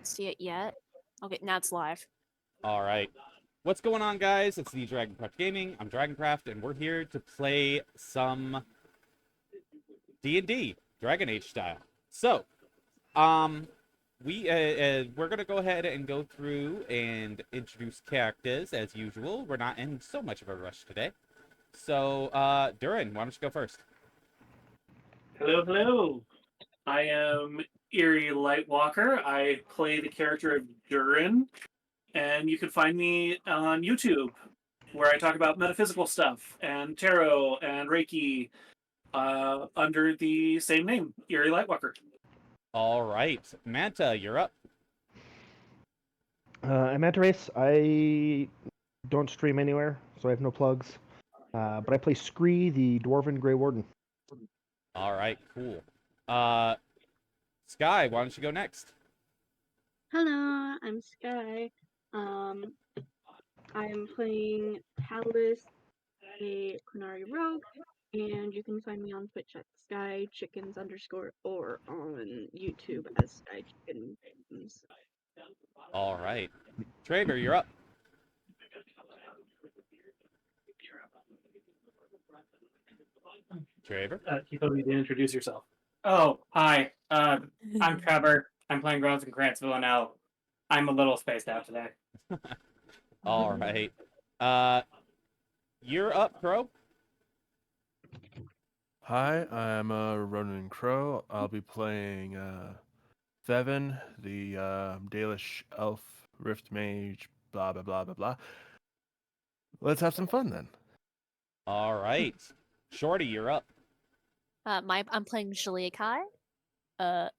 don't see it yet. Okay, now it's live. All right. What's going on, guys? It's the Dragoncraft Gaming. I'm Dragoncraft, and we're here to play some D&D, Dragon Age style. So, we're gonna go ahead and go through and introduce characters as usual. We're not in so much of a rush today. So, Durin, why don't you go first? Hello, hello. I am Eerie Lightwalker. I play the character of Durin, and you can find me on YouTube, where I talk about metaphysical stuff and tarot and Reiki under the same name, Eerie Lightwalker. All right, Manta, you're up. I'm Race. I don't stream anywhere, so I have no plugs. But I play Scree, the Dwarven Grey Warden. All right, cool. Sky, why don't you go next? Hello, I'm Sky. I'm playing Palace, a Quinari Rogue, and you can find me on Twitch at SkyChickens_ or on YouTube as Sky Chickens. All right. Traver, you're up. Traver? You told me to introduce yourself. Oh, hi. I'm Trevor. I'm playing Rosencrantz Villanelle. I'm a little spaced out today. All right. You're up, Crow. Hi, I'm Ronan Crow. I'll be playing Thevin, the Dalish elf, Rift Mage, blah, blah, blah, blah, blah. Let's have some fun then. All right. Shorty, you're up. I'm playing Shaliakai, the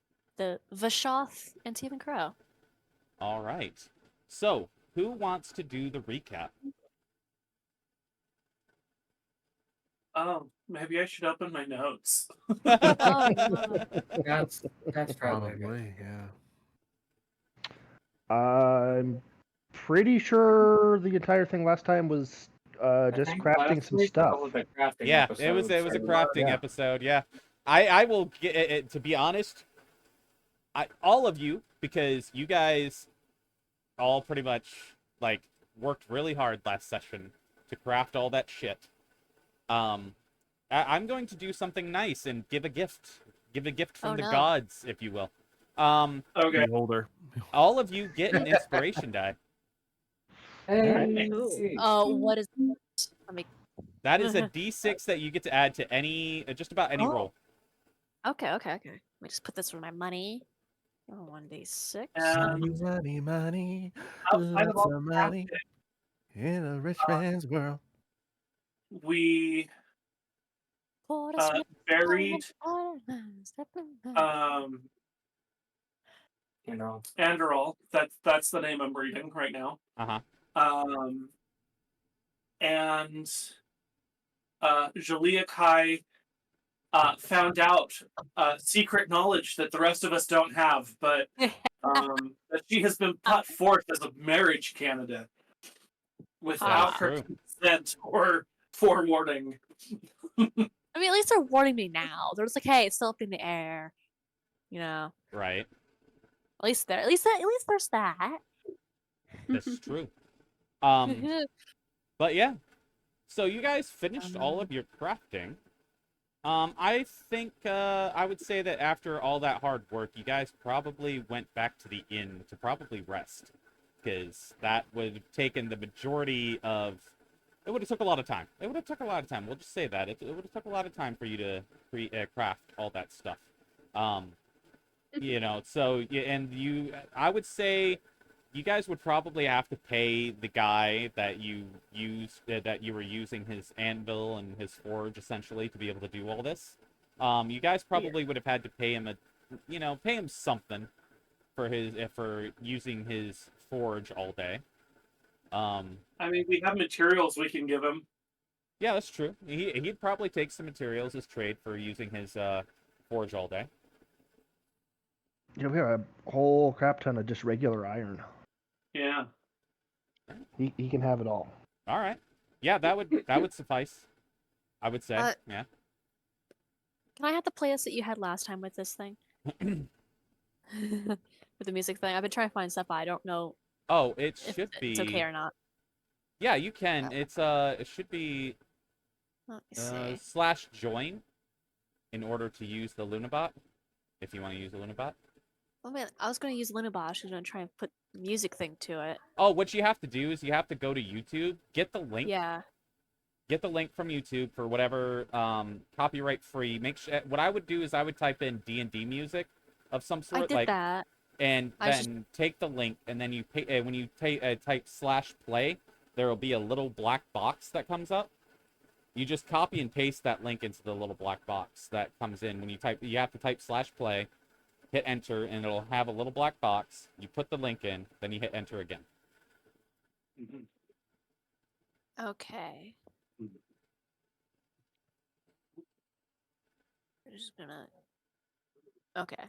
Vashoth and Stephen Crow. All right. So, who wants to do the recap? Maybe I should open my notes. Oh, no. That's probably good. Probably, yeah. I'm pretty sure the entire thing last time was just I think crafting last some week stuff. was a crafting Yeah, episode, it was a so- crafting Yeah. episode. Yeah, I will get it. To be honest, all of you, because you guys all pretty much like worked really hard last session to craft all that shit. I'm going to do something nice and give a gift from Oh, the no. gods, if you will. Okay. Beholder. All of you get an inspiration die. Hey, Oh, what is? Let me. That is a D6 that you get to add to any, just about any Oh. roll. Okay. Let me just put this with my money. 1d6. Money, Outside of lots all of the money crafting, in a rich man's world. we Pour us one buried step in- you know, Andorol. That's the name I'm reading right now. Uh-huh. And Jaliakai found out secret knowledge that the rest of us don't have, but that she has been put forth as a marriage candidate without her True. consent or forewarning. I mean, at least they're warning me now. They're just like, "Hey, it's still up in the air," you know. Right. At least there's that. This is true. But yeah. So you guys finished all of your crafting. I think I would say that after all that hard work, you guys probably went back to the inn to probably rest, because that would have taken the majority of. It would have took a lot of time. We'll just say that it would have took a lot of time for you to craft all that stuff. You know. So I would say. You guys would probably have to pay the guy that you were using his anvil and his forge essentially to be able to do all this. You guys probably would have had to pay him pay him something for using his forge all day. I mean, we have materials we can give him. Yeah, that's true. He'd probably take some materials as trade for using his forge all day. You know, we have a whole crap ton of just regular iron. Yeah. He can have it all. All right. Yeah, that would suffice. I would say. Yeah. Can I have the playlist that you had last time with this thing? with the music thing. I've been trying to find stuff, but I don't know Oh, it if should be. it's okay or not. Yeah, you can. It should be Let me see. /join in order to use the Lunabot. If you want to use the Lunabot. Oh man, I was gonna use Linobosh. I was gonna try and put the music thing to it. Oh, what you have to do is you have to go to YouTube, get the link. Yeah. Get the link from YouTube for whatever copyright free. What I would do is I would type in DnD music of some sort, I did that. and I then take the link, and then you pay, when you type /play, there will be a little black box that comes up. You just copy and paste that link into the little black box that comes in when you type. You have to type /play, hit enter, and it'll have a little black box. You put the link in, then you hit enter again. Okay. I'm just gonna. Okay.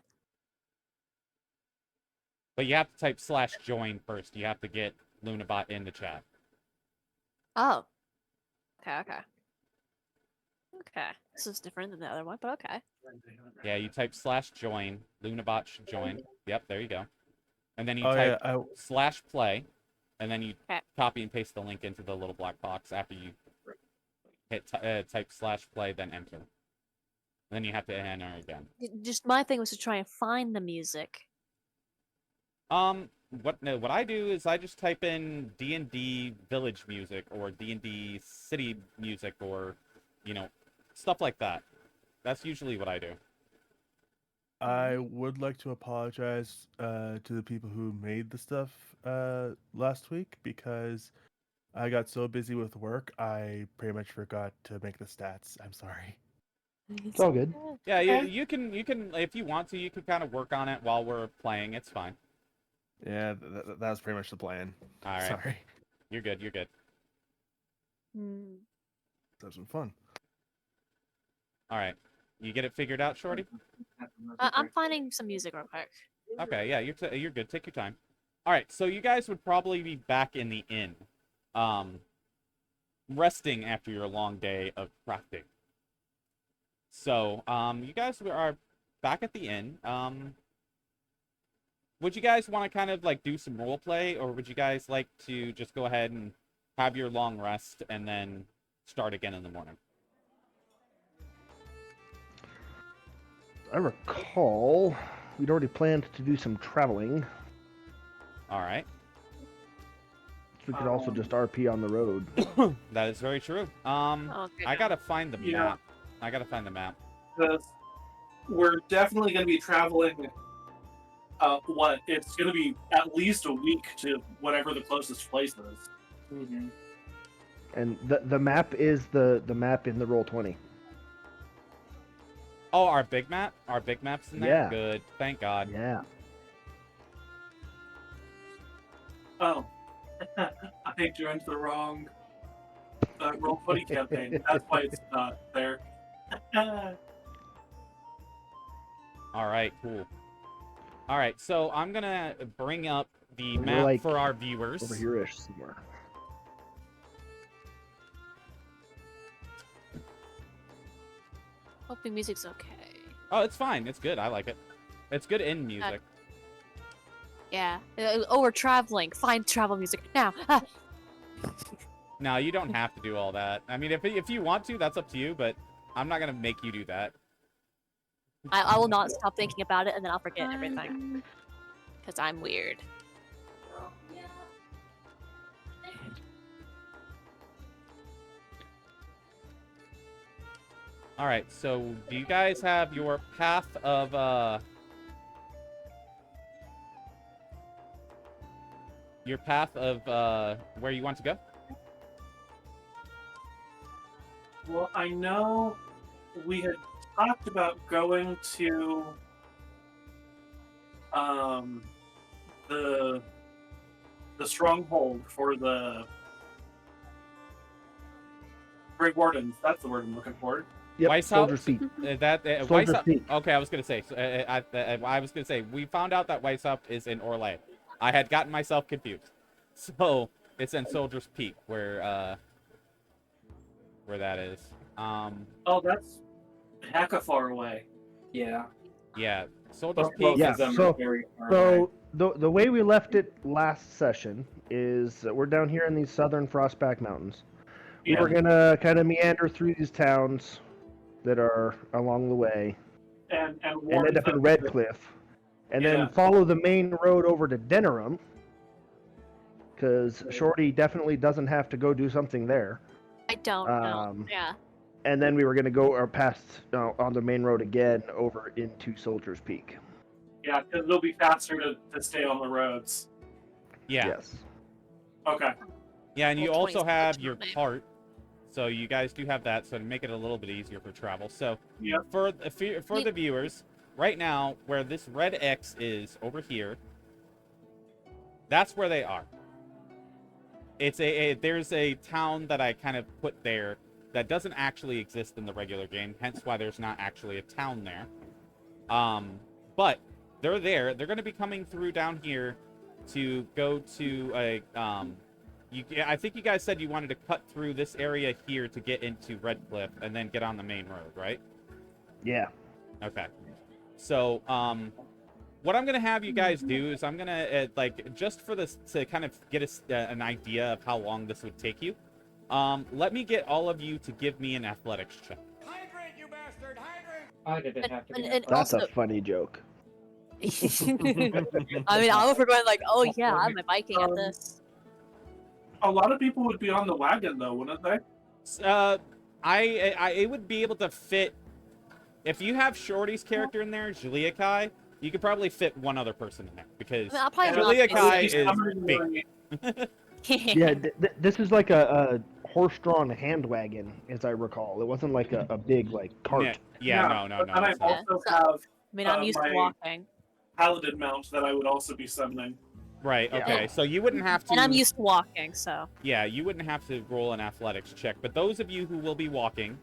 But you have to type /join first. You have to get Lunabot in the chat. Oh. Okay. Okay. Okay. This is different than the other one, but okay. Yeah, you type /join. Lunabot should join. Yep, there you go. And then you Oh type yeah, /play, and then you Okay. copy and paste the link into the little black box after you hit type /play, then enter. Then you have to enter again. Just my thing was to try and find the music. What I do is I just type in DnD village music or DnD city music or, stuff like that. That's usually what I do. I would like to apologize to the people who made the stuff last week because I got so busy with work, I pretty much forgot to make the stats. I'm sorry. It's all good. Yeah, you can if you want to, you can kind of work on it while we're playing. It's fine. Yeah, that was pretty much the plan. All right. Sorry. You're good. You're good. That was some fun. All right. You get it figured out, Shorty? I'm finding some music real quick. Okay, yeah, you're good. Take your time. All right, so you guys would probably be back in the inn, resting after your long day of crafting. So, you guys are back at the inn. Would you guys want to kind of like do some role play, or would you guys like to just go ahead and have your long rest and then start again in the morning? I recall we'd already planned to do some traveling. All right. So we could also just RP on the road. That is very true. Okay, I gotta find the Yeah. map. I gotta find the map. Because we're definitely going to be traveling. It's going to be at least a week to whatever the closest place is. Mm-hmm. And the map is the map in the Roll20. Oh, our big map? Our big map's in there? Yeah. Good. Thank God. Yeah. Oh, I joined the wrong Roll20 campaign. That's why it's not there. All right, cool. All right, so I'm gonna bring up the We're map like for our viewers. Over here-ish somewhere. Hope the music's okay. Oh, it's fine. It's good. I like it. It's good in music. Yeah. Oh, we're traveling. Find travel music now. Ah. No, you don't have to do all that. I mean, if you want to, that's up to you, but I'm not gonna make you do that. I will not stop thinking about it, and then I'll forget everything. Because I'm weird. All right, so do you guys have your path of where you want to go? Well, I know we had talked about going to the stronghold for the Great Wardens. That's the word I'm looking for. Yep, Weishaupt? Soldier's Peak. That Soldier's Weishaupt- Peak. Okay, I was gonna say. I was gonna say we found out that Weishaupt is in Orlais. I had gotten myself confused, so it's in Soldier's Peak where that is. Oh, that's heck a far away. Yeah. Yeah. Soldier's Both Peak. Yeah, of them so- are very far away. So the way we left it last session is that we're down here in these southern Frostback Mountains. We Yeah. were gonna kind of meander through these towns that are along the way And and warn end up in them- Redcliffe, and Yeah. then follow the main road over to Denerim, because Shorty definitely doesn't have to go do something there. I don't know. Um, Yeah. And then we were gonna go or past on the main road again over into Soldier's Peak. Yeah, because it'll be faster to stay on the roads. Yeah. Yes. Okay. Yeah, and you Well, also 20 have seconds your remain. cart. So you guys do have that, so to make it a little bit easier for travel. So Yep. for the viewers, right now, where this red X is over here, that's where they are. It's there's a town that I kind of put there that doesn't actually exist in the regular game, hence why there's not actually a town there. But they're there. They're going to be coming through down here to go to a I think you guys said you wanted to cut through this area here to get into Redcliffe and then get on the main road, right? Yeah. Okay. So, what I'm gonna have you guys do is I'm gonna like just for this to kind of get an idea of how long this would take you. Let me get all of you to give me an athletics check. Hydrate, you bastard! Hydrate! Why did it have to be? And That's also, a funny joke. I mean, I'm over going like, oh yeah, I'm biking at this. A lot of people would be on the wagon though, wouldn't they? It would be able to fit if you have Shorty's character in there, Juliakai. You could probably fit one other person in there because I mean, I'll probably Julia not Kai fit- is Summoned big. by- Yeah, this is like a horse-drawn hand wagon, as I recall. It wasn't like a big like cart. Yeah, no. But then I it's not. also so- have I mean, I'm used to my- walking, paladin mount that I would also be summoning. Right. Yeah. Okay. So you wouldn't have to. and I'm used to walking, so. Yeah, you wouldn't have to roll an athletics check. But those of you who will be walking,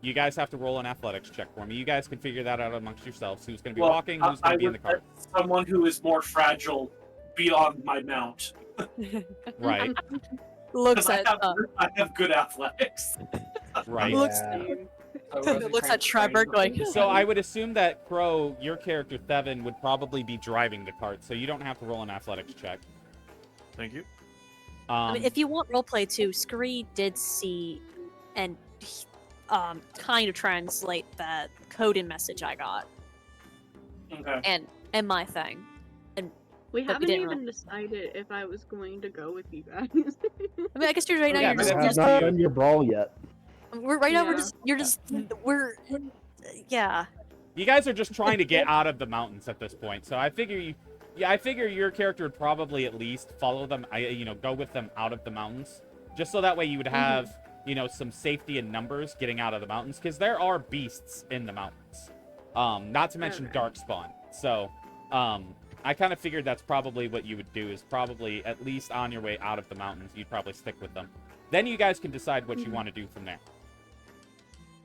you guys have to roll an athletics check for me. You guys can figure that out amongst yourselves. Who's going to be walking? Who's going to be in the would cart? let someone who is more fragile be on my mount. Right. Looks 'Cause I at have, I have good athletics. Right. looks Yeah. looks at Trevor going. So I would assume that Crow, your character Thevin, would probably be driving the cart, so you don't have to roll an athletics check. Thank you. I mean, if you want roleplay too, Scree did see and kind of translate that coding message I got Okay. and my thing. We But we haven't didn't even decided if I was going to go with you guys. I mean, I guess you're right now. Yeah, You're but just, if I you're have that's not you. done your brawl yet. we're right now. Yeah. We're yeah. You guys are just trying to get out of the mountains at this point, so I figure I figure your character would probably at least follow them. Go with them out of the mountains, just so that way you would have some safety in numbers getting out of the mountains, because there are beasts in the mountains. Not to mention Okay. darkspawn. So, I kind of figured that's probably what you would do, is probably at least on your way out of the mountains, you'd probably stick with them. Then you guys can decide what you want to do from there.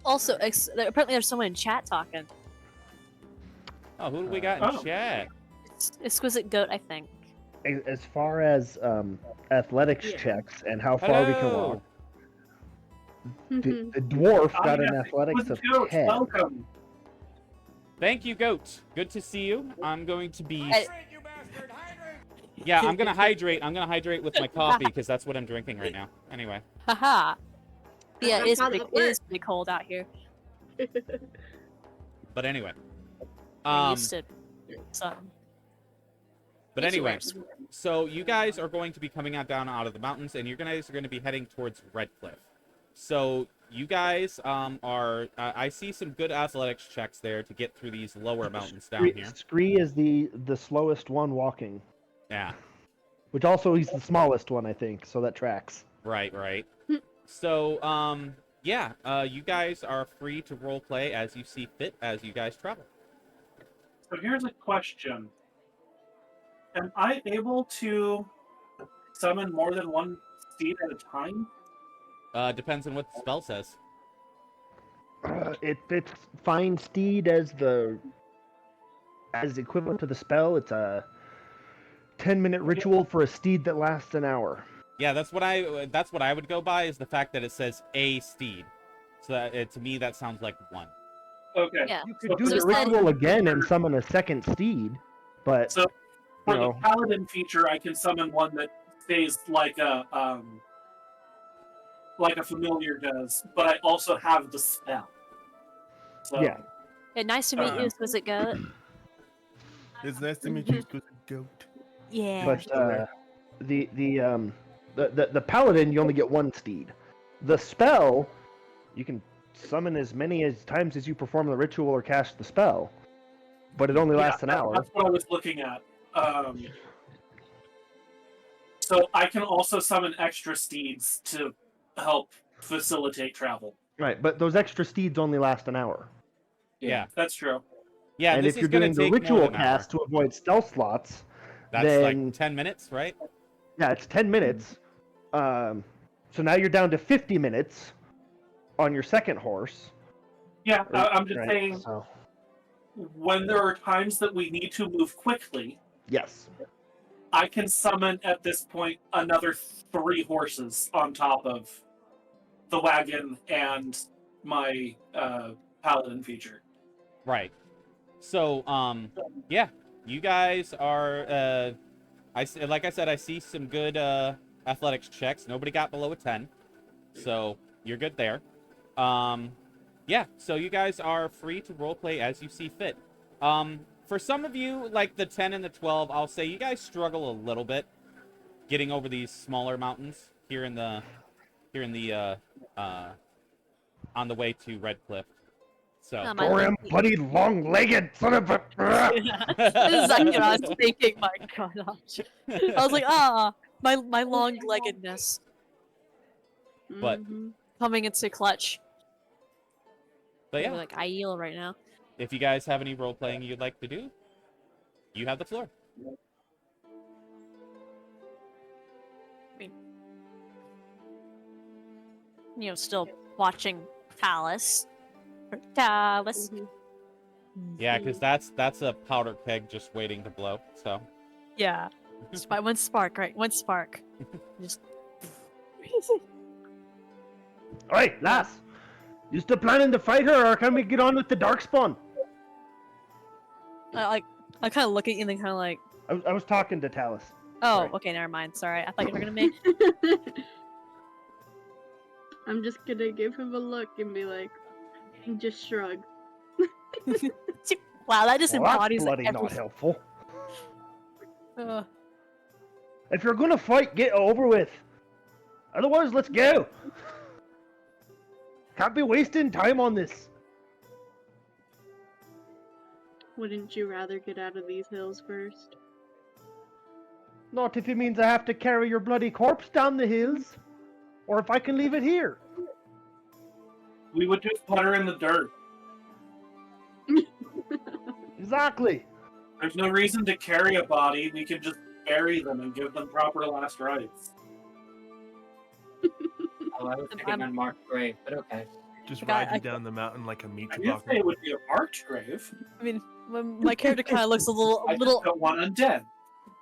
Also, apparently there's someone in chat talking. Oh, who do we got in Oh. chat? It's Exquisite Goat, I think. As far as athletics Yeah. checks and how far we can Hello. walk, the dwarf got an yeah, athletics of Goat, 10. welcome. Thank you, Goat. Good to see you. I'm going to be... I- Hydrate, you bastard! Hydrate! Yeah, I'm gonna hydrate. I'm gonna hydrate with my coffee, because that's what I'm drinking right now. Anyway. Haha. Yeah, That's how that it is pretty cold out here. But anyway. I'm used to sun. But Makes you anyway, wear so you guys are going to be coming down out of the mountains, and you guys are going to be heading towards Redcliffe. So you guys are... I see some good athletics checks there to get through these lower mountains down here. Scree is the slowest one walking, Yeah. which also he's the smallest one, I think, so that tracks. Right. So, yeah, you guys are free to role play as you see fit as you guys travel. So here's a question. Am I able to summon more than one steed at a time? Depends on what the spell says. It fits Find Steed as equivalent to the spell. It's a 10-minute ritual for a steed that lasts an hour. Yeah, that's what I would go by, is the fact that it says a steed. So that, to me, that sounds like one. Okay. Yeah. You could So do for the So instead- ritual again and summon a second steed, but So for you the know, paladin feature, I can summon one that stays like a familiar does, but I also have the spell. So, yeah. Yeah, nice to meet you, Exquisite Goat. It's nice to meet you, Exquisite Goat. Yeah. But the paladin, you only get one steed. The spell, you can summon as many as times as you perform the ritual or cast the spell, but it only lasts an hour. That's what I was looking at. So I can also summon extra steeds to help facilitate travel. Right, but those extra steeds only last an hour. Yeah. That's true. Yeah, And this if you're is gonna doing the take more ritual than an hour. cast to avoid stealth slots, That's then like 10 minutes, right? yeah, it's 10 minutes. So now you're down to 50 minutes on your second horse. Yeah, I'm just Right, saying, so when there are times that we need to move quickly, yes. I can summon at this point another 3 horses on top of the wagon and my paladin feature. Right. So, yeah, you guys are. Like I said, I see some good athletics checks. Nobody got below a 10, so you're good there. Yeah. So you guys are free to roleplay as you see fit. For some of you, like the 10 and the 12, I'll say you guys struggle a little bit getting over these smaller mountains here in the on the way to Redcliffe. So. Oh, Or am bloody long-legged son of a. This is exactly what I was thinking. My gosh, I was like, my long-leggedness But- Mhm. coming into clutch. But I yeah, feel like I yield right now. if you guys have any role playing you'd like to do, you have the floor. You know, still watching Talus. Talus. Mhm. Yeah, because that's a powder keg just waiting to blow. So Yeah. Just by one spark, right? One spark. Just. Oi, lass! You still planning to fight her, or can we get on with the darkspawn? I kind of look at you and then kind of like, I was talking to Talus. oh, Sorry. okay, never mind. Sorry, I thought you were gonna make. I'm just gonna give him a look and be like, just shrug. Wow, that just Well, that's embodies bloody not everything. helpful. Uh, If you're gonna fight, get over with. Otherwise, let's go. Can't be wasting time on this. Wouldn't you rather get out of these hills first? Not if it means I have to carry your bloody corpse down the hills. Or if I can leave it here. We would just put her in the dirt. Exactly. There's no reason to carry a body. We can just bury them and give them proper last rites. Oh, I was thinking unmarked grave, but okay. Just Okay, ride I- you down the mountain like a meat I didn't say toboggan. it would be a marked grave. I mean, my character kind of looks a I just little. don't want undead.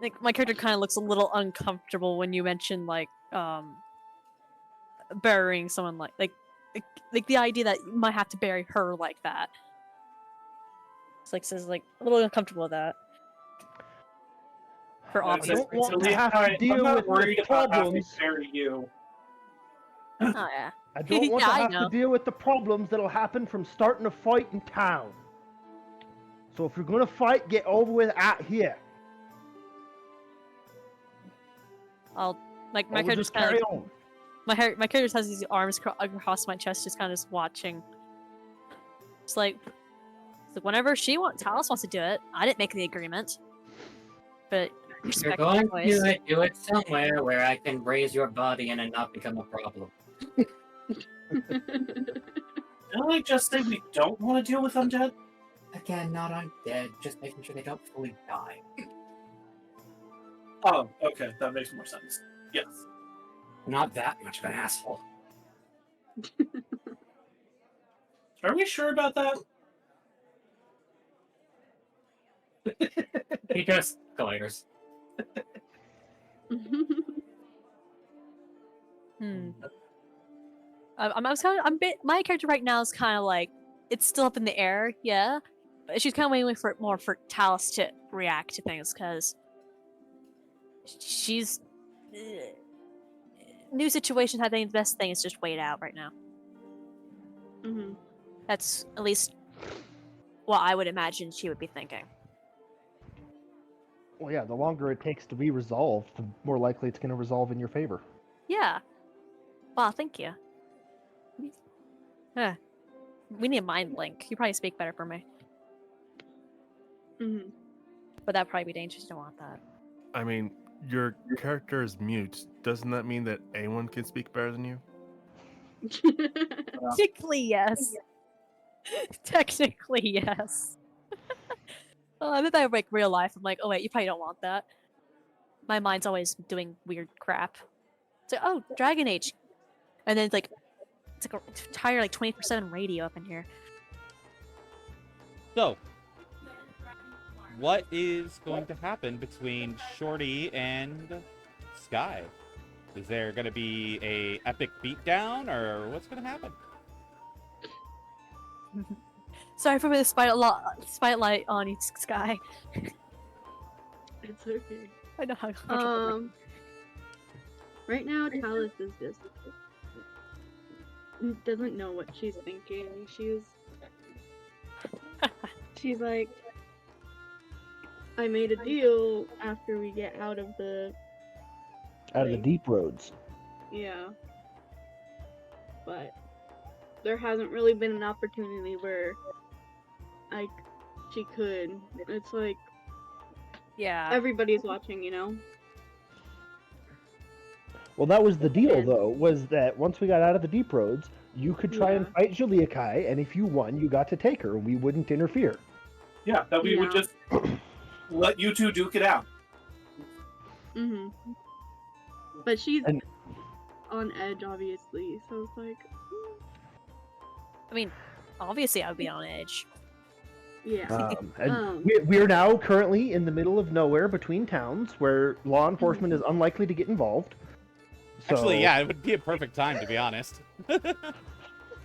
Like my character kind of looks a little uncomfortable when you mention like burying someone like the idea that you might have to bury her like that. It's like says like a little uncomfortable with that. For I obvious don't want reasons. to have to I'm deal not with worried the about having problems. to bury you. Oh yeah. I don't want Yeah, to I have know. to deal with the problems that'll happen from starting a fight in town. So if you're gonna fight, get over with at here. I'll like my Or we'll character's just kind carry of on. my character just has these arms across my chest, just kind of just watching. It's like whenever Talus wants to do it, I didn't make the agreement. But You're respect going my to choice. do it somewhere where I can raise your body in and not become a problem. Didn't I just say we don't want to deal with undead? Again, not undead, just making sure they don't fully die. Oh, okay, that makes more sense. Yes. Not that much of an asshole. Are we sure about that? He just glares. Hmm. My character right now is kind of like it's still up in the air, yeah. But she's kind of waiting for Talus to react to things because she's new situation. I think the best thing is just wait out right now. Mm-hmm. That's at least what I would imagine she would be thinking. Well, yeah, the longer it takes to be resolved, the more likely it's going to resolve in your favor. Yeah. Wow, thank you. Huh. We need a mind link. You probably speak better for me. Mm-hmm. But that'd probably be dangerous. You don't want that. I mean, your character is mute. Doesn't that mean that anyone can speak better than you? Technically, yes. Technically, yes. Oh, I bet that like real life. I'm like, oh wait, you probably don't want that. My mind's always doing weird crap. It's like, oh, Dragon Age, and then it's like a entire like 20% radio up in here. So, what is going to happen between Shorty and Sky? Is there going to be a epic beatdown, or what's going to happen? Sorry for the spotlight on you, Sky. It's okay. I know how. Right now, Talus is just doesn't know what she's thinking. She's like, I made a deal after we get out of the deep roads. Yeah. But there hasn't really been an opportunity where she could. It's like Yeah. everybody's watching, you know? Well, that was the deal, And- though, was that once we got out of the deep roads, you could try and fight Juliakai, and if you won, you got to take her, and we wouldn't interfere. Yeah, that we would Yeah. just let you two duke it out. Mm-hmm. But she's And- on edge, obviously, so it's like, I mean, obviously I would be on edge. yeah. And we're now currently in the middle of nowhere between towns where law enforcement is unlikely to get involved. So, Actually, yeah, it would be a perfect time, to be honest. Like,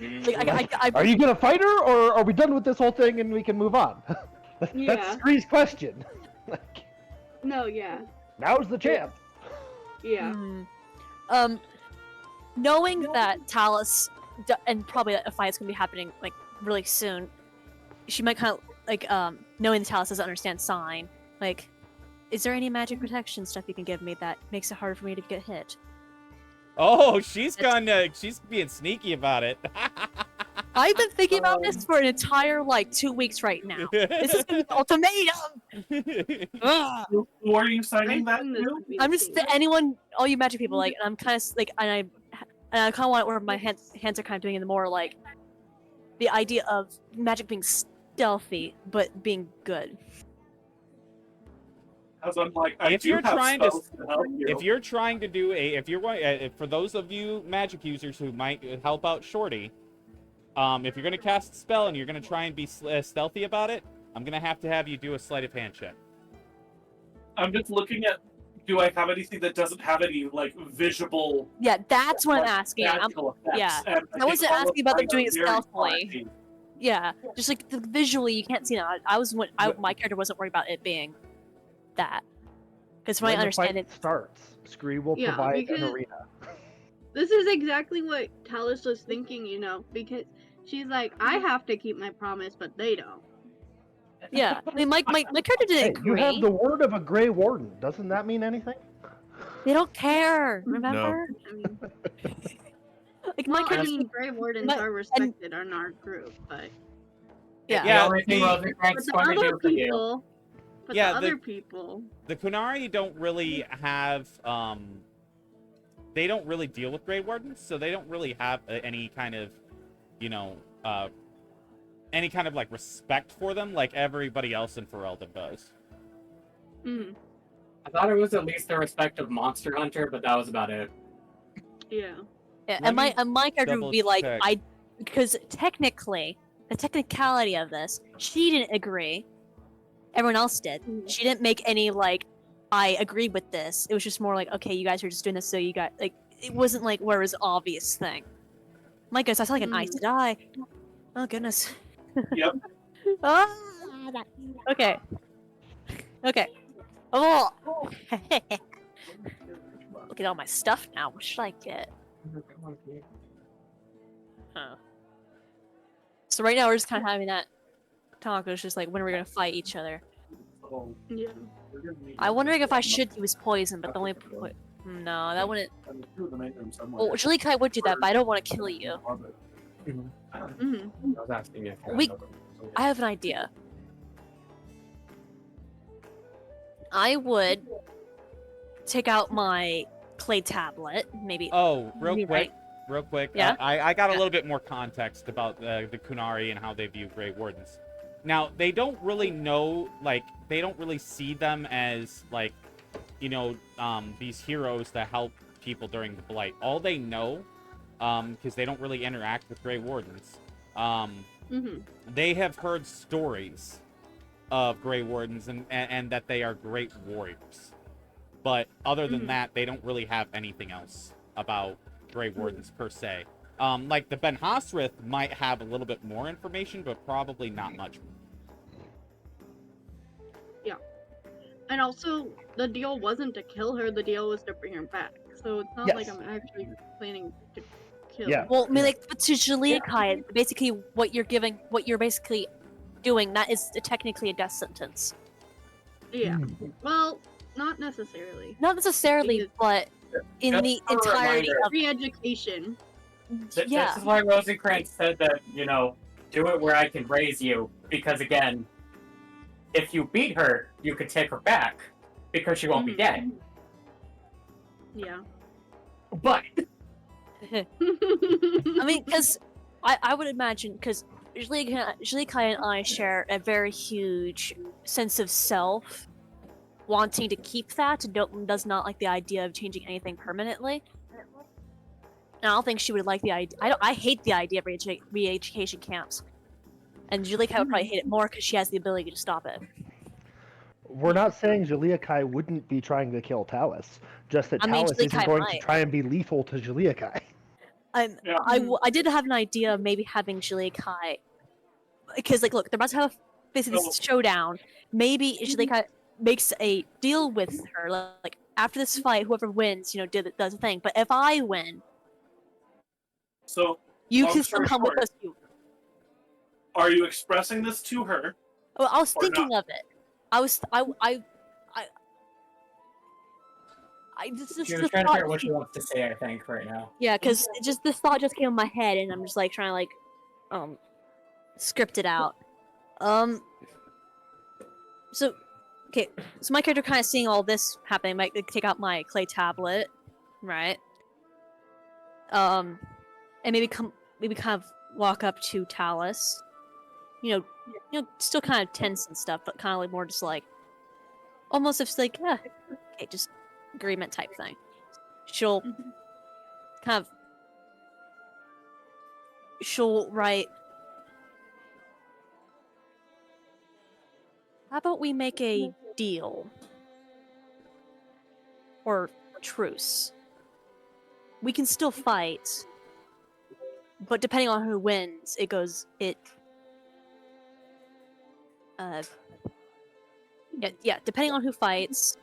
I Are you going to fight her, or are we done with this whole thing and we can move on? Yeah. That's Scree's question. Like, No, yeah. now's the chance. Yeah. Knowing that Talus and probably a fight's gonna be happening like really soon, she might kind of like knowing that Talus doesn't understand sign. Like, is there any magic protection stuff you can give me that makes it harder for me to get hit? Oh, she's being sneaky about it. I've been thinking about this for an entire like 2 weeks right now. This is an ultimatum. Ugh. Who are you signing that This to? would be I'm the just case. anyone, all you magic people, like, and I'm kind of like, and I kind of want it where my hands are kind of doing the more like the idea of magic being stealthy but being good. As I'm like, I If do you're have trying to- spells help you. If you're trying to do for those of you magic users who might help out Shorty, if you're going to cast a spell and you're going to try and be stealthy about it, I'm going to have you do a sleight of hand check. I'm just looking at, do I have anything that doesn't have any like visible? Yeah, that's what I'm like, asking. magical effects? yeah. And I wasn't think all asking of about them mine doing are it very stealthily. flashy. Yeah, just like visually, you can't see that. My character wasn't worried about it being that, because from When my the understanding, fight starts, Scree will Yeah, provide an because- arena. This is exactly what Talus was thinking, you know, because she's like, I have to keep my promise, but they don't. yeah. I mean, my character Hey, didn't you agree. have the word of a Grey Warden. Doesn't that mean anything? They don't care. Remember? I mean, Like my well, I character. mean, Grey Wardens my- are respected in our group, but Yeah. The only thing the- Rosen but Crank's the going to other do for you. people, but Yeah, the the- other people, The Kunari don't really have, they don't really deal with Grey Wardens, so they don't really have any kind of, any kind of, like, respect for them like everybody else in Ferelden does. mm, I thought it was at least the respect of Monster Hunter, but that was about it. yeah, Yeah, Let and me my character would be like, double-check. because technically, the technicality of this, she didn't agree. Everyone else did. Mhm. She didn't make any like, I agree with this. It was just more like, okay, you guys are just doing this, so you got like, it wasn't like where it was an obvious thing. My goodness, I sound like an ice to die. Oh goodness. Yep. Ah, okay. Okay. Oh. Look at all my stuff now. What should I get? Huh. So right now we're just kind of having that talk. It's just like when are we gonna fight each other? Yeah. I'm wondering if I should use poison, but the only no, that wouldn't. Well, Julie Kai would do that, but I don't want to kill you. Mhm. I was asking if I have an idea. I would take out my clay tablet, maybe. Oh, real rewrite- quick. Yeah? I got a Yeah. little bit more context about the Kunari and how they view Grey Wardens. Now, they don't really know, like, they don't really see them as, like, you know, these heroes that help people during the Blight. All they know, because they don't really interact with Grey Wardens, Mhm. they have heard stories of Grey Wardens and that they are great warriors. But other than that, they don't really have anything else about Grey Wardens per se. Like the Ben Hasrith might have a little bit more information, but probably not much. Yeah. And also, the deal wasn't to kill her, the deal was to bring her back. So it's not like Yes. I'm actually planning to kill Yeah. her. Well, I mean, like, but to Julie Kai, basically what you're basically doing, that is technically a death sentence. Yeah. Well, not necessarily. Not necessarily, Because- but in Just the for a entirety reminder, of Re-education. yeah. This is why Rosencrantz said that, you know, do it where I can raise you. Because again, if you beat her, you could take her back. Because she won't be dead. Yeah. But I mean, because I would imagine, because Julie Kai and I share a very huge sense of self, wanting to keep that, and does not like the idea of changing anything permanently. And I don't think she would like the idea. I hate the idea of re-education camps, and Julie Kai would probably hate it more because she has the ability to stop it. We're not saying Julia Kai wouldn't be trying to kill Talus, just that I mean, Talus Julia isn't Kai going to might. try and be lethal to Julia Kai. Yeah. I did have an idea of maybe having Julie Kai, because like, look, they're about to have basically this showdown. Maybe Julie Kai makes a deal with her, like after this fight, whoever wins, you know, does a thing. But if I win, So, you long can still story come with short, us. are you expressing this to her? Well, I was Or thinking of it. This she the was trying to thought figure out what she wants to say, I think, right now. Yeah, because just this thought just came in my head, and I'm just like trying to script it out. So, okay, so my character kind of seeing all this happening, might take out my clay tablet, right? And maybe kind of walk up to Talus. You know, still kind of tense and stuff, but kind of like more just like almost just like okay, just agreement type thing. She'll she'll write, how about we make a deal? Or truce. We can still fight, but depending on who wins, depending on who fights,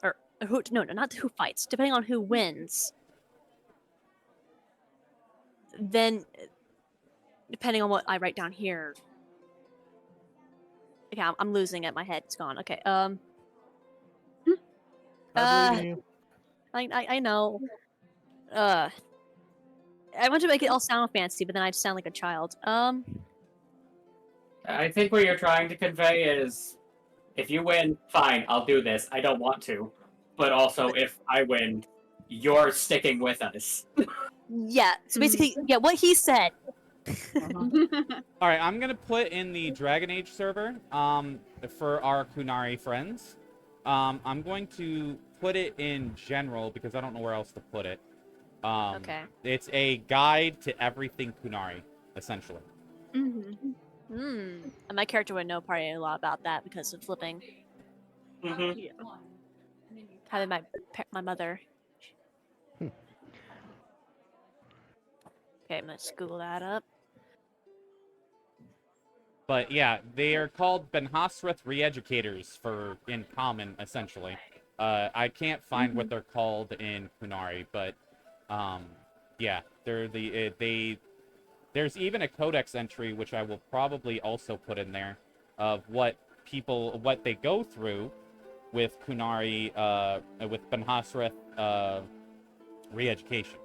or who, no, not who fights, depending on who wins, then depending on what I write down here. Okay, I'm losing it. My head's gone. Okay. I believe in you. I know. I want to make it all sound fancy, but then I just sound like a child. I think what you're trying to convey is, if you win, fine, I'll do this. I don't want to. But also, if I win, you're sticking with us. Yeah. So basically, yeah, what he said. All right, I'm gonna put in the Dragon Age server for our Kunari friends. I'm going to put it in general because I don't know where else to put it. Okay. It's a guide to everything Kunari, essentially. Mm-hmm. And my character would know probably a lot about that because of flipping. Mm-hmm. Yeah. Having my mother. Okay, I'm gonna Google that up. But yeah, they are called Benhasrith Reeducators in common, essentially. I can't find what they're called in Kunari, but yeah, they're there's even a codex entry, which I will probably also put in there, of what they go through with Kunari, with Benhasrith Reeducation.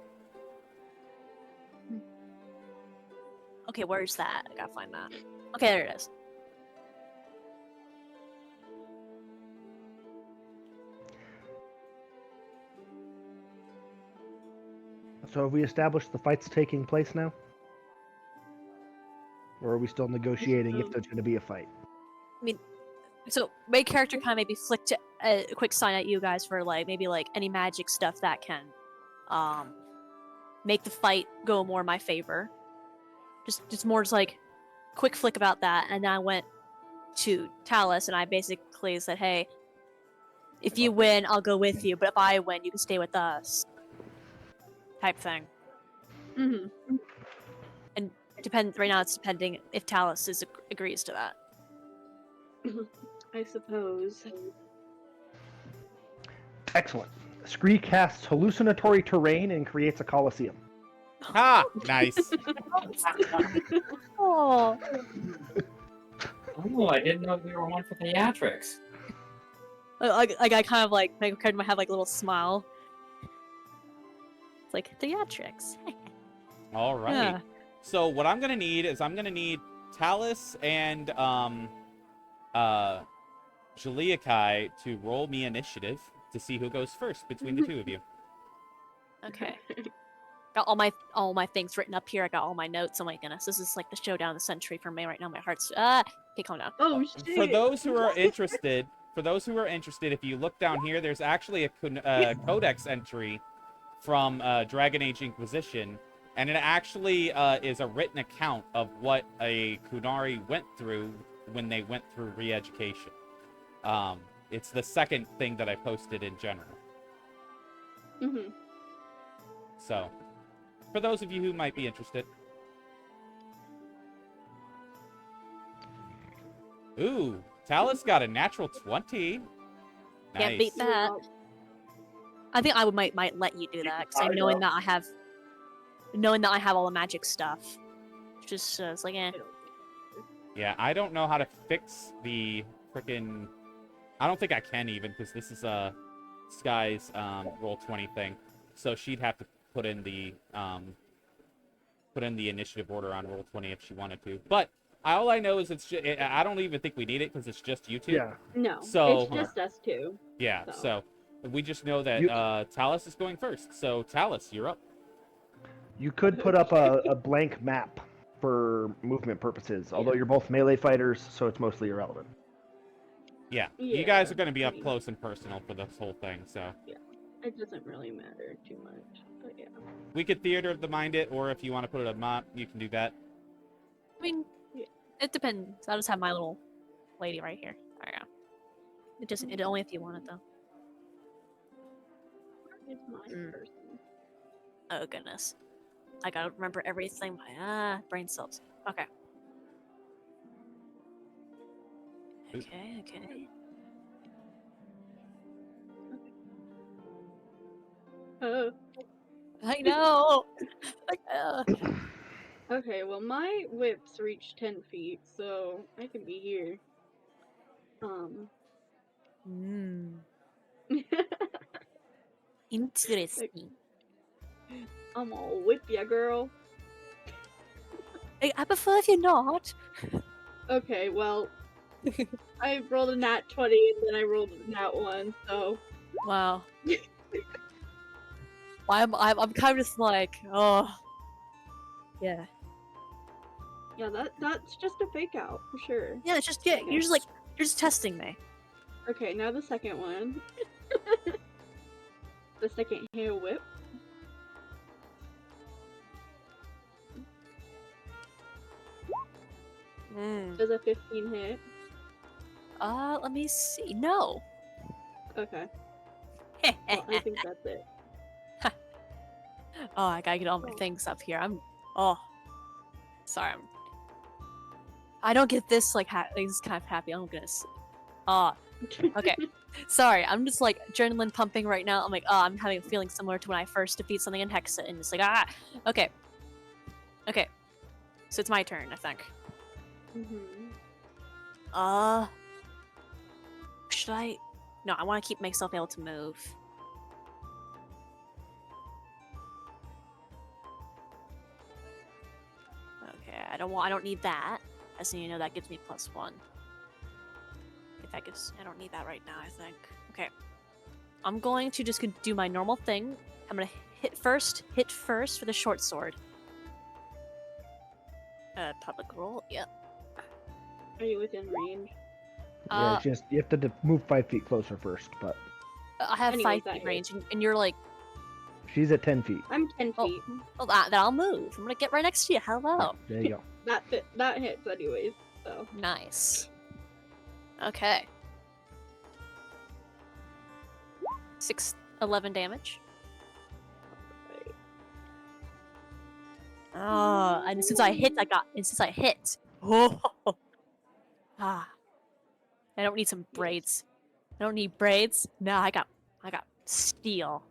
Okay, where's that? I gotta find that. Okay, there it is. So have we established the fight's taking place now? Or are we still negotiating if there's going to be a fight? So my character kind of maybe flicked a quick sign at you guys for like maybe like any magic stuff that can make the fight go more in my favor. Just more just like quick flick about that, and then I went to Talus and I basically said, hey, if you win, I'll go with you, but if I win, you can stay with us. Type thing. Mm-hmm. And right now it's depending if Talus agrees to that. I suppose. Excellent. Scree casts hallucinatory terrain and creates a coliseum. Ha! Nice. Oh. Oh, I didn't know we were one for theatrics. I kind of like my character might have like a little smile. It's like theatrics. All right. Yeah. So what I'm gonna need is Talus and Jaliakai to roll me initiative to see who goes first between the two of you. Okay. Got all my things written up here. I got all my notes. Oh my goodness, this is like the showdown of the century for me right now. My heart's okay, calm down. Oh shit! For those who are interested, if you look down here, there's actually a codex entry from Dragon Age Inquisition, and it actually is a written account of what a Kunari went through when they went through re-education. It's the second thing that I posted in general. Mm-hmm. So, for those of you who might be interested. Ooh, Talus got a natural 20. Nice. Can't beat that. I think I might let you do that because knowing that I have all the magic stuff, just it's like eh. Yeah, I don't know how to fix the frickin'. I don't think I can even because this is Sky's Roll20 thing, so she'd have to put in the initiative order on Roll20 if she wanted to. But all I know is I don't even think we need it because it's just you two. Yeah. No, So it's just us two. yeah, So. so we just know that Talus is going first. So Talus, you're up. You could put up a blank map for movement purposes, although you're both melee fighters, so it's mostly irrelevant. Yeah, you guys are going to be up close and personal for this whole thing, so. Yeah, it doesn't really matter too much, but yeah. We could theater of the mind it, or if you want to put it on map, you can do that. I mean, it depends. I'll just have my little lady right here. There you go. It only if you want it though. It's my person. Oh goodness. I gotta remember everything. My brain cells. Okay. Okay. I know. Okay, well my whips reach 10 feet, so I can be here. Interesting. I'm all whip ya, girl. I prefer if you're not. Okay, well, I rolled a nat 20 and then I rolled a nat 1, so. Wow. I'm kind of just like, oh. Yeah. Yeah, that's just a fake out, for sure. Yeah, it's just, yeah, you're just testing me. Okay, now the second one. The second hail whip. Does a 15 hit? Let me see. No. Okay. Well, I think that's it. Oh, I gotta get all my things up here. Sorry. I don't get this like this is kind of happy. Oh goodness. Okay. Sorry, I'm just like adrenaline pumping right now. I'm like, I'm having a feeling similar to when I first defeat something in Hexa, and it's like, okay. Okay. So it's my turn, I think. Should I? No, I want to keep myself able to move. Okay, I don't need that. As you know, that gives me +1. If that gives, I don't need that right now, I think. Okay. I'm going to just do my normal thing. I'm gonna hit first for the short sword. Public roll, yep. Are you within range? Yeah, it's just you have to move 5 feet closer first, but I have Anyways, 5 that feet range, and you're like, she's at 10 feet. I'm 10 Oh. feet. well, then I'll move. I'm gonna get right next to you. Hello. There you go. That hits anyways, so. Nice. Okay. 11 damage. And since I hit, oh, I don't need some braids. I don't need braids. No, I got steel.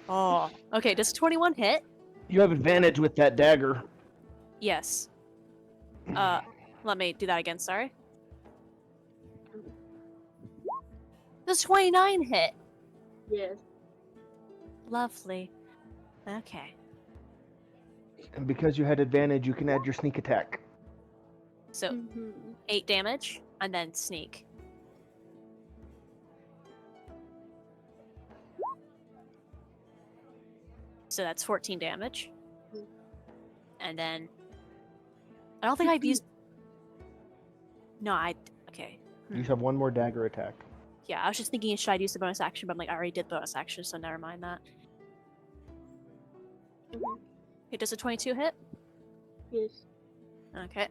Oh, okay. Does 21 hit? You have advantage with that dagger. Yes. Let me do that again. Sorry. Does 29 hit? Yes. Lovely. Okay. And because you had advantage, you can add your sneak attack. So 8 damage and then sneak. So that's 14 damage. And then I don't think I've used. No, okay. You have one more dagger attack. Yeah, I was just thinking, should I use the bonus action? But I'm like, I already did bonus action, so never mind that. Okay, does a 22 hit? Yes. Okay.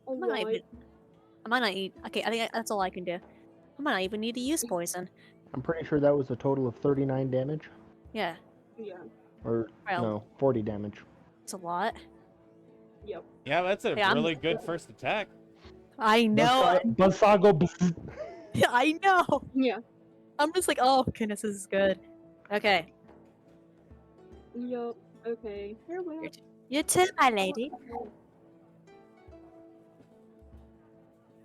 Oh, I might not eat. Okay, I think that's all I can do. I might not even need to use poison. I'm pretty sure that was a total of 39 damage. Yeah, Yeah. Or, Well. no, 40 damage. it's a lot. Yep. Yeah, that's a Yeah, really good first attack. I know. Buzzsaw go. I know. Yeah. I'm just like, oh goodness, this is good. Okay, Yep. Okay. Farewell. you too, my lady.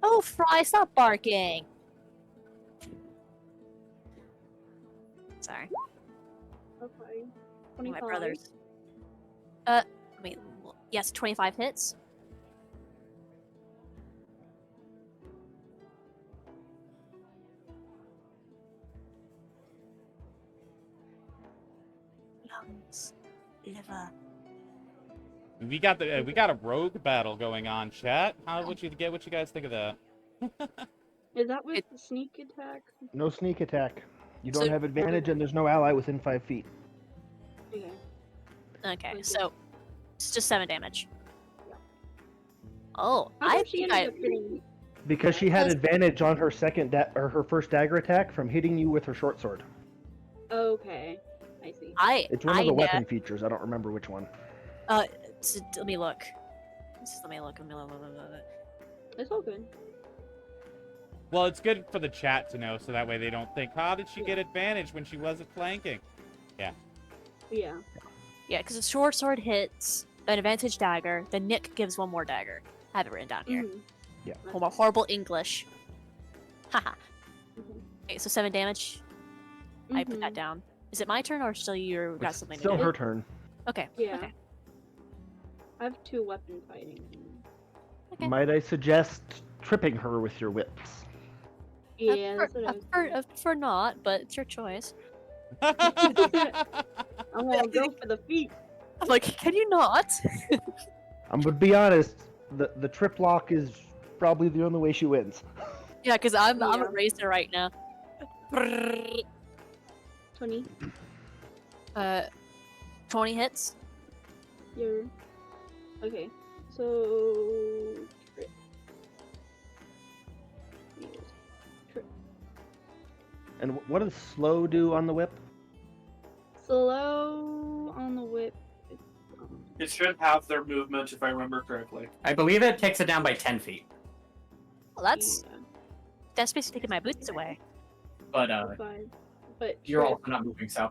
Oh, Fry, stop barking. Sorry, Okay. my 25. brothers. Yes, 25 hits. Lungs, liver. We got a rogue battle going on, chat. What you guys think of that? Is that with the sneak attack? No sneak attack. You don't So- have advantage, and there's no ally within 5 feet. Okay. Okay, Okay. so it's just 7 damage. Yeah. Oh, How I come she think ended up getting... Because she had advantage on her her first dagger attack from hitting you with her short sword. Okay. I see. It's one of the weapon features. I don't remember which one. Let me look. Let me look. It's all good. Well, it's good for the chat to know, so that way they don't think, how did she get advantage when she wasn't flanking? Yeah. Yeah. Yeah, because the short sword hits an advantage dagger, then Nick gives one more dagger. I have it written down here. Yeah. Horrible English. Haha. Mhm. Okay, so 7 damage. I put that down. Is it my turn or still you got It's something still to do? her turn. Okay. Yeah. Okay. I have 2 weapon fighting. Okay. Might I suggest tripping her with your whips? Yeah, that's what I prefer not, but it's your choice. I'm gonna go for the feet. I'm like, can you not? I'm gonna be honest. The trip lock is probably the only way she wins. Yeah, because I'm Yeah. erasing it right now. 20. 20 hits. You're... Okay. So... Trip. Trip. And what does slow do on the whip? Slow on the whip. It should have their movement, if I remember correctly. I believe it takes it down by 10 feet. Well, that's Yeah, basically taking my boots away. But but you're trip. also not moving, so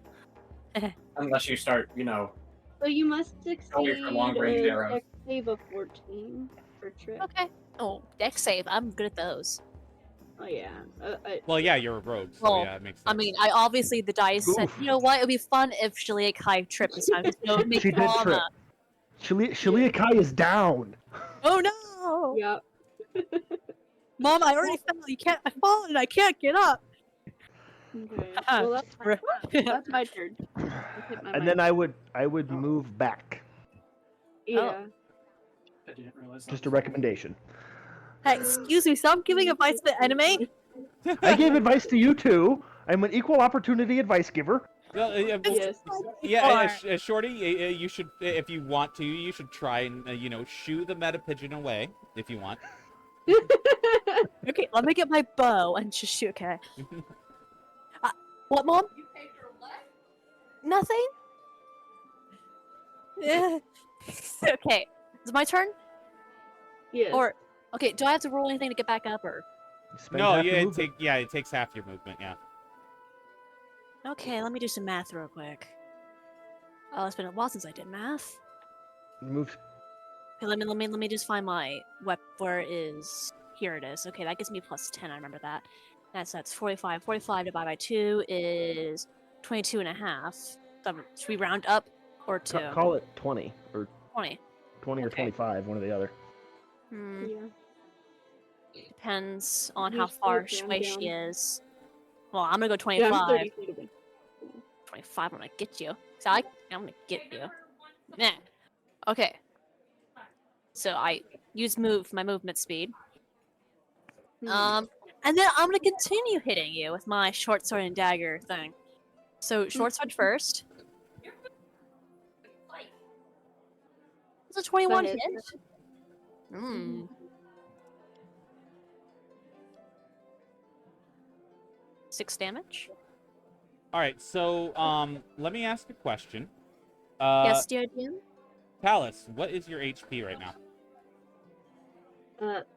unless you start, So you must Going succeed for long-range a arrows. dex save of 14 for trip. Okay. Oh, dex save. I'm good at those. Oh yeah. Well, yeah, you're a rogue, so Well, yeah, it makes sense. I mean, I obviously the dice said, Oof. you know what? It would be fun if Shaliak Kai tripped this time. Because it would make She did drama. trip. Shalia Kai is down. Oh no! Yep. Mom, I already fell. I fallen and I can't get up. Okay. Well, that's my turn. And then I would move back. Yeah. I didn't realize that. Just a recommendation. Hey, excuse me, stop giving advice to the enemy. I gave advice to you too. I'm an equal opportunity advice giver. Well, Yes. yeah, Shorty, you should, if you want to, you should try and, shoo the meta pigeon away, if you want. Okay, let me get my bow and just shoot. Okay. What, Mom? Nothing? Yeah. Okay. Is it my turn? Yes. Or, okay, do I have to roll anything to get back up, or? Spend No, half your yeah, movement. it takes half your movement, yeah. Okay, let me do some math real quick. Oh, it's been a while since I did math. Move. Okay, let me just find my where it is. Here it is. Okay, that gives me plus 10, I remember that. That's 45. 45 divided by 2 is 22 and a half. So, should we round up or 2? Call it 20 or 20. 20 or Okay. 25, one or the other. Yeah. Depends on You how slow far it down, away she down. is. Well, I'm gonna go Yeah, 25. I'm 30 feet away. 25, I'm gonna get you. So I'm gonna get you. Nah. Okay. So I use my movement speed. And then I'm gonna continue hitting you with my short sword and dagger thing. So short sword first. It's a 21 That hit. hits. Hmm. 6 damage. All right, so, let me ask a question. Yes, dear DM. Palace, what is your HP right now?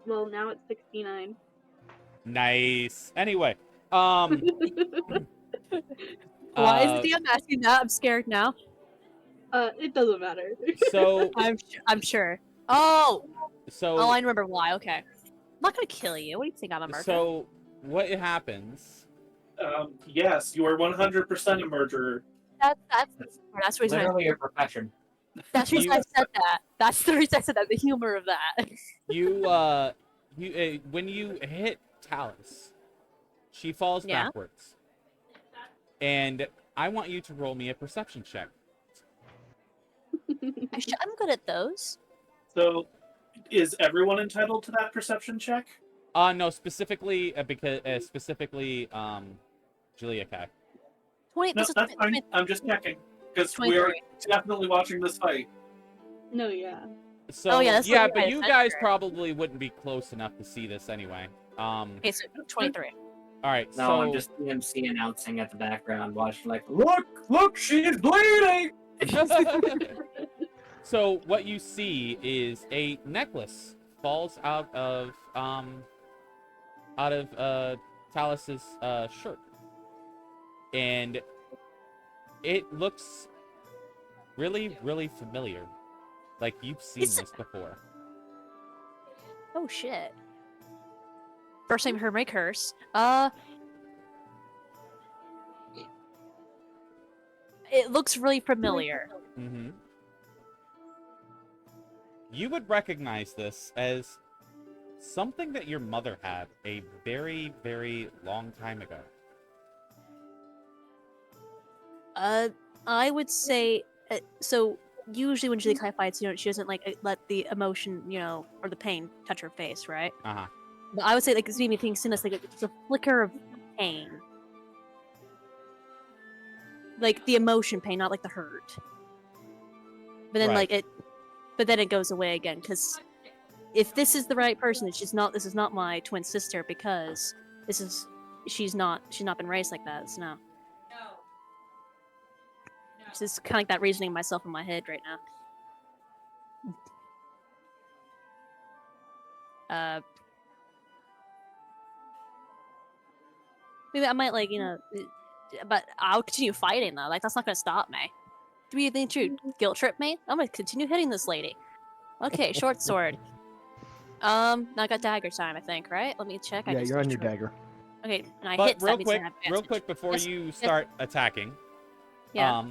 Well, now it's 69. Nice. Anyway, Why is the DM asking that? I'm scared now. It doesn't matter. so, I'm sure. Oh, so, I remember why. Okay. I'm not gonna kill you. What do you think I'm a murderer? so, what happens? Yes, you are 100% a murderer. That's the reason. Literally your profession. That's the reason I said that. That's the reason I said that. The humor of that. When you hit Talus, she falls Yeah. backwards, and I want you to roll me a perception check. I'm good at those. So, is everyone entitled to that perception check? No, specifically Julia Kai. 20. No, This is that's fine. 20. I'm just checking. Because we are 23. definitely watching this fight. No, yeah. So Oh, yeah, that's yeah, what but you you guys guys said. probably wouldn't be close enough to see this anyway. Okay, so 23. All right, No, so I'm just EMC announcing at the background, watching like, look, she's bleeding! so what you see is a necklace falls out of Talus's shirt, and it looks really, really familiar. Like you've seen this before. Oh shit. First time I heard my curse. It looks really familiar. Mm-hmm. You would recognize this as something that your mother had a very, very long time ago. I would say so. Usually, when Julie Kai fights, she doesn't let the emotion, or the pain touch her face, right? Uh-huh. But I would say it's maybe things in this, it's a flicker of pain, like the emotion pain, not like the hurt. But then Right. but then it goes away again because if this is the right person, this is not my twin sister because this is she's not been raised like that. So no. It's just kind of like that reasoning myself in my head right now. Maybe I might but I'll continue fighting though. Like that's not gonna stop me. Do you think you guilt trip me? I'm gonna continue hitting this lady. Okay, short sword. Now I got dagger time, I think, right? Let me check. Yeah, you're on your dagger. Okay, and I But hit. So that means I have real advantage. quick before Yes, you yes. start attacking. Yeah.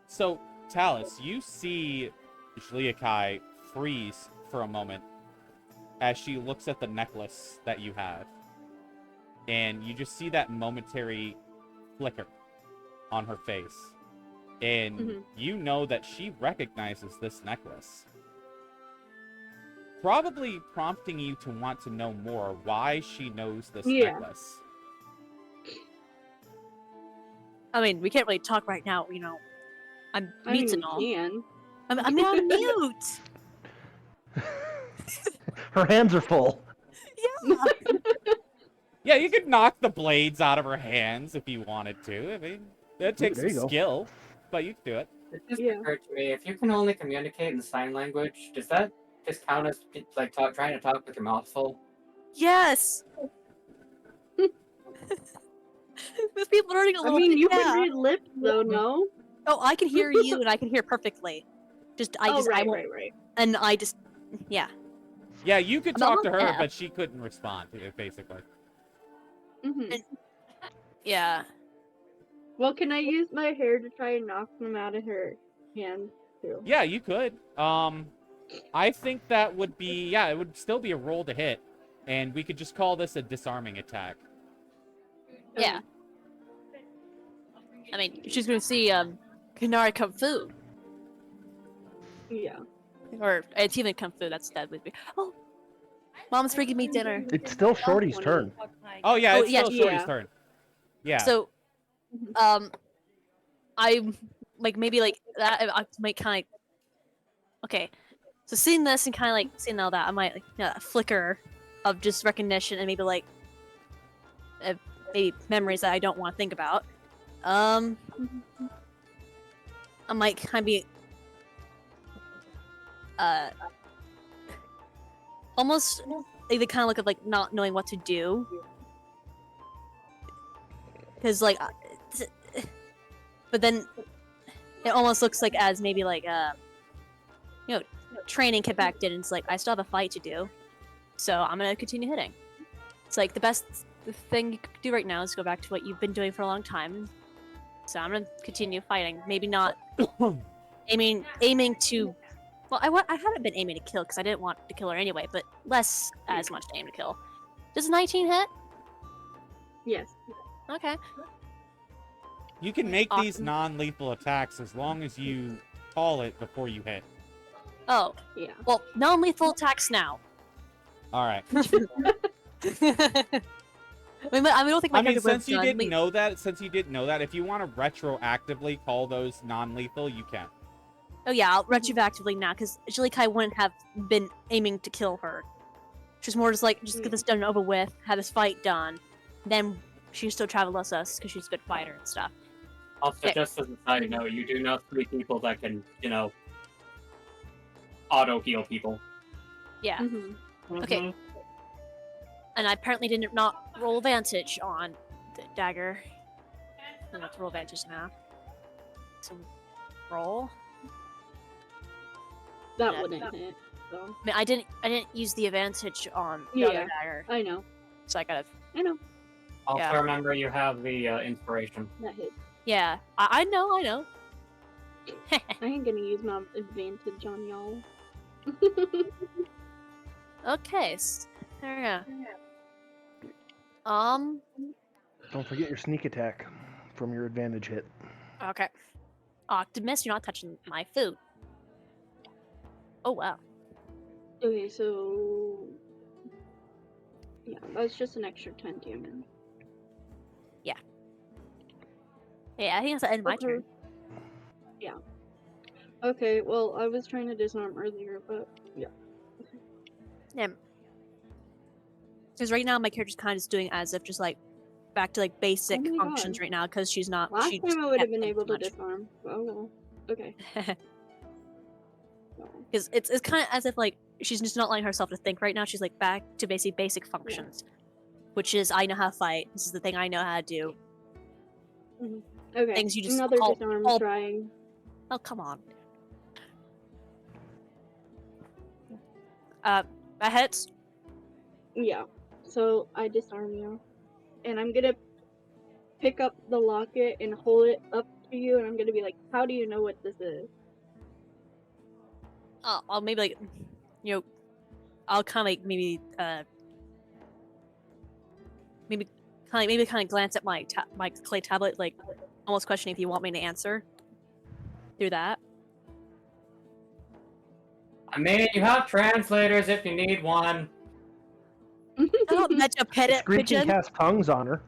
So Talus, you see Jliakai freeze for a moment as she looks at the necklace that you have. And you just see that momentary flicker on her face. And you know that she recognizes this necklace. Probably prompting you to want to know more why she knows this necklace. I mean, we can't really talk right now, you know. I'm mute and all. Can. I'm on mute! Her hands are full. Yeah! Yeah, you could knock the blades out of her hands if you wanted to. I mean, that takes there you some go. skill, but you can do it. It just occurred to me, if you can only communicate in sign language, does that just count as like trying to talk with your mouth full? Yes! With people learning a I little mean, bit, you yeah. can read lips, though, no? Oh, I can hear you and I can hear perfectly. Right. And I just, yeah. Yeah, you could I'm talk on to her, F. but she couldn't respond, basically. Yeah. Well, can I use my hair to try and knock them out of her hand, too? Yeah, you could. I think that would be, yeah, it would still be a roll to hit. And we could just call this a disarming attack. Yeah. I mean, she's gonna see, Kanari Kung Fu. Yeah. Or Antima Kung Fu, that would be. Oh! Mom's bringing me dinner. It's still Shorty's turn. Oh, yeah, it's still yeah. Shorty's turn. Yeah. So, I, maybe, that, I might kind of... Okay. So seeing this and kind of, seeing all that, I might, a flicker of just recognition and maybe, maybe memories that I don't want to think about. I might kind of be... almost the kind of look of not knowing what to do, because but then it almost looks like as maybe training Quebec did, and it's I still have a fight to do, so I'm gonna continue hitting. It's the best thing you could do right now is go back to what you've been doing for a long time, so I'm gonna continue fighting. Maybe not aiming to. Well, I haven't been aiming to kill because I didn't want to kill her anyway, but less as much to aim to kill. Does 19 hit? Yes. Okay. You can make these Awesome. non-lethal attacks as long as you call it before you hit. Oh. Yeah. Well, non-lethal attacks now. All right. I don't think my character since you was didn't know that, if you want to retroactively call those non-lethal, you can. Oh yeah, I'll retroactively now, because Jilikai wouldn't have been aiming to kill her. She's more just get this done and over with, have this fight done, then she still travel with us because she's a good fighter and stuff. Also, just as a side note, you do know 3 people that can, auto-heal people. Yeah. Mm-hmm. Okay. And I apparently did not roll advantage on the dagger. I'm gonna have to roll advantage now. So, roll. That Yeah. wouldn't hit, so. I mean, I didn't use the advantage on the Yeah. other dagger, I know. so I gotta. I know. Also, Yeah. remember you have the inspiration. That hit. Yeah, I know. I ain't gonna use my advantage on y'all. Okay, there we go. Don't forget your sneak attack from your advantage hit. Okay. Optimus, you're not touching my food. Oh wow. Okay, so... Yeah, that's just an extra 10 damage. Yeah, I think that's the end of my turn. Yeah. Okay, well, I was trying to disarm earlier, but yeah. Yeah. Because right now my character's kind of just doing as if just back to like basic Oh my functions God. right now because she's not. Last she time I would have can't been think able to much. disarm. Oh well. Okay. No. Because it's kind of as if like she's just not letting herself to think right now. She's like back to basic functions, which is I know how to fight. This is the thing I know how to do. Okay. Things you just Another call- disarm call- trying. Oh come on. That hits. Yeah. So I disarm you, and I'm gonna pick up the locket and hold it up to you, and I'm gonna be like, "How do you know what this is?" I'll maybe like, I'll kind of like maybe kind of glance at my my clay tablet, like almost questioning if you want me to answer through that. I mean, you have translators if you need one. Oh, that's a Scree can pigeon. cast tongues on her.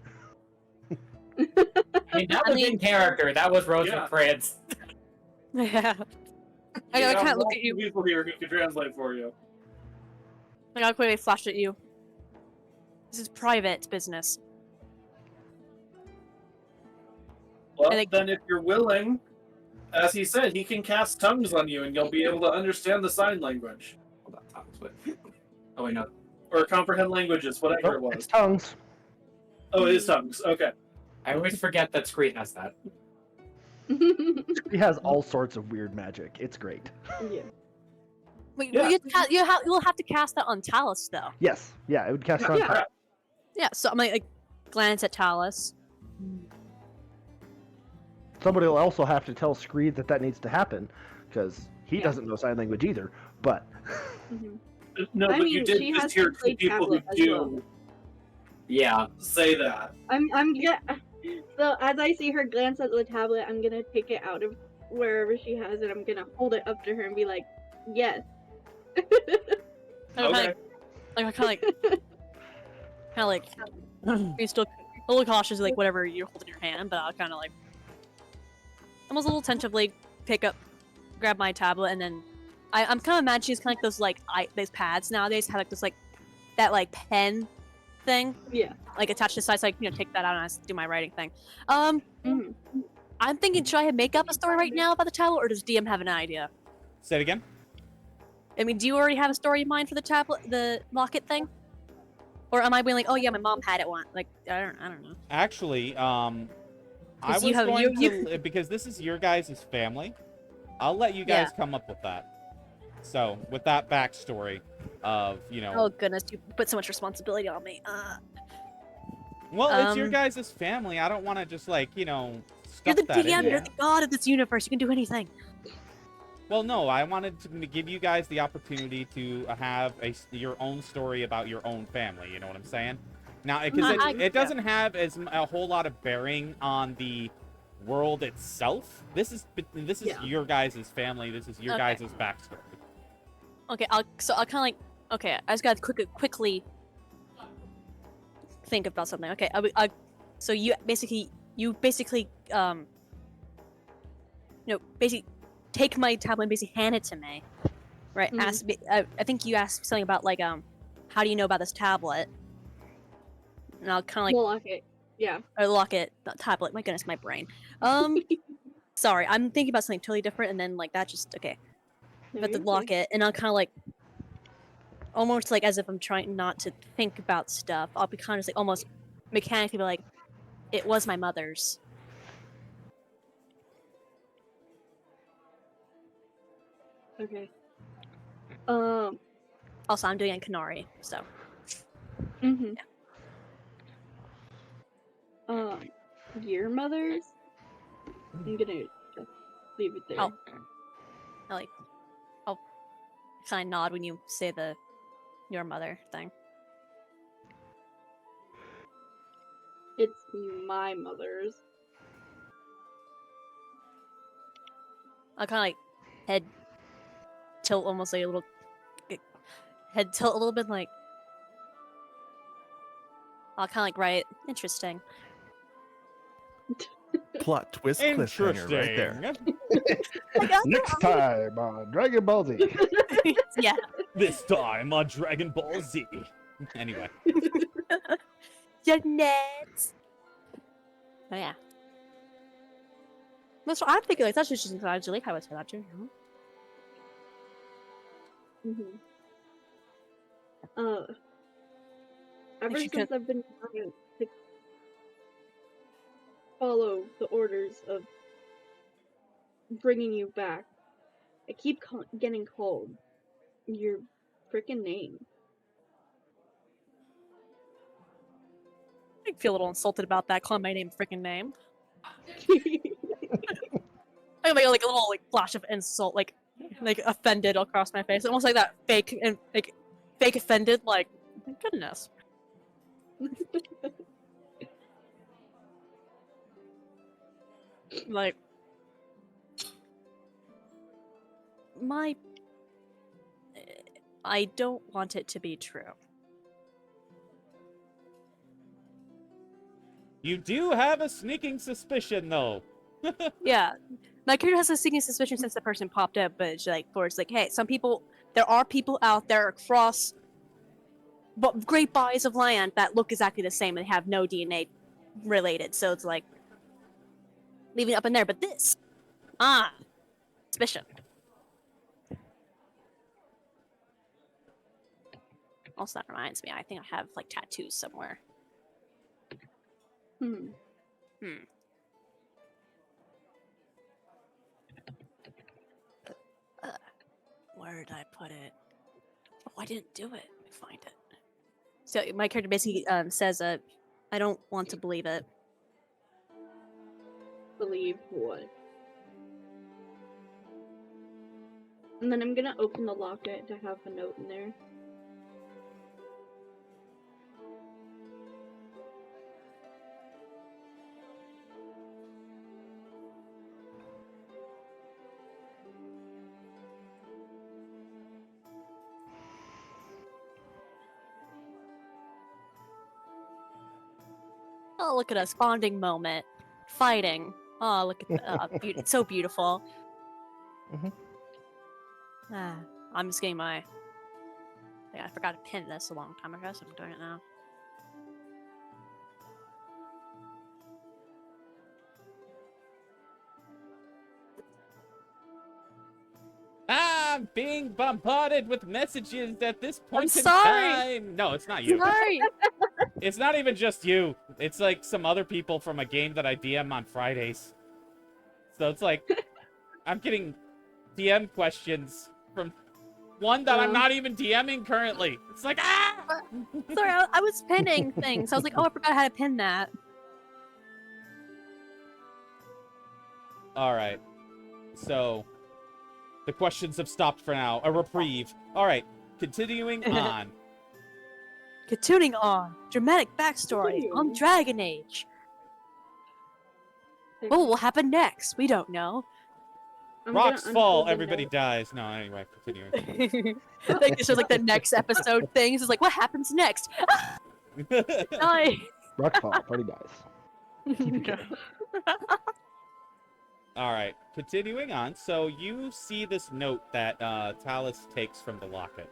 I mean, that I was mean- in character. That was Rose Yeah. and Cribs. Yeah. I You have kind of look at multiple you. people here who can translate for you. Like I'll quickly flash at you. This is private business. Well, And then if you're willing, as he said, he can cast tongues on you and you'll be able to understand the sign language. Hold on, tongues, but... Oh, wait, no. Or comprehend languages, whatever it Nope, it's was. tongues. Oh, it is tongues. Okay. I always forget that Scree has that. He has all sorts of weird magic. It's great. Yeah. Wait, Yeah. you'll have to cast that on Talus though. Yes, yeah, it would cast Yeah. on Yeah. Yeah, so I'm like glance at Talus. Somebody will also have to tell Scree that that needs to happen, because he Yeah. doesn't know sign language either. But Mhm. No, I but you mean, did she just has hear to play two people who tablet as do well. Yeah. say that. I'm yeah. So as I see her glance at the tablet, I'm gonna take it out of wherever she has it. I'm gonna hold it up to her and be like, "Yes." Okay. Like kind of like you're still a little cautious, like whatever you're holding in your hand, but I'll kind of like almost a little tentatively grab my tablet, and then I'm kind of imagining it's kind of like those those pads nowadays have like this like that like pen thing Yeah. like attached to the side, so I take that out and I do my writing thing. Mhm. I'm thinking, should I make up a story right now about the tablet, or does DM have an idea? Say it again. I mean, do you already have a story in mind for the tablet, the locket thing? Or am I being like, oh yeah, my mom had it once? Like, I don't know. Actually, I was you have- going you- to because this is your guys' family. I'll let you guys come up with that. So, with that backstory of Oh goodness, you put so much responsibility on me. well, it's your um, guys' family. I don't want to just like You're stuff the that in DM, there. you're the god of this universe. You can do anything. Well, no, I wanted to give you guys the opportunity to have your own story about your own family. You know what I'm saying? Now, because it doesn't have a whole lot of bearing on the world itself. This is Yeah. your guys' family. This is your Okay. guys' backstory. Okay, I'll kind of like, okay, I just gotta quickly think about something. Okay, so you basically basically take my tablet and basically hand it to me, right? Mhm. Ask me, I think you asked something about like how do you know about this tablet? And I'll kind of like Well, okay. Yeah. or Locket, not tablet. My goodness, my brain. Sorry, I'm thinking about something totally different, and then like that just okay. No, But the you're okay. locket, and I'll kind of like, almost like as if I'm trying not to think about stuff. I'll be kind of like almost mechanically be like, it was my mother's. Okay. Also, I'm doing it in Canary, so Mhm. Your mother's? I'm gonna just leave it there. Oh. I'll kind of nod when you say your mother thing. It's my mother's. I'll kind of like head tilt almost like a little head tilt a little bit like. I'll kind of like write interesting. Plot twist cliffhanger right there. next time on Dragon Ball Z. Yeah. This time on Dragon Ball Z. Anyway. You're nuts. Oh, yeah. That's what I'm thinking. Like, that's just Angelique. I would say that too. Ever she since I've been trying to follow the orders of bringing you back, I keep getting called your freaking name. I feel a little insulted about that. Calling my name freaking name. I make like a little like flash of insult, like offended across my face, almost like that fake and like fake offended. Like, my goodness. Like, I don't want it to be true. You do have a sneaking suspicion, though. Yeah, my character has a sneaking suspicion since the person popped up, but it's like, hey, there are people out there across great bodies of land that look exactly the same and have no DNA related. So it's like, leaving it up in there. But this, suspicion. Also, that reminds me, I think I have like tattoos somewhere. Where did I put it? Oh, I didn't do it. Let me find it. So my character basically says, I don't want to believe it. Believe what? And then I'm gonna open the locket to have a note in there. Oh, look at us, bonding moment, fighting. Oh, look at the, it's so beautiful. I'm just getting my. Yeah, I forgot to pin this a long time ago, so I'm doing it now. I'm being bombarded with messages at this point in sorry. time. No, it's not you. Sorry. It's not even just you. It's like some other people from a game that I DM on Fridays. So it's like, I'm getting DM questions from one that I'm not even DMing currently. It's like, Sorry, I was pinning things. I was like, oh, I forgot how to pin that. All right. So, the questions have stopped for now. A reprieve. All right. Continuing on. Continuing on. Dramatic backstory on Dragon Age. What will happen next? We don't know. Rocks fall, everybody dies. No, anyway, continuing. Like, this was like the next episode things. It's like, what happens next? Die. Rocks fall, party dies. All right, continuing on. So you see this note that Talus takes from the locket.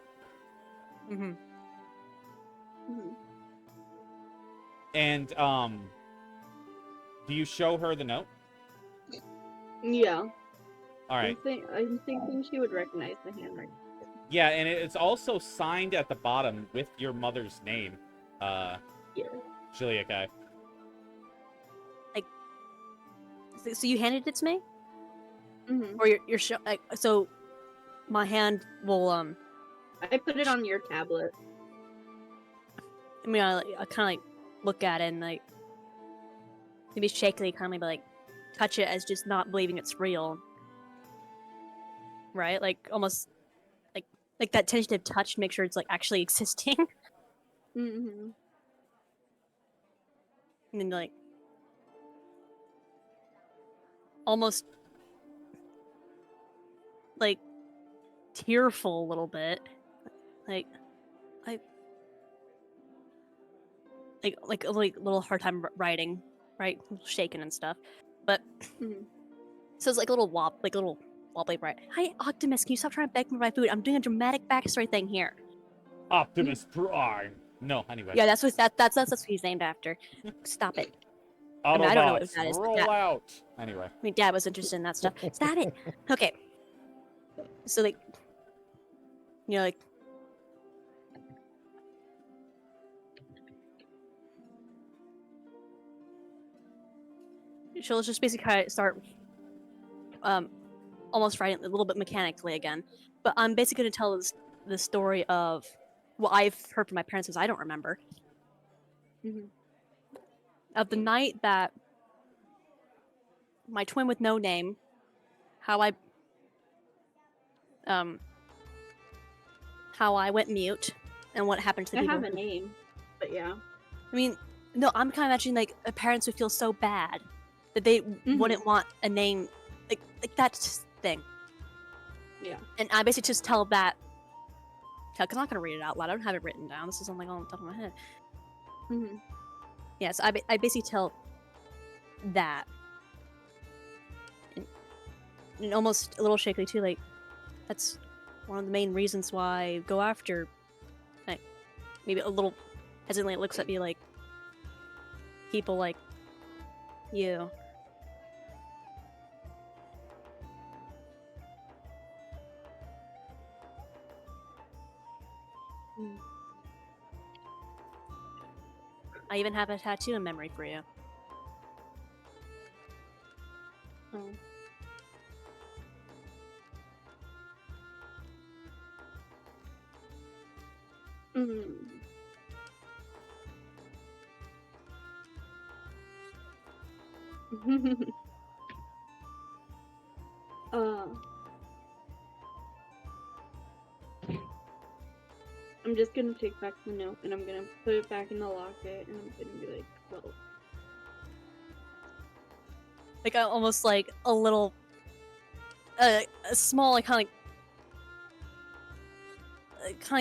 And do you show her the note? Yeah. All right. I'm thinking she would recognize the handwriting. Yeah, and it's also signed at the bottom with your mother's name. Yeah. Julia guy. So you handed it to me? Or you're so my hand will I put it on your tablet. I mean, I kind of like look at it and like maybe shakily, kind of like touch it as just not believing it's real, right? Like almost like that tentative touch to make sure it's like actually existing. And then like almost like tearful a little bit, like a little hard time writing, right? Shaking and stuff, but so it's like a little wobbly, right? Hi, Optimus, can you stop trying to beg me for my food? I'm doing a dramatic backstory thing here. Optimus Prime. No, anyway. Yeah, that's what he's named after. Stop it. I mean, I don't know what Autobots, that is, but roll that, out. Anyway. I mean, Dad was interested in that stuff. Is that it? Okay. So like, you know, like, she'll just basically kind of start, almost writing a little bit mechanically again. But I'm basically going to tell the story of what I've heard from my parents because I don't remember. Mhm. Of the night that my twin with no name, how I went mute, and what happened to the I people. have a name, but yeah. I mean, no, I'm kind of imagining like parents would feel so bad that they wouldn't want a name like that thing. Yeah. And I basically just tell that. Because I'm not gonna read it out loud. I don't have it written down. This is something on the top of my head. Mm-hmm. Yeah, so I basically tell that, and almost a little shakily too. Like that's one of the main reasons why I go after. Like maybe a little hesitantly looks at me like people like you. Mm. I even have a tattoo in memory for you. Oh. Mm. uh, I'm just gonna take back the note and I'm gonna put it back in the locket and I'm gonna be like, well, Like almost like a little, a small, like kind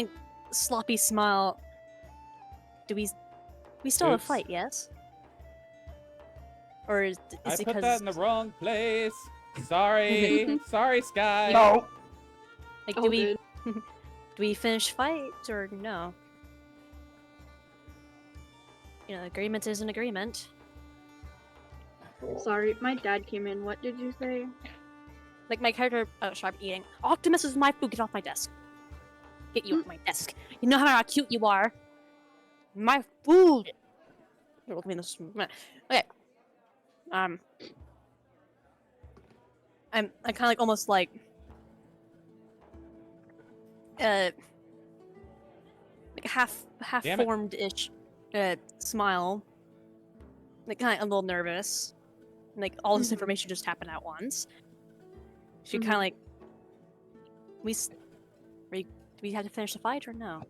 of sloppy smile. Do we still have a Oops. fight? Yes. Or is I it put because that in the wrong place. Sorry. Sorry, Sky. No. like all do we good. do we finish fight or no? You know, agreement is an agreement. Sorry, my dad came in. What did you say? Like my character, sharp eating. Optimus is my food. Get off my desk. Get you off my desk. You know how cute you are. My food. You're looking at this. Okay. I'm kind of like almost like like half Damn it. formed ish smile. Like kind of a little nervous. Like all this information just happened at once. She kind of like do we have to finish the fight or no?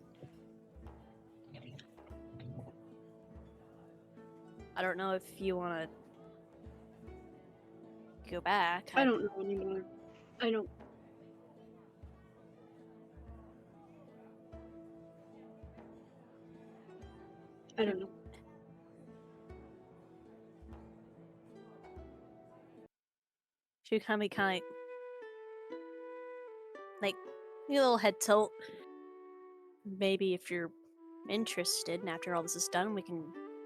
I don't know if you want to go back. I don't know anymore. I don't. I don't know. She would kind of like a little head tilt. Maybe if you're interested, and after all this is done, we can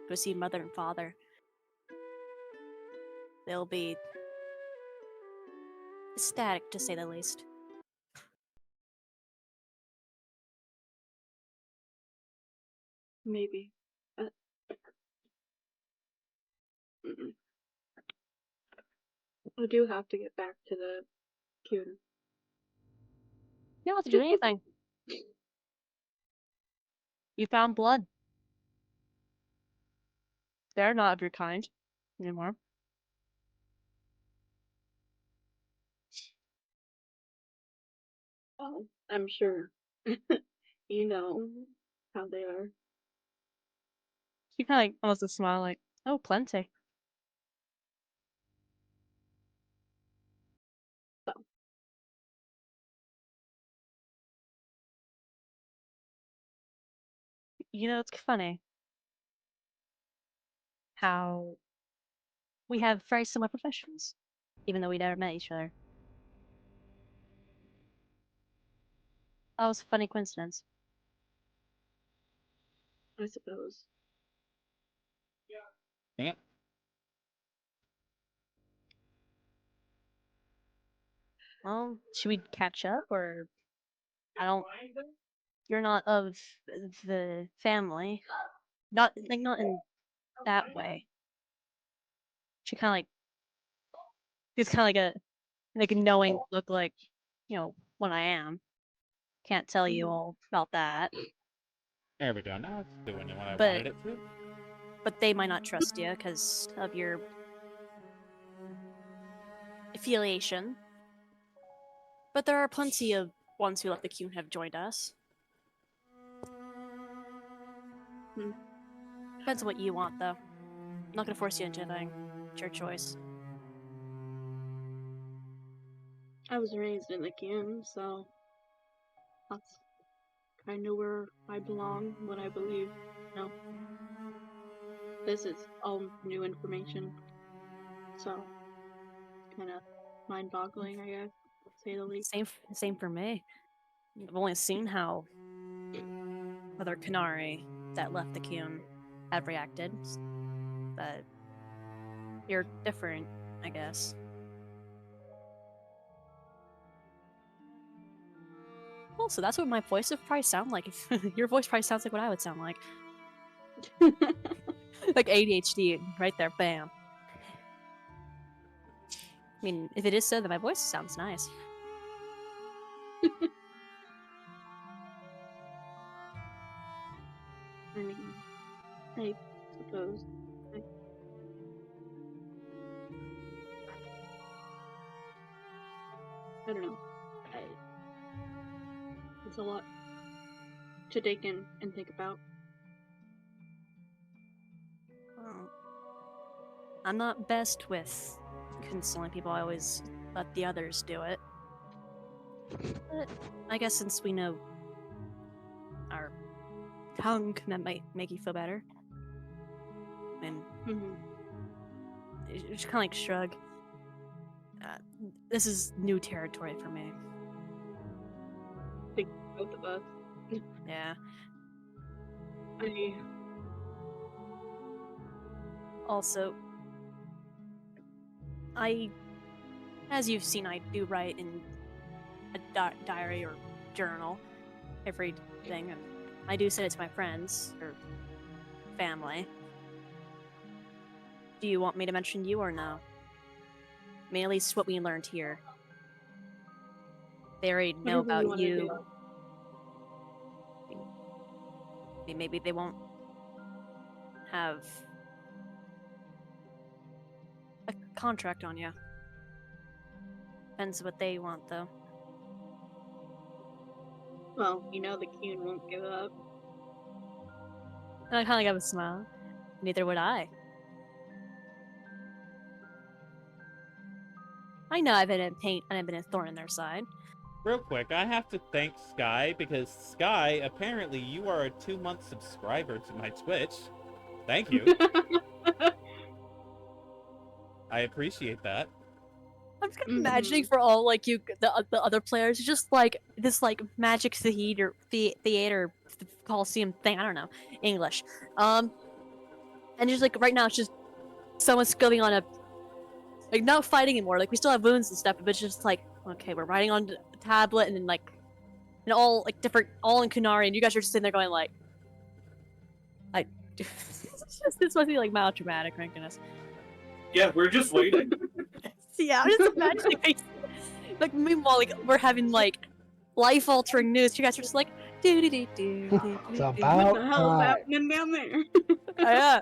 go see mother and father. They'll be ecstatic, to say the least. Maybe. Mm-mm. I do have to get back to the computer. You don't have to do anything. You found blood. They're not of your kind anymore. Oh, I'm sure. You know how they are. She kind of like almost a smile, like, oh, plenty. So. You know, it's funny how we have very similar professions, even though we never met each other. That was a funny coincidence. I suppose. Dang it. Well, should we catch up, or I don't? You're not of the family, not in that way. She kind of like it's kind of like a knowing look, like what I am. Can't tell you all about that, There we go. Now it's doing what I but wanted it to. they might not trust you because of your affiliation. But there are plenty of ones who left the queue have joined us. Depends on what you want, though. I'm not gonna force you into anything. It's your choice. I was raised in the Q, so that's kind of where I belong, what I believe. No, this is all new information, so kind of mind-boggling, I guess, to say the least. Same for me. I've only seen how other Canary that left the Qun have reacted, but you're different, I guess. Also, that's what my voice would probably sound like. If your voice probably sounds like what I would sound like. Like ADHD, right there, bam. I mean, if it is so, then my voice sounds nice. I mean, I suppose. I don't know. It's a lot to take in and think about. Well, I'm not best with consoling people. I always let the others do it. But I guess since we know our tongue, that might make you feel better. And just kind of like shrug. This is new territory for me. I think both of us. Yeah. Also, as you've seen, I do write in a diary or journal everything, and I do send it to my friends or family. Do you want me to mention you or no? I mean, at least what we learned here. They already know about you. I mean, maybe they won't have a contract on you. Depends what they want, though. Well, the Qun won't give up. And I kind of got a smile. Neither would I. I know I've been in pain and I've been a thorn in their side. Real quick, I have to thank Sky, because Sky, apparently you are a 2-month subscriber to my Twitch. Thank you. I appreciate that. I'm just kind of imagining for all the other players, just like this magic theater Coliseum thing. I don't know English. And just like right now, it's just someone's going on not fighting anymore. Like we still have wounds and stuff, but it's just like okay, we're writing on a tablet and all different, all in Kunari, and you guys are just sitting there going like, this must be melodramatic, my goodness. Yeah, we're just waiting. Yeah, I'm just imagining meanwhile we're having life-altering news. You guys are just like do. It's What about the hell is time. happening down there? Yeah.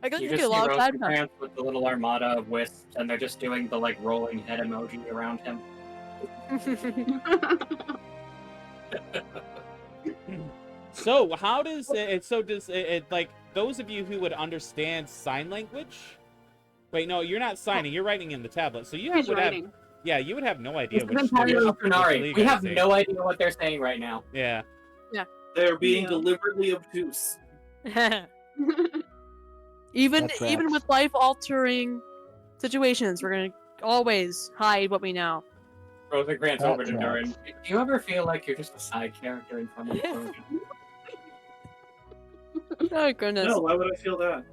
I guess You it's just a long see time now. Rosencrantz with the little armada of wisps, and they're just doing the rolling head emoji around him. So how does it? So does it? Those of you who would understand sign language? Wait, no, you're not signing. You're writing in the tablet. So you He's would writing. have. Yeah, you would have no idea It's which. been part of Kunari. which We have league no I idea what they're saying right now. Yeah. They're being Yeah. deliberately obtuse. even That's even rats. with life-altering situations, we're gonna always hide what we know. Rosencrantz over to That's Durin. right. Do you ever feel like you're just a side character in front of Rosen? Oh goodness. No, why would I feel that?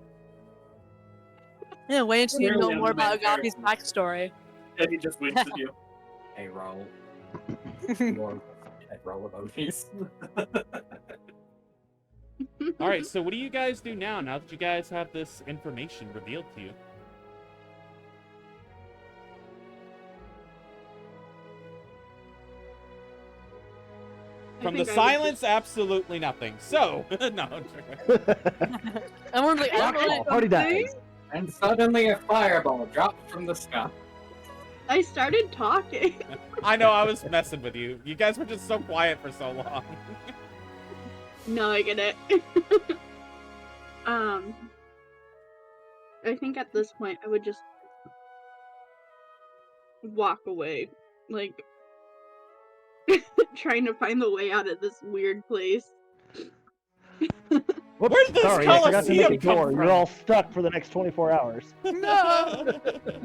Yeah, wait until you Clearly know I'm more the main about Agapi's character. backstory. And he just winks at you. A roll. More roll emojis. All right, so what do you guys do now that you guys have this information revealed to you? From the silence, absolutely nothing. So, no. I'm joking. Everyone's like, I don't know. Party dies. And suddenly a fireball dropped from the sky. I started talking. I know, I was messing with you. You guys were just so quiet for so long. No, I get it. I think at this point I would just walk away, like trying to find the way out of this weird place. Whoops, Where did this sorry, I forgot to make a Colosseum come door. from? You're all stuck for the next 24 hours. No!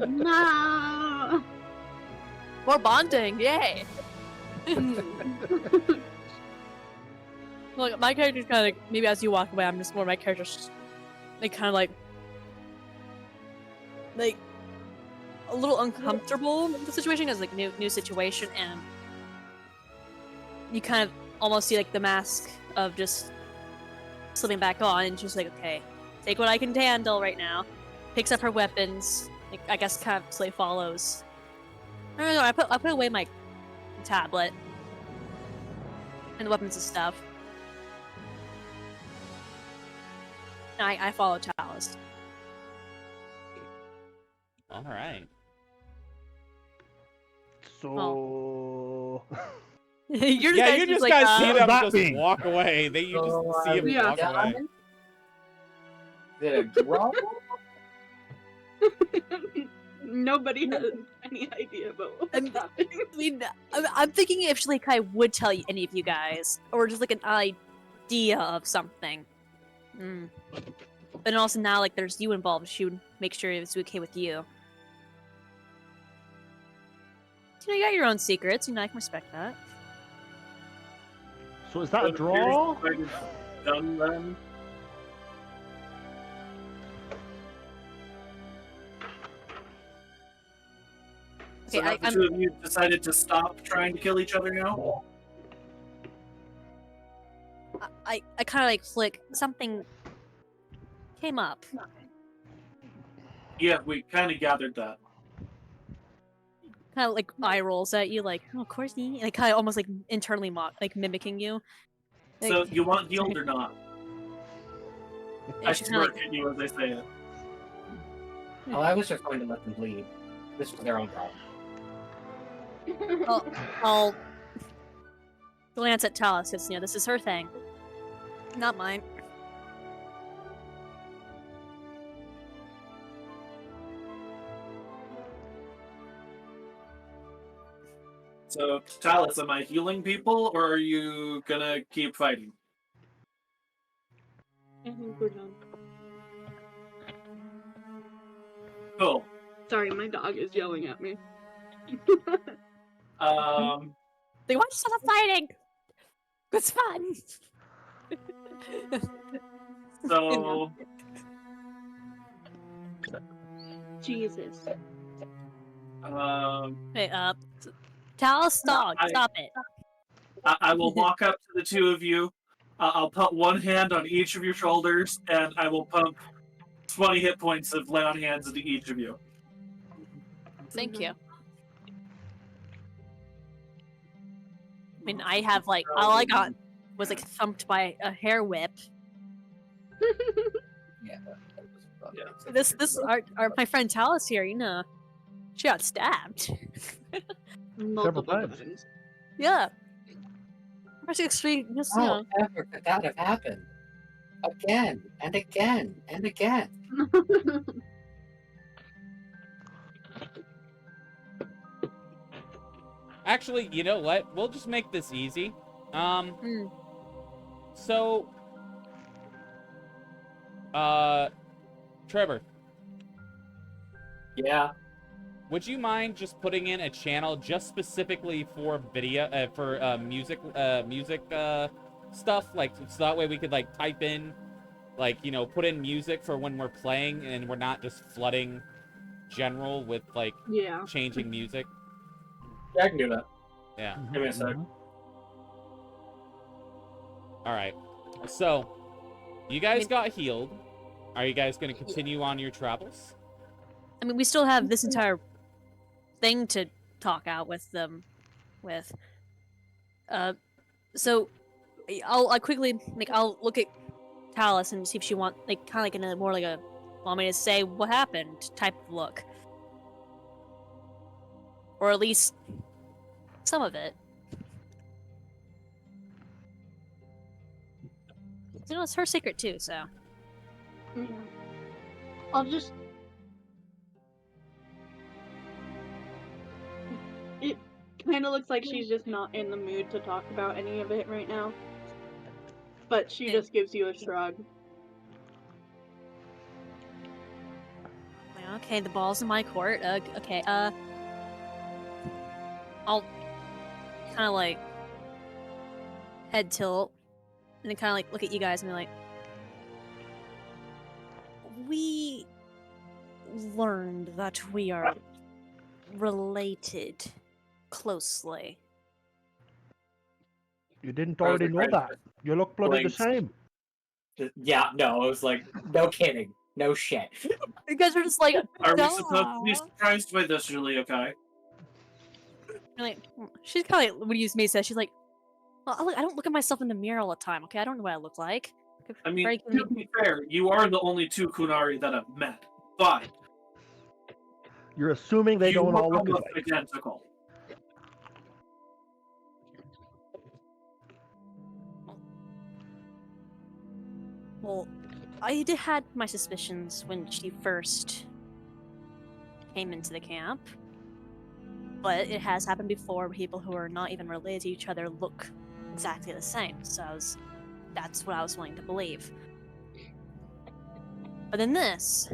No. More bonding, yay! Look, my character's kind of like, maybe as you walk away, I'm just more my character's like kind of like a little uncomfortable with the situation because like new situation, and you kind of almost see like the mask of just slipping back on, and just like, okay, take what I can handle right now. Picks up her weapons, like I guess kind of slowly follows. I don't know. I put away my tablet and the weapons and stuff. And I follow Talus. All right. So... You're Yeah, guys you just like, guys see them that just mean? walk away. You just see them yeah. walk away. Did it drop? Nobody has any idea about what's happening. I mean, I'm thinking if Shilikai would tell you any of you guys, or just like an idea of something. But also now, like, there's you involved. She would make sure it's okay with you. You know, you got your own secrets. You know, I can respect that. So is that a draw? Done then. So Okay, have the two of you decided to stop trying to kill each other now? I kind of like flick something came up. Yeah, we kind of gathered that. Kind of like eye rolls at you, like, oh, of course, he. Like, kind of almost like internally mimicking you. Like, So you want healed or not? yeah, I she's kinda smirk at you as I say it. Oh, I was just going to let them bleed. This was their own problem. I'll glance at Talus because, you know, this is her thing, not mine. So, Talus, am I healing people, or are you gonna keep fighting? I think we're done. Cool. Sorry, my dog is yelling at me. They want to stop fighting. It's fun. So, Jesus. Hey, Talus, dog, stop it. I will walk up to the two of you. I'll put one hand on each of your shoulders, and I will pump 20 hit points of lay on hands into each of you. Thank you. I mean, I have like all I got was like thumped by a hair whip. Yeah. This my friend Talus here, you know, she got stabbed. Multiple times. times. Yeah. Just extreme, just you know. How ever could that have happened? Again and again and again. Actually, you know what? We'll just make this easy. So, Trevor, Yeah. would you mind just putting in a channel just specifically for video, music stuff? Like, so that way we could like type in, like, you know, put in music for when we're playing, and we're not just flooding general with like Yeah. changing music. Yeah, I can do that. Yeah. Give me a sec. All right. So, you guys got healed. Are you guys going to continue on your travels? I mean, we still have this entire thing to talk out with them with. So I quickly I'll look at Talus and see if she kind of like in a more like a want me to say what happened type of look, or at least some of it. You know, it's her secret too, so. Yeah. I'll just. It kind of looks like she's just not in the mood to talk about any of it right now. But she just gives you a shrug. Okay, the ball's in my court. Okay, I'll kind of like head tilt and then kind of like look at you guys and be like, we learned that we are related closely. You didn't already know that. You look bloody the Blinks. same. Yeah, no, I was like, no kidding. No shit. You guys are just like, Are we duh. supposed to be surprised by this, Julie? Okay. You're like, she's kind of like, when you me says, she's like, well, I don't look at myself in the mirror all the time, okay? I don't know what I look like. I mean, Very to be fair, you are the only two Kunari that I've met, but You're assuming they you don't look all look almost alike. identical. Well, I had my suspicions when she first came into the camp, but it has happened before where people who are not even related to each other look exactly the same, so that's what I was willing to believe. But then this...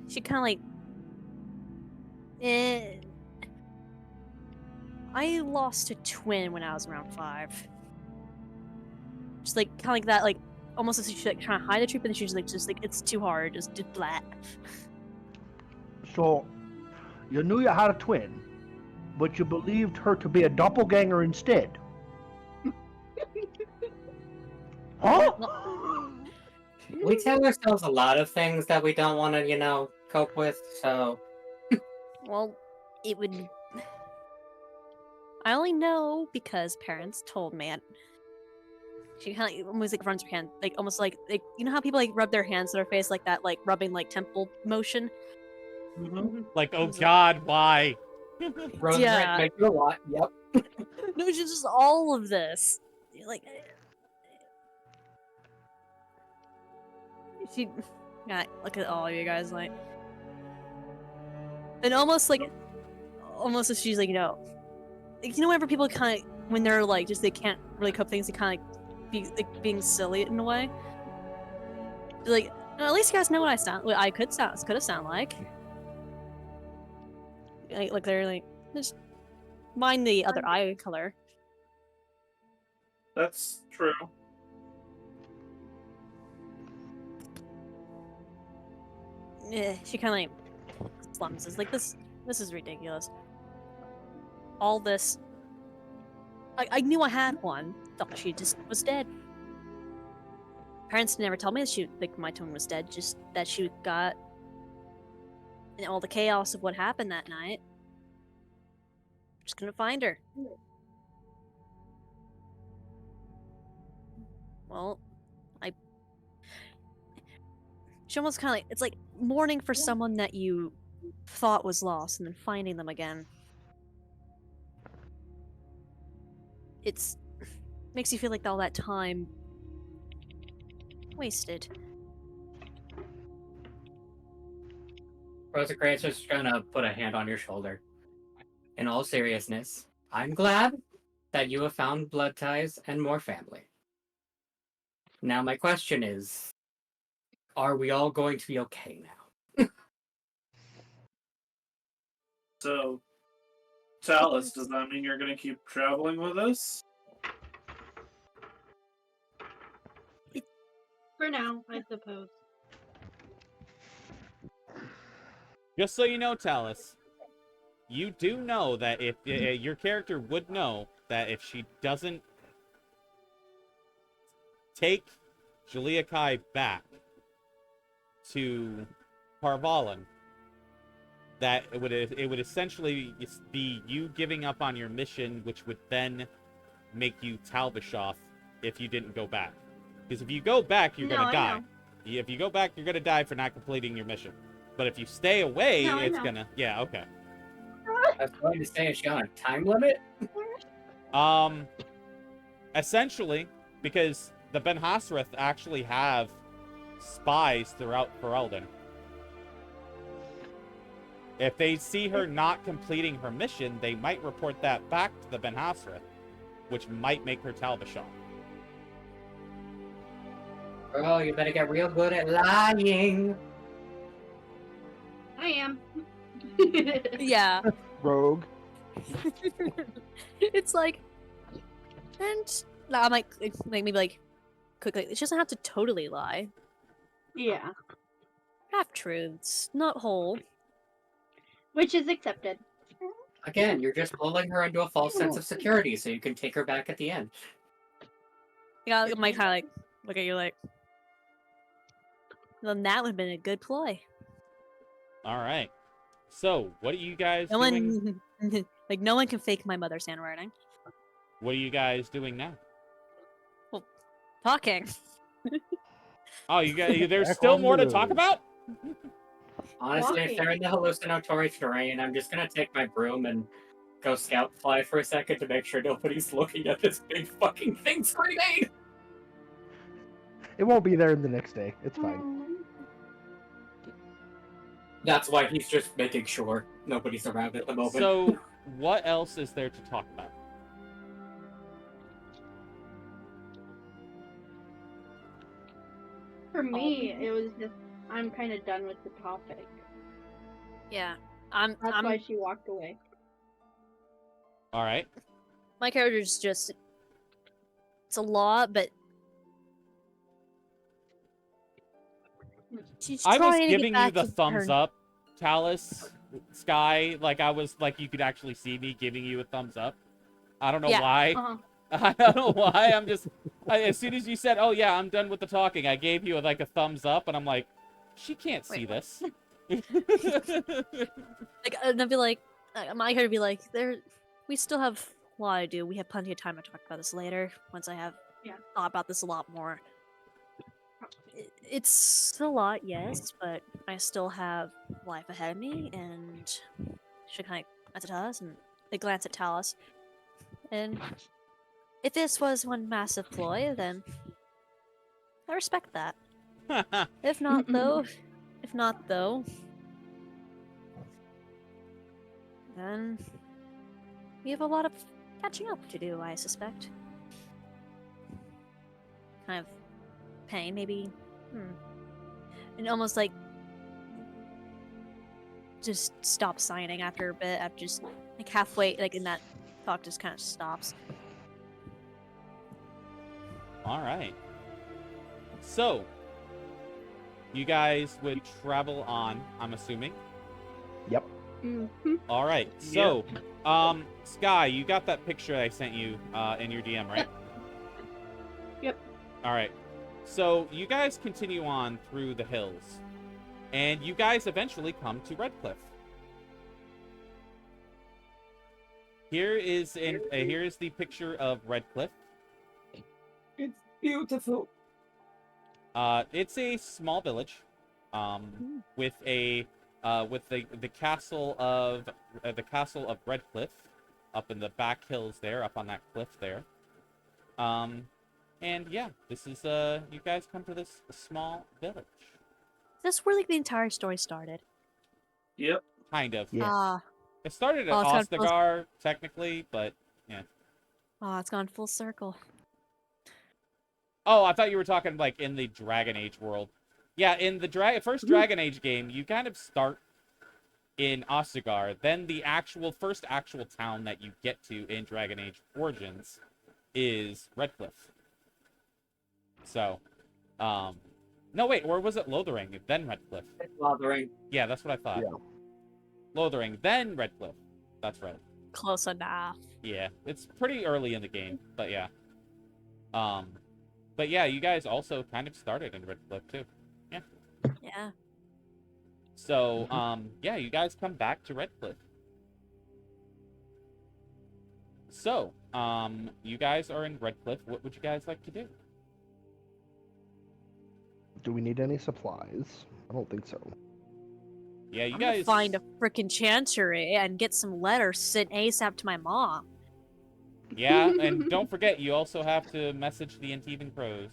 She kind of like... I lost a twin when I was around 5. Just like kind of like that, like almost as if she's like trying to hide the truth, but then she's like just like it's too hard, just flat. So, you knew you had a twin, but you believed her to be a doppelganger instead. Huh? We tell ourselves a lot of things that we don't want to, cope with, so... Well, it would. I only know because parents told me. She kind of almost like runs her hand, like almost like you know how people like rub their hands to their face like that, like rubbing like temple motion. Like, oh god, why? Yeah. Make you a lot. Yep. No, it's just all of this. Like, she. Yeah, look at all of you guys, like, and almost as she's like, whenever people kind of when they're like just they can't really cope things, they kind of like being silly in a way. Like, at least you guys know what I could have sound like. Like they're like, just mind the other eye color. That's true. Yeah, she kind of like slums. Is like this is ridiculous. All this. I knew I had one. Thought she just was dead. Parents never told me that my twin was dead. Just that she got in all the chaos of what happened that night. Just couldn't find her. Well, she almost kind of like, it's like mourning for someone that you thought was lost and then finding them again. It's makes you feel like all that time wasted. Rosencrantz just gonna put a hand on your shoulder. In all seriousness, I'm glad that you have found blood ties and more family. Now my question is, are we all going to be okay now? So, Talus, does that mean you're going to keep traveling with us? For now, I suppose. Just so you know, Talus, you do know that if your character would know that if she doesn't take Julia Kai back to Parvalan, that it would essentially be you giving up on your mission, which would then make you Talbishoth if you didn't go back. Because if you go back, you're gonna die. If you go back, you're gonna die for not completing your mission. But if you stay away, it's gonna... Yeah, okay. I was going to say, is she on a time limit? Essentially, because the Ben Hasrath actually have spies throughout Ferelden. If they see her not completing her mission, they might report that back to the Ben Hasrath, which might make her Talbishoth. Oh, you better get real good at lying. I am. Yeah. Rogue. It's like, and I might maybe like quickly. She doesn't have to totally lie. Yeah. Half truths, not whole. Which is accepted. Again, you're just lulling her into a false sense of security so you can take her back at the end. Yeah, I might kind of like look at you like. Then that would have been a good ploy. All right. So, what are you guys No doing? one, like, no one can fake my mother's handwriting. What are you guys doing now? Talking. Oh, you guys, there's Back still on more the to talk road. about? Honestly, if they're in the hallucinatory terrain, I'm just gonna take my broom and go scout fly for a second to make sure nobody's looking at this big fucking thing Scree made. It won't be there the next day. It's fine. That's why he's just making sure nobody's around at the moment. So, what else is there to talk about? For me, it was just I'm kind of done with the topic. Yeah, That's why she walked away. All right. my character's just. It's a lot, but. She's I was trying to get giving you back the to thumbs her... up, Talus, Sky. Like, I was like, you could actually see me giving you a thumbs up. I don't know why. Uh-huh. I don't know why. I'm just... as soon as you said, oh, yeah, I'm done with the talking, I gave you, like, a thumbs up, and I'm like, she can't see this. Like, and I'd be like, my character would be like, we still have a lot to do. We have plenty of time to talk about this later. Once I have thought about this a lot more. It's a lot, yes, but I still have life ahead of me, and she kind of glance at Talus, and they glance at Talus. And if this was one massive ploy, then I respect that. If not, though, then we have a lot of catching up to do, I suspect. Kind of pain, maybe. And almost like just stop signing after a bit. After just like halfway, like in that talk, just kind of stops. All right. So, you guys would travel on, I'm assuming. Yep. Mm-hmm. All right. So, Sky, you got that picture I sent you in your DM, right? Yep. All right. So, you guys continue on through the hills, and you guys eventually come to Redcliffe. Here is the picture of Redcliffe. It's beautiful. It's a small village, with the castle of Redcliffe up in the back hills there, up on that cliff there. And yeah, this is you guys come to this small village. Is this where like the entire story started? Yep. Kind of. Yeah. It started at Oh, it's got Ostagar, technically, but yeah. It's gone full circle. Oh, I thought you were talking like in the Dragon Age world. Yeah, in the first Dragon Age game, you kind of start in Ostagar. Then the first actual town that you get to in Dragon Age Origins is Redcliffe. So, no wait, or was it Lothering, then Redcliffe? It's bothering. Yeah, that's what I thought. Yeah. Lothering, then Redcliffe. That's right. Close enough. Yeah, it's pretty early in the game, but yeah. But yeah, you guys also kind of started in Redcliffe too. Yeah. Yeah. So, yeah, you guys come back to Redcliffe. So, you guys are in Redcliffe. What would you guys like to do? Do we need any supplies? I don't think so. Yeah, you I'm gonna guys find a freaking Chantry and get some letters sent ASAP to my mom. Yeah, and don't forget, you also have to message the Antivan Crows.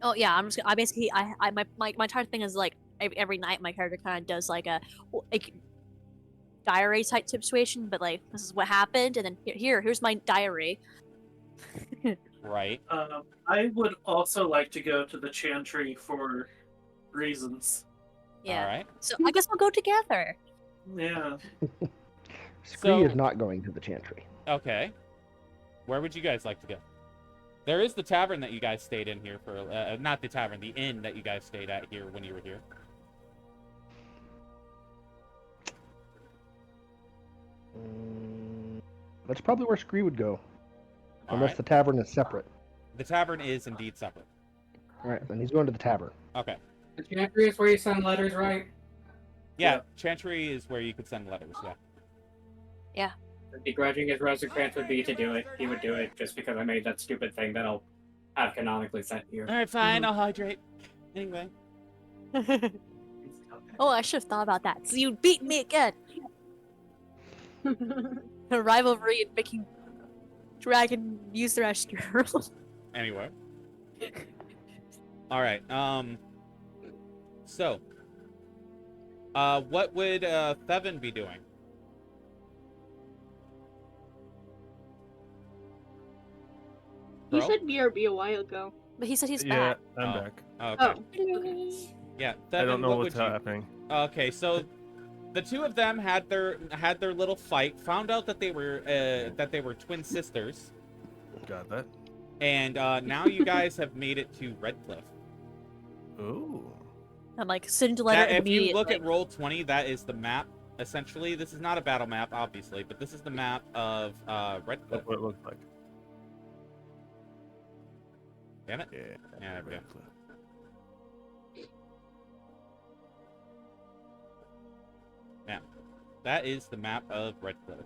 Oh yeah, I basically my entire thing is like every night my character kind of does like a diary type situation, but like this is what happened, and then here's my diary. Right. I would also like to go to the Chantry for reasons. Yeah. All right. So I guess we'll go together. Yeah. Scree is So- not going to the Chantry. Okay. Where would you guys like to go? There is the tavern that you guys stayed in here for, not the tavern, the inn that you guys stayed at here when you were here. That's probably where Scree would go. All Unless right. the tavern is separate. The tavern is indeed separate. Alright, then he's going to the tavern. Okay. The Chantry is where you send letters, right? Yeah, Yeah. Chantry is where you could send letters, yeah. Begrudging his Rosencrantz would be to do it. He would do it just because I made that stupid thing that I'll have canonically sent here. All right, fine, I'll hydrate. Anyway. Oh, I should have thought about that. So you beat me again. A rivalry and making dragon use the restroom. Anyway. All right. So, what would Thevin be doing? You Bro? said BRB a while ago. But he said he's Yeah, back. I'm Oh. back. Oh, okay. Oh. Yeah, I Thevin, don't know what what's would you... happening. Okay, so the two of them had their little fight. Found out that they were twin sisters, Got that. and now you guys have made it to Redcliffe. Ooh. I'm like, send a letter That, if immediately. you look at Roll20, that is the map. Essentially, this is not a battle map, obviously, but this is the map of Redcliffe. That's what it looks like. Damn it! Yeah. Yeah, there we go. Redcliffe. That is the map of Redcliffe.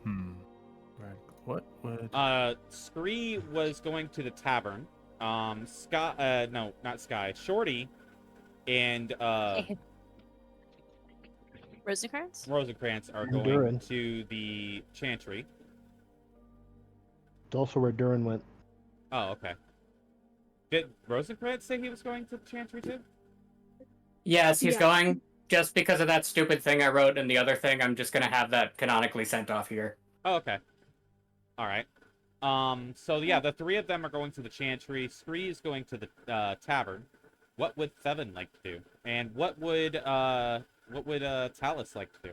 Right. What would? Scree was going to the tavern. No, not Sky. Shorty and Rosencrantz? Rosencrantz are And going Durin. to the Chantry. It's also where Durin went. Oh, okay. Did Rosencrantz say he was going to the Chantry too? Yes, he's Yeah. going just because of that stupid thing I wrote in the other thing. I'm just gonna have that canonically sent off here. Oh, okay. All right. So yeah, the three of them are going to the Chantry. Scree is going to the tavern. What would Thevin like to do? And what would Talus like to do?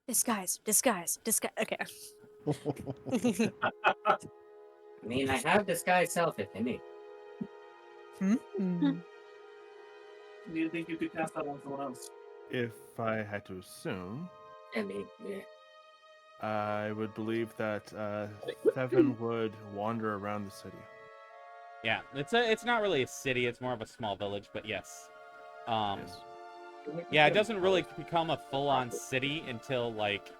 Disguise. Okay. I mean, I have disguised self if any. Do you think you could cast that on someone else? If I had to assume, I mean, yeah. I would believe that Thevin would wander around the city. Yeah, it's not really a city. It's more of a small village. But yes. Yes. Yeah, it doesn't really become a full-on city until like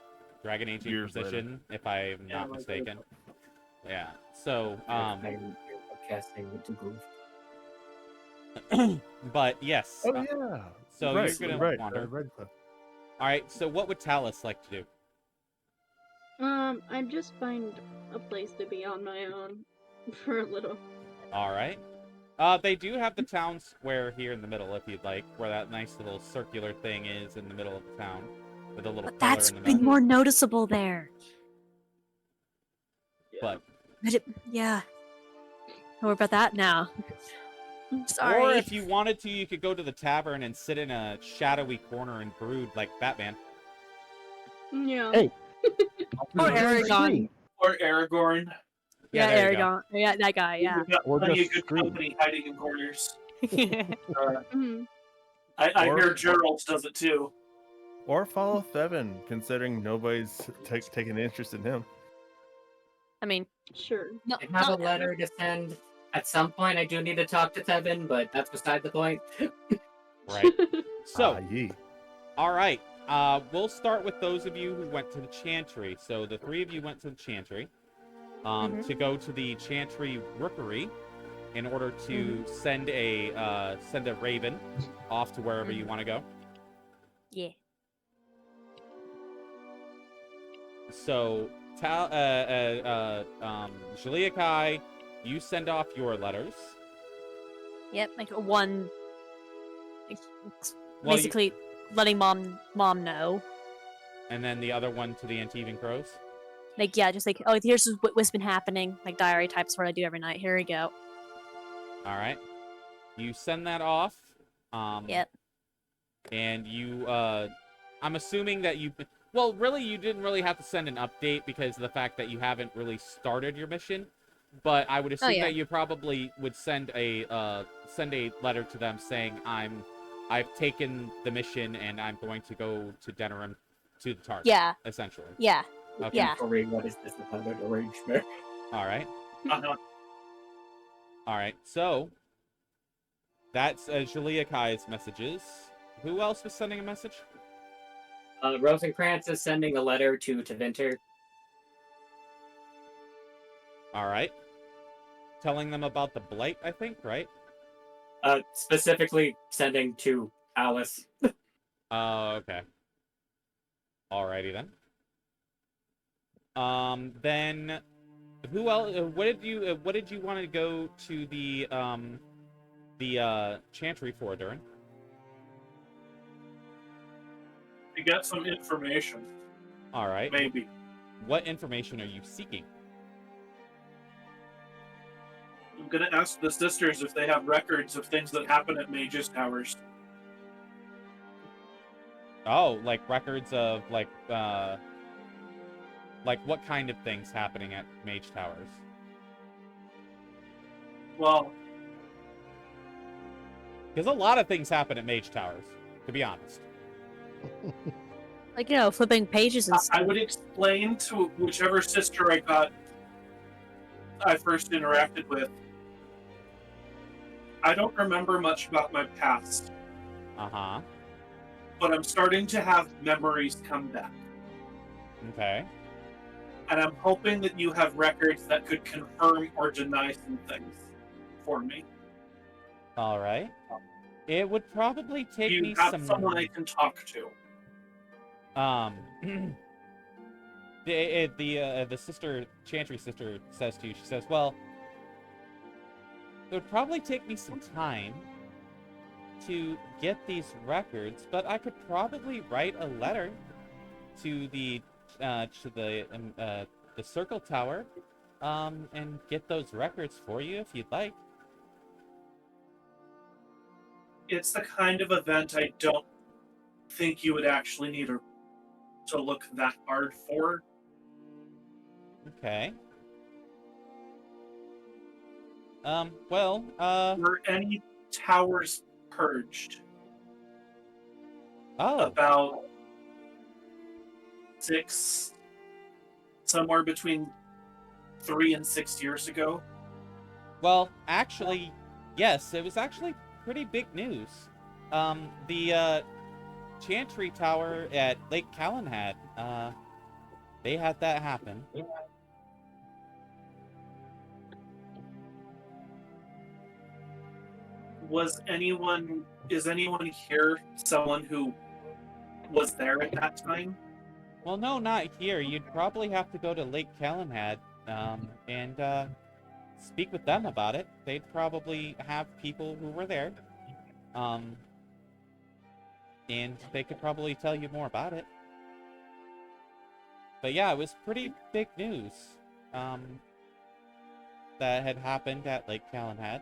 Dragon Age Years Inquisition, if I'm Yeah, not like mistaken. Yeah. So, I'm casting to goof. but yes. Oh yeah. So right, you're gonna right, wander. Redcliffe. All right. So what would Talus like to do? I'd just find a place to be on my own for a little. All right. They do have the town square here in the middle, if you'd like, where that nice little circular thing is in the middle of the town, with a little But pillar that's in the been middle. more noticeable there. But Yeah. Don't worry about that now. I'm sorry. or if you wanted to, you could go to the tavern and sit in a shadowy corner and brood like Batman. Yeah. Hey. Or Scree, Aragon. Or Aragorn. Yeah, there you go. Aragon. Yeah, that guy. Yeah. We've got Or plenty of just good Scree. company hiding in corners. Mhm. I Or- hear Gerald does it too. Or follow Thevin, considering nobody's taking an interest in him. I mean, Sure. no, I have a not letter to send. At some point, I do need to talk to Tevin, but that's beside the point. Right. So, Yee. all right. We'll start with those of you who went to the Chantry. So the 3 of you went to the Chantry to go to the Chantry Rookery in order to send a raven off to wherever you want to go. Yeah. So, Shalia Kai, you send off your letters. Yep. Like one. Well, Basically, letting mom know. and then the other one to the Antivan Crows. Like, yeah, just like, oh, here's what's been happening. Like diary types, what I do every night. Here we go. All right. You send that off. Yep. And you, I'm assuming that you, well, really, you didn't really have to send an update because of the fact that you haven't really started your mission. But I would assume that you probably would send a letter to them saying, I've taken the mission and I'm going to go to Denerim to the target. Yeah. Essentially. Yeah. Okay. Yeah. What is this about arrangement? All right. Uh-huh. All right. So that's Shalia Kai's messages. Who else was sending a message? Rosencrantz is sending a letter to Tevinter. All right. Telling them about the blight, I think, right? Specifically sending to Alice. Oh, okay. Alrighty then. Then who else? What did you want to go to the Chantry for, Durin? To get some information, All right. maybe. What information are you seeking? I'm gonna ask the sisters if they have records of things that happen at Mage's Towers. Oh, like records of like what kind of things happening at Mage Towers? Well, Because a lot of things happen at Mage Towers, to be honest. Like, flipping pages and I stuff. would explain to whichever sister I first interacted with. I don't remember much about my past, Uh-huh. but I'm starting to have memories come back. Okay. And I'm hoping that you have records that could confirm or deny some things for me. All right. It would probably take You me have some. someone I can talk to. The sister, Chantry sister, says to you, she says, well, it would probably take me some time to get these records, but I could probably write a letter to the Circle Tower, and get those records for you if you'd like. It's the kind of event I don't think you would actually need to look that hard for. Okay. Were any towers purged Oh, about 6, somewhere between 3 and 6 years ago? well, actually, yes, it was actually pretty big news. The Chantry Tower at Lake Calenhad, they had that happen. Is anyone here someone who was there at that time? Well, no, not here. You'd probably have to go to Lake Calenhad, and speak with them about it. They'd probably have people who were there. And they could probably tell you more about it. But yeah, it was pretty big news, that had happened at Lake Calenhad.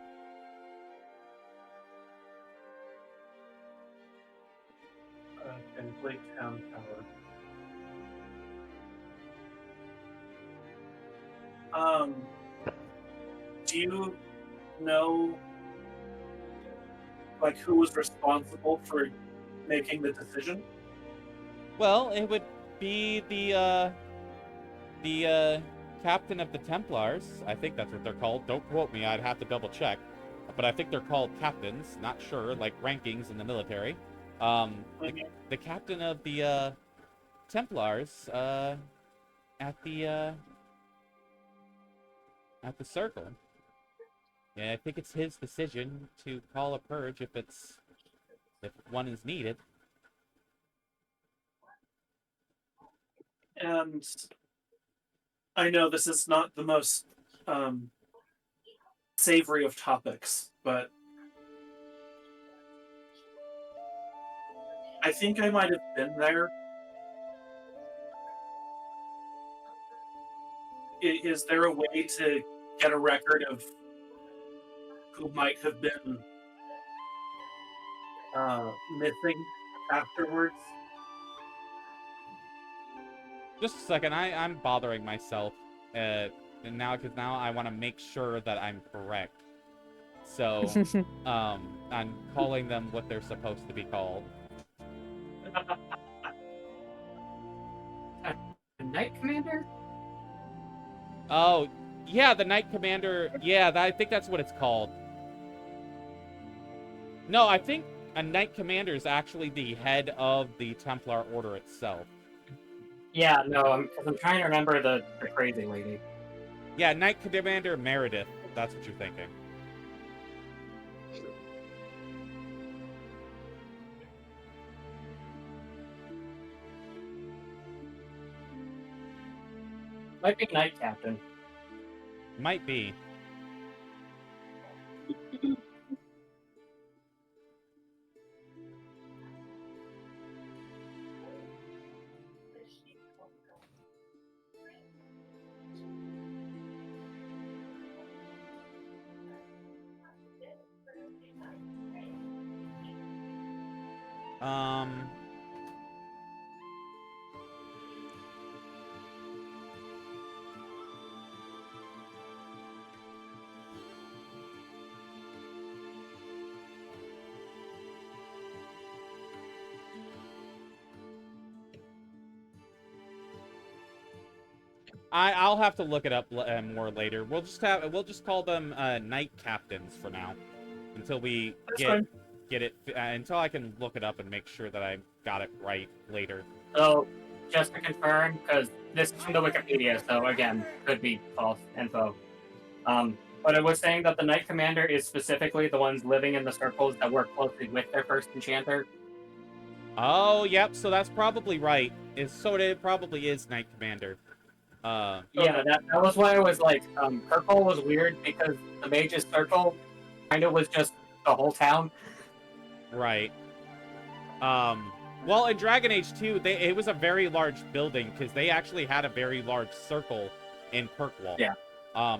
And Lake Town Tower. Do you know, like, who was responsible for making the decision? Well, it would be the captain of the Templars. I think that's what they're called. Don't quote me. I'd have to double check. But I think they're called captains. Not sure, like rankings in the military. The captain of the Templars at the circle. Yeah, I think it's his decision to call a purge if one is needed. And I know this is not the most savory of topics, but I think I might have been there. Is there a way to get a record of who might have been missing afterwards? Just a second, I'm bothering myself, and because now I want to make sure that I'm correct. So, I'm calling them what they're supposed to be called. Knight Commander? Oh, yeah, the Knight Commander. Yeah, I think that's what it's called. No, I think a Knight Commander is actually the head of the Templar Order itself. Yeah, no, I'm trying to remember the crazy lady. Yeah, Knight Commander Meredith. That's what you're thinking. Might be Knight Captain. Might be. I'll have to look it up more later. We'll just call them Knight Captains for now, until we get it until I can look it up and make sure that I got it right later. So, just to confirm, because this is from the Wikipedia, so again, could be false info. But it was saying that the Knight Commander is specifically the ones living in the circles that work closely with their first enchanter. Oh, yep. So that's probably right. It probably is Knight Commander. Yeah, that was why I was like, purple was weird because the mage's circle kind of was just the whole town. Right. Well, in Dragon Age 2, it was a very large building because they actually had a very large circle in Kirkwall. Yeah.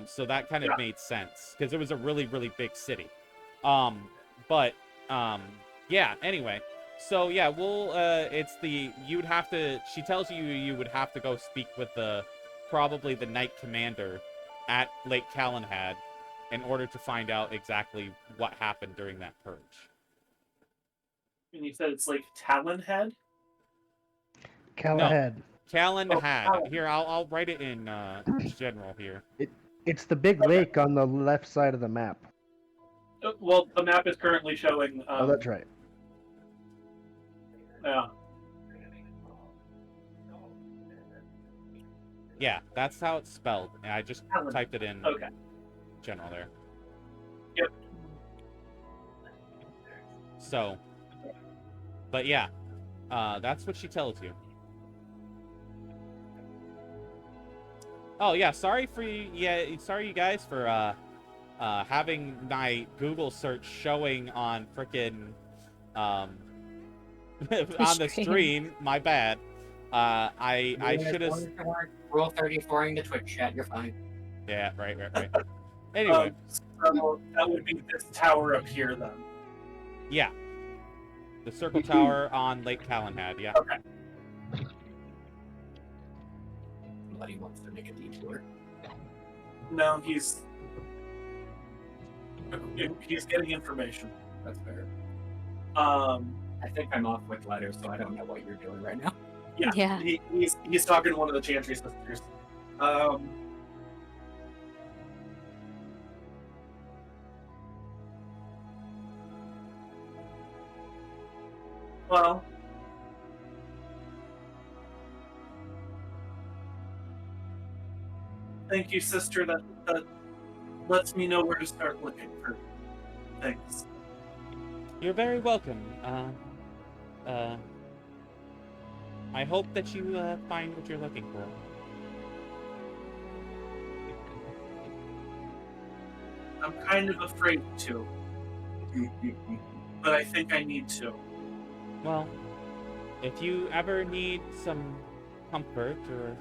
So that kind of made sense because it was a really, really big city. Yeah, anyway. So yeah, you'd have to, she tells you would have to go speak with probably the Knight Commander at Lake Calenhad in order to find out exactly what happened during that purge. And you said it's like Talonhead? Calenhad. No, Calenhad. Oh, Here, I'll write it in general here. It's the big lake on the left side of the map. Well, the map is currently showing... Oh, that's right. Yeah. Yeah, that's how it's spelled. And I just typed it in general there. Yep. So, but yeah, that's what she tells you. Oh yeah, sorry you guys for having my Google search showing on frickin' on the stream. My bad. I should have. Rule 34 in the Twitch chat. You're fine. Yeah, right. Anyway, so that would be this tower up here, then. Yeah, the circle tower on Lake Calenhad. Yeah. Okay. Bloody wants to make a detour. No, he's getting information. That's fair. Um, I think I'm off with letters, so I don't know what you're doing right now. yeah, Yeah. he's talking to one of the Chantry sisters. Well, thank you, sister. That lets me know where to start looking for things. You're very welcome. I hope that you find what you're looking for. I'm kind of afraid to, but I think I need to. Well, if you ever need some comfort or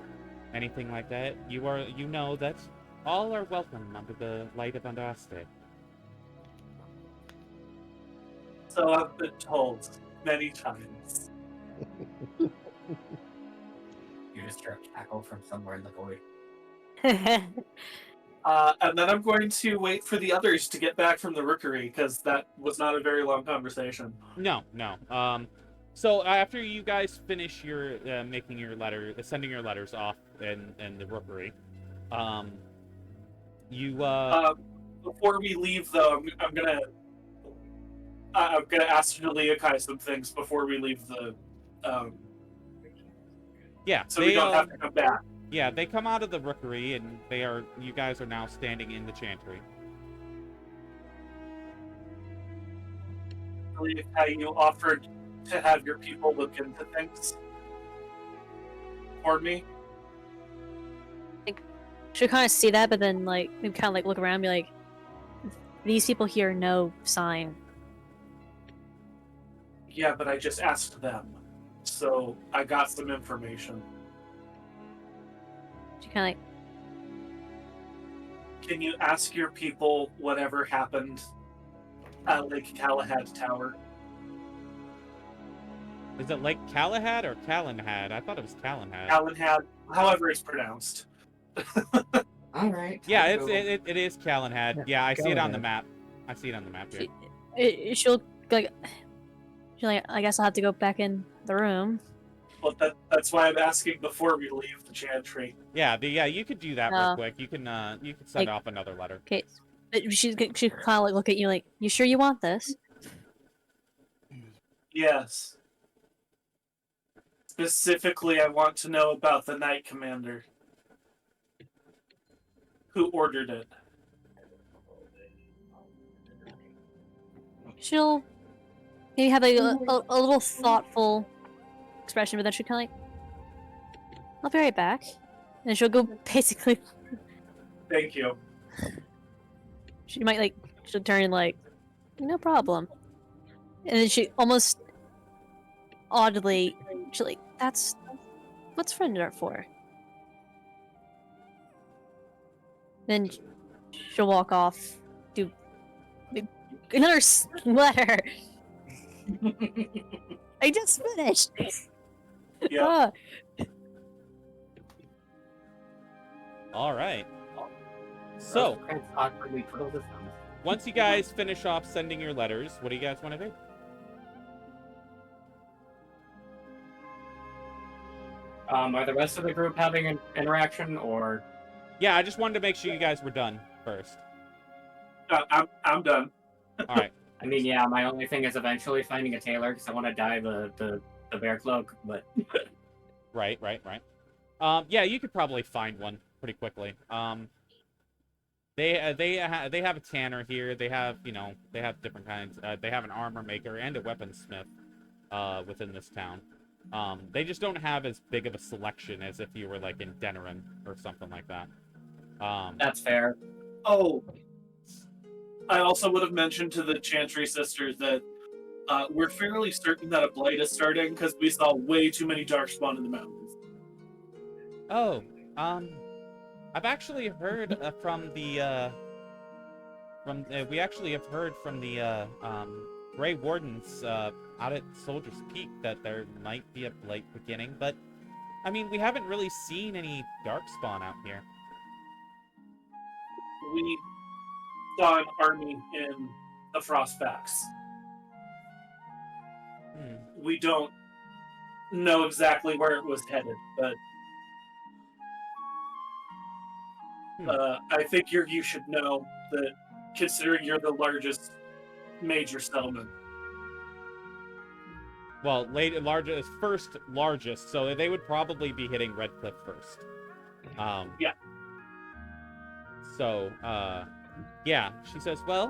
anything like that, you know that all are welcome under the light of Andraste. So I've been told many times. You just hear a cackle from somewhere in the void. And then I'm going to wait for the others to get back from the rookery, because that was not a very long conversation. No. So after you guys finish your making your sending your letters off in the rookery, you Before we leave, though, I'm gonna ask Leliana some things before we leave the. yeah, So we don't have to come back. Yeah, they come out of the rookery, and you guys are now standing in the Chantry. How you offered to have your people look into things for me. Should kind of see that, but then like maybe kind of like look around, and be like, these people here no sign. Yeah, but I just asked them, so I got some information. She kind of Can you ask your people whatever happened at Lake Galahad Tower? Is it Lake Galahad or Calenhad? I thought it was Calenhad. Galahad, however it's pronounced. All right. Yeah, I'll go. it is Calenhad. Yeah, I see it on the map. I see it on the map here. she'll like, I guess I'll have to go back in the room. Well, that's why I'm asking before we leave the Chantry. Yeah, you could do that real quick. You can send off another letter. Okay, but she kind of like look at you like, you sure you want this? Yes. Specifically, I want to know about the Knight Commander. Who ordered it? She'll maybe have a little thoughtful expression, but then she'll kind of like, I'll be right back. And then she'll go basically. Thank you. She might like, she'll turn like, no problem. And then she almost oddly, she'll like, what's friend art for? Then she'll walk off, do another letter. I just finished. Yeah. All right. So, awkwardly twiddles his thumbs. once you guys finish off sending your letters, what do you guys want to do? Are the rest of the group having an interaction, or? Yeah, I just wanted to make sure you guys were done first. I'm done. All right. I mean, yeah, my only thing is eventually finding a tailor because I want to dye the bear cloak, but. Right. Yeah, you could probably find one pretty quickly. They have a tanner here. They have different kinds. They have an armor maker and a weaponsmith within this town. They just don't have as big of a selection as if you were like in Denerim or something like that. That's fair. Oh, I also would have mentioned to the Chantry sisters that we're fairly certain that a blight is starting because we saw way too many darkspawn in the mountains. Oh, I've actually heard from the we actually have heard from the Grey Wardens out at Soldier's Peak that there might be a blight beginning, but I mean we haven't really seen any darkspawn out here. we saw an army in the Frostbacks. We don't know exactly where it was headed, but I figure you should know that, considering you're the largest major settlement. Well, first largest, so they would probably be hitting Redcliffe first. Yeah. So, yeah, she says, well,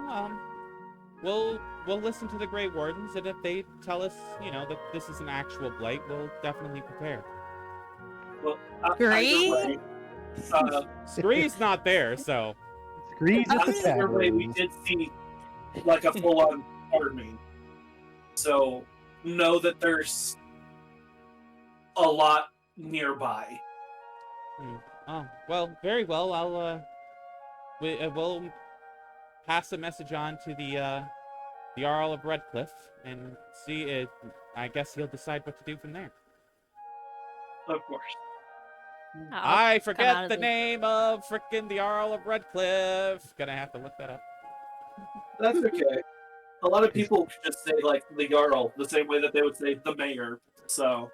we'll listen to the Grey Wardens, and if they tell us, that this is an actual blight, we'll definitely prepare. Well, Scree? either way, Scree's not there, so. Scree's at the either way, we tavern. did see like a full-on army. So know that there's a lot nearby. Oh, well, very well. We'll pass the message on to the Jarl of Redcliffe and see if, I guess he'll decide what to do from there. Of course. I forget the name of frickin' the Jarl of Redcliffe. Gonna have to look that up. That's okay. A lot of people just say like the Jarl the same way that they would say the mayor. So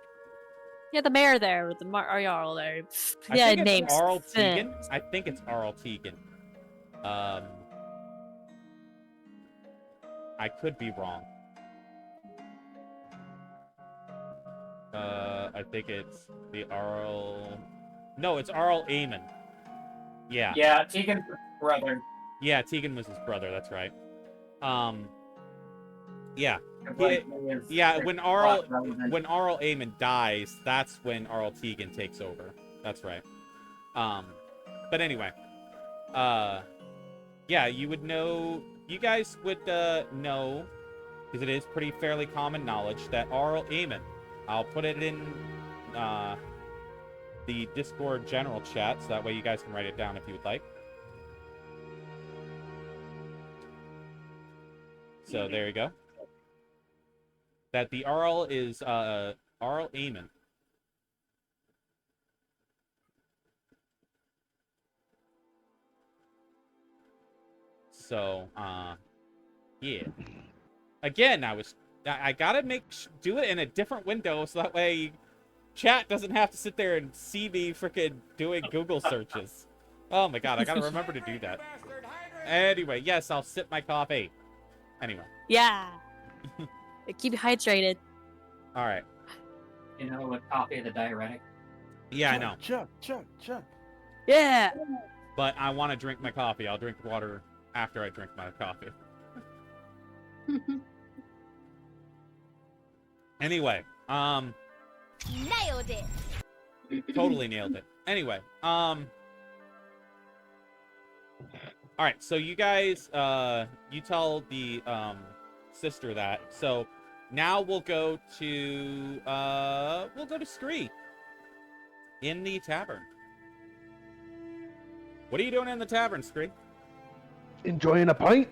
Yeah, the mayor there with the Jarl there. I Yeah, think it's names. Arl Tegan. I think it's Arl Tegan. I could be wrong. I think it's the Arl. No, it's Arl Aemon. Yeah. Yeah, Tegan's brother. Yeah, Tegan was his brother. That's right. Yeah. When Arl Aemon dies, that's when Arl Tegan takes over. That's right. But anyway, yeah, you would know. You guys would know, because it is pretty fairly common knowledge, that Arl Aemon. I'll put it in the Discord general chat, so that way you guys can write it down if you would like. So there you go. That the Arl is Arl Aemon. So, yeah. Again, I gotta do it in a different window so that way chat doesn't have to sit there and see me freaking doing Google searches. Oh my god, I gotta remember to do that. Anyway, yes, I'll sip my coffee. Anyway. Yeah. Keep hydrated. All right. You know, with coffee, the diuretic. Yeah, I know. Chuck. Yeah. But I want to drink my coffee. I'll drink water after I drink my coffee. Anyway, Nailed it. totally nailed it. Anyway, all right, so you guys, you tell the, sister that. So now we'll go to Scree in the tavern. What are you doing in the tavern, Scree? Enjoying a pint?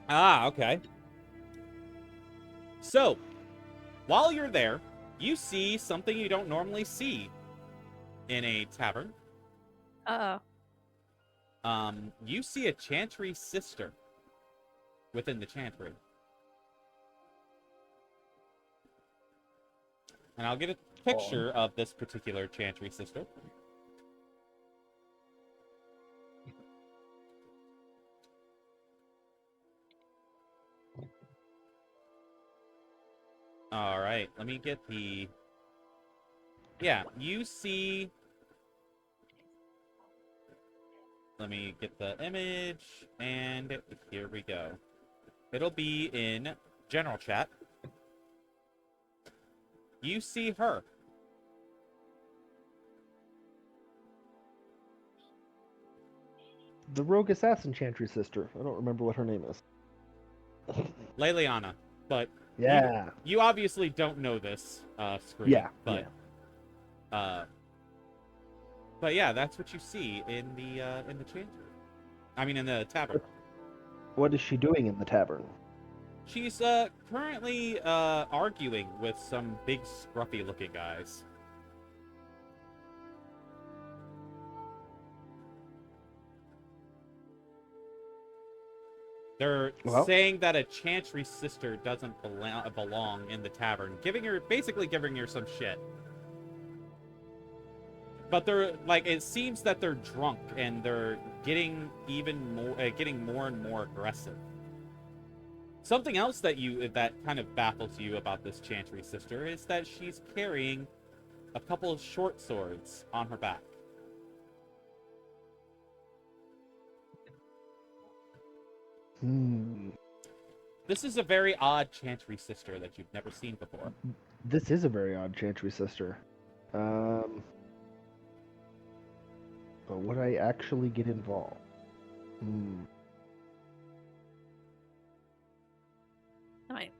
Ah, okay. So, while you're there, you see something you don't normally see in a tavern. Uh-oh. You see a Chantry sister within the Chantry. And I'll get a picture of this particular Chantry sister. All right, let me get the... Yeah, you see... Let me get the image, and here we go. It'll be in general chat. You see her. The rogue assassin Chantry sister. I don't remember what her name is. Leliana, but Yeah. you obviously don't know this, Scree. Yeah. But, but yeah, that's what you see in the Chantry. I mean, in the tavern. What is she doing in the tavern? She's currently arguing with some big scruffy-looking guys. They're Well. saying that a Chantry sister doesn't belong in the tavern, basically giving her some shit. But they're like, it seems that they're drunk and they're getting getting more and more aggressive. Something else that kind of baffles you about this Chantry sister is that she's carrying a couple of short swords on her back. This is a very odd Chantry sister that you've never seen before. This is a very odd Chantry sister. But would I actually get involved? Alright.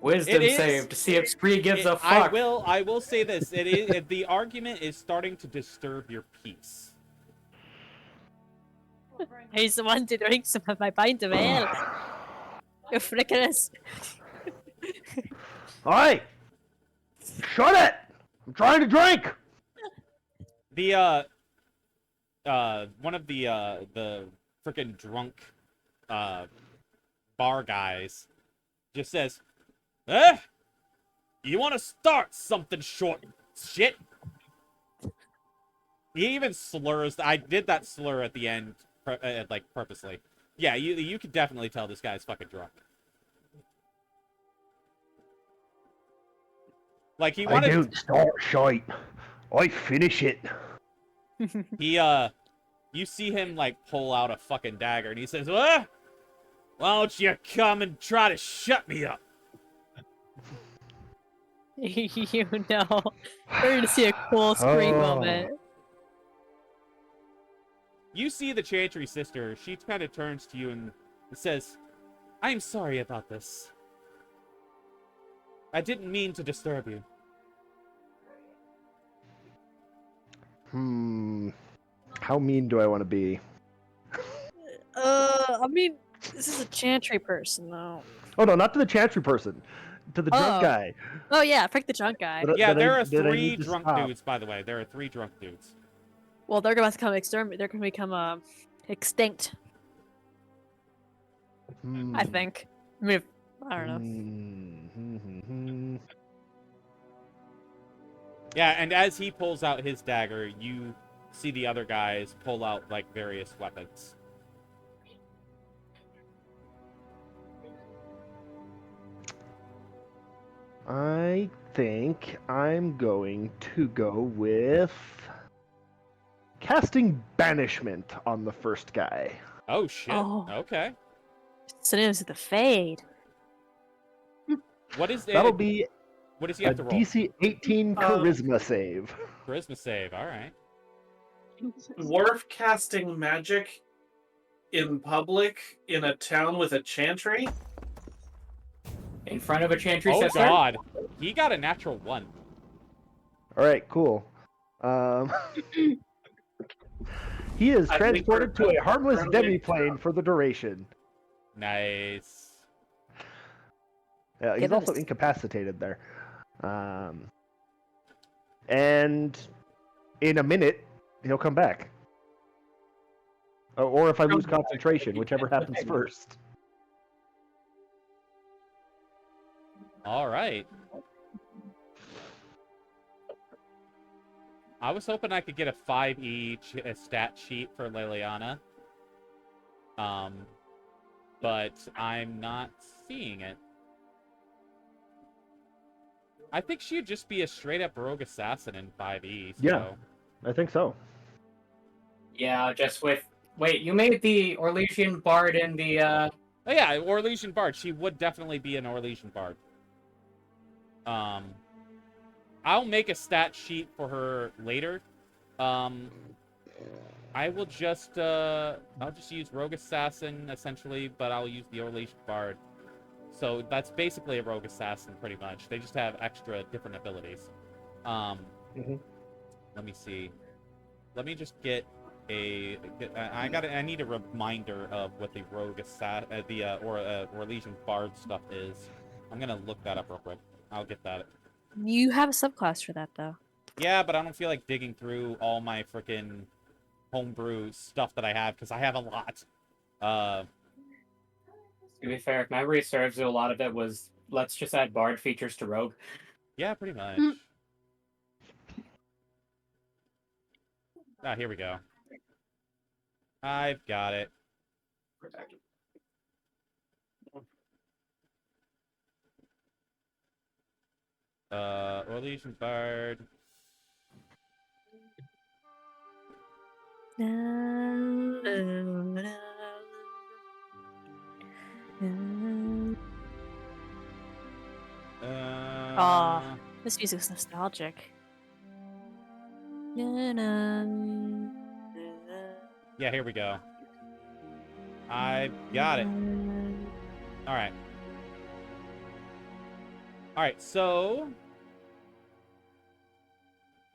Wisdom save to see if Scree gives a fuck. I will say this. The argument is starting to disturb your peace. He's the one to drink some of my pint of ale. You frickiness. Alright! Shut it! I'm trying to drink! One of the frickin' drunk bar guys just says, you want to start something short shit? He even slurs. I did that slur at the end, like purposely. Yeah, you can definitely tell this guy's fucking drunk. Like he wanted. I don't start shite. I finish it. You see him like pull out a fucking dagger, and he says, "Why don't you come and try to shut me up?" You know, we're gonna see a cool Scree moment. You see the Chantry sister. She kind of turns to you and says, "I'm sorry about this. I didn't mean to disturb you." How mean do I want to be? I mean, this is a Chantry person, though. Oh no, not to the Chantry person. To the drunk guy. Oh yeah, frick the drunk guy. Yeah, there are 3 drunk dudes, by the way. There are 3 drunk dudes. Well, they're going to become They're going to become extinct. I think. I mean, I don't know. Yeah, and as he pulls out his dagger, you see the other guys pull out like various weapons. I think I'm going to go with casting banishment on the first guy. Oh shit. Oh. Okay. Synonyms of the Fade. What is it? That'll be what does he a have to roll? DC 18 charisma save. Charisma save, alright. Dwarf casting magic in public in a town with a Chantry? In front of a Chantry Oh sister? god. He got a natural 1. Alright, cool. He is I think transported to a harmless currently- demiplane for the duration. Nice. He's Give it also a- incapacitated there. And in a minute, he'll come back. Or if I lose concentration, whichever happens first. Alright. I was hoping I could get a 5e stat sheet for Leliana. But I'm not seeing it. I think she'd just be a straight-up rogue assassin in 5e. So. Yeah. I think so. Yeah, just with... Wait, you made the Orlesian Bard in the, Oh yeah, Orlesian Bard. She would definitely be an Orlesian Bard. I'll make a stat sheet for her later. I will just, I'll just use Rogue Assassin, essentially, but I'll use the Orlesian Bard. So that's basically a Rogue Assassin, pretty much. They just have extra different abilities. Let me see. Let me just get a... I need a reminder of what the Rogue Assassin, Orlesian Bard stuff is. I'm gonna look that up real quick. I'll get that. You have a subclass for that, though. Yeah, but I don't feel like digging through all my frickin' homebrew stuff that I have, because I have a lot. To be fair, if memory serves, a lot of it was let's just add bard features to rogue. Yeah, pretty much. Ah, here we go. I've got it. Orleans Bard. This music's nostalgic. Yeah, here we go. I've got it. Alright. Alright, so...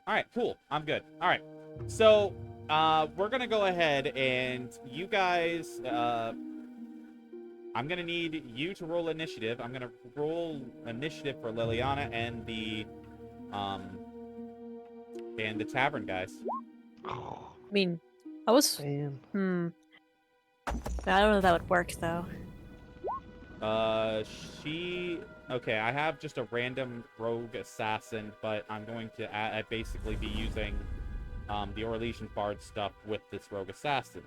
Alright, cool. I'm good. Alright. So, we're gonna go ahead and you guys, I'm gonna need you to roll initiative. I'm gonna roll initiative for Leliana and the tavern guys. I mean, I was... Man. I don't know if that would work, though. Okay, I have just a random rogue assassin, but I'm going to basically be using the Orlesian Bard stuff with this rogue assassin.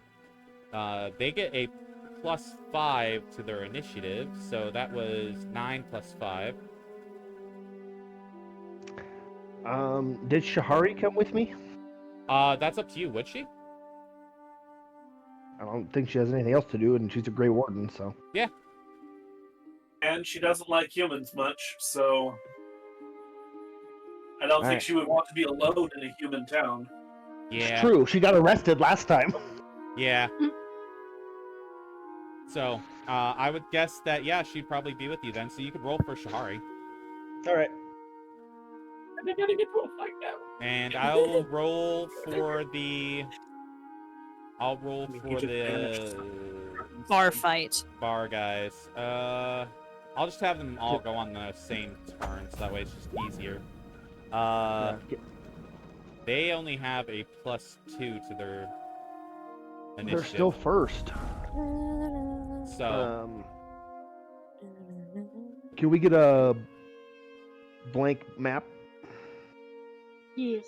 They get a +5 to their initiative, so that was 9 + 5. Did Shahari come with me? That's up to you. Would she? I don't think she has anything else to do, and she's a Grey Warden, so... Yeah. And she doesn't like humans much, so I don't think she would want to be alone in a human town. Yeah. It's true. She got arrested last time. Yeah. So, I would guess that, yeah, she'd probably be with you then, so you could roll for Shahari. Alright. And they're gonna get to a fight now. And I'll roll for the... I'll roll for the... Bar fight. Bar guys. I'll just have them all go on the same turn, so that way it's just easier. They only have a +2 to their initiative. They're still first. So... Can we get a blank map? Yes.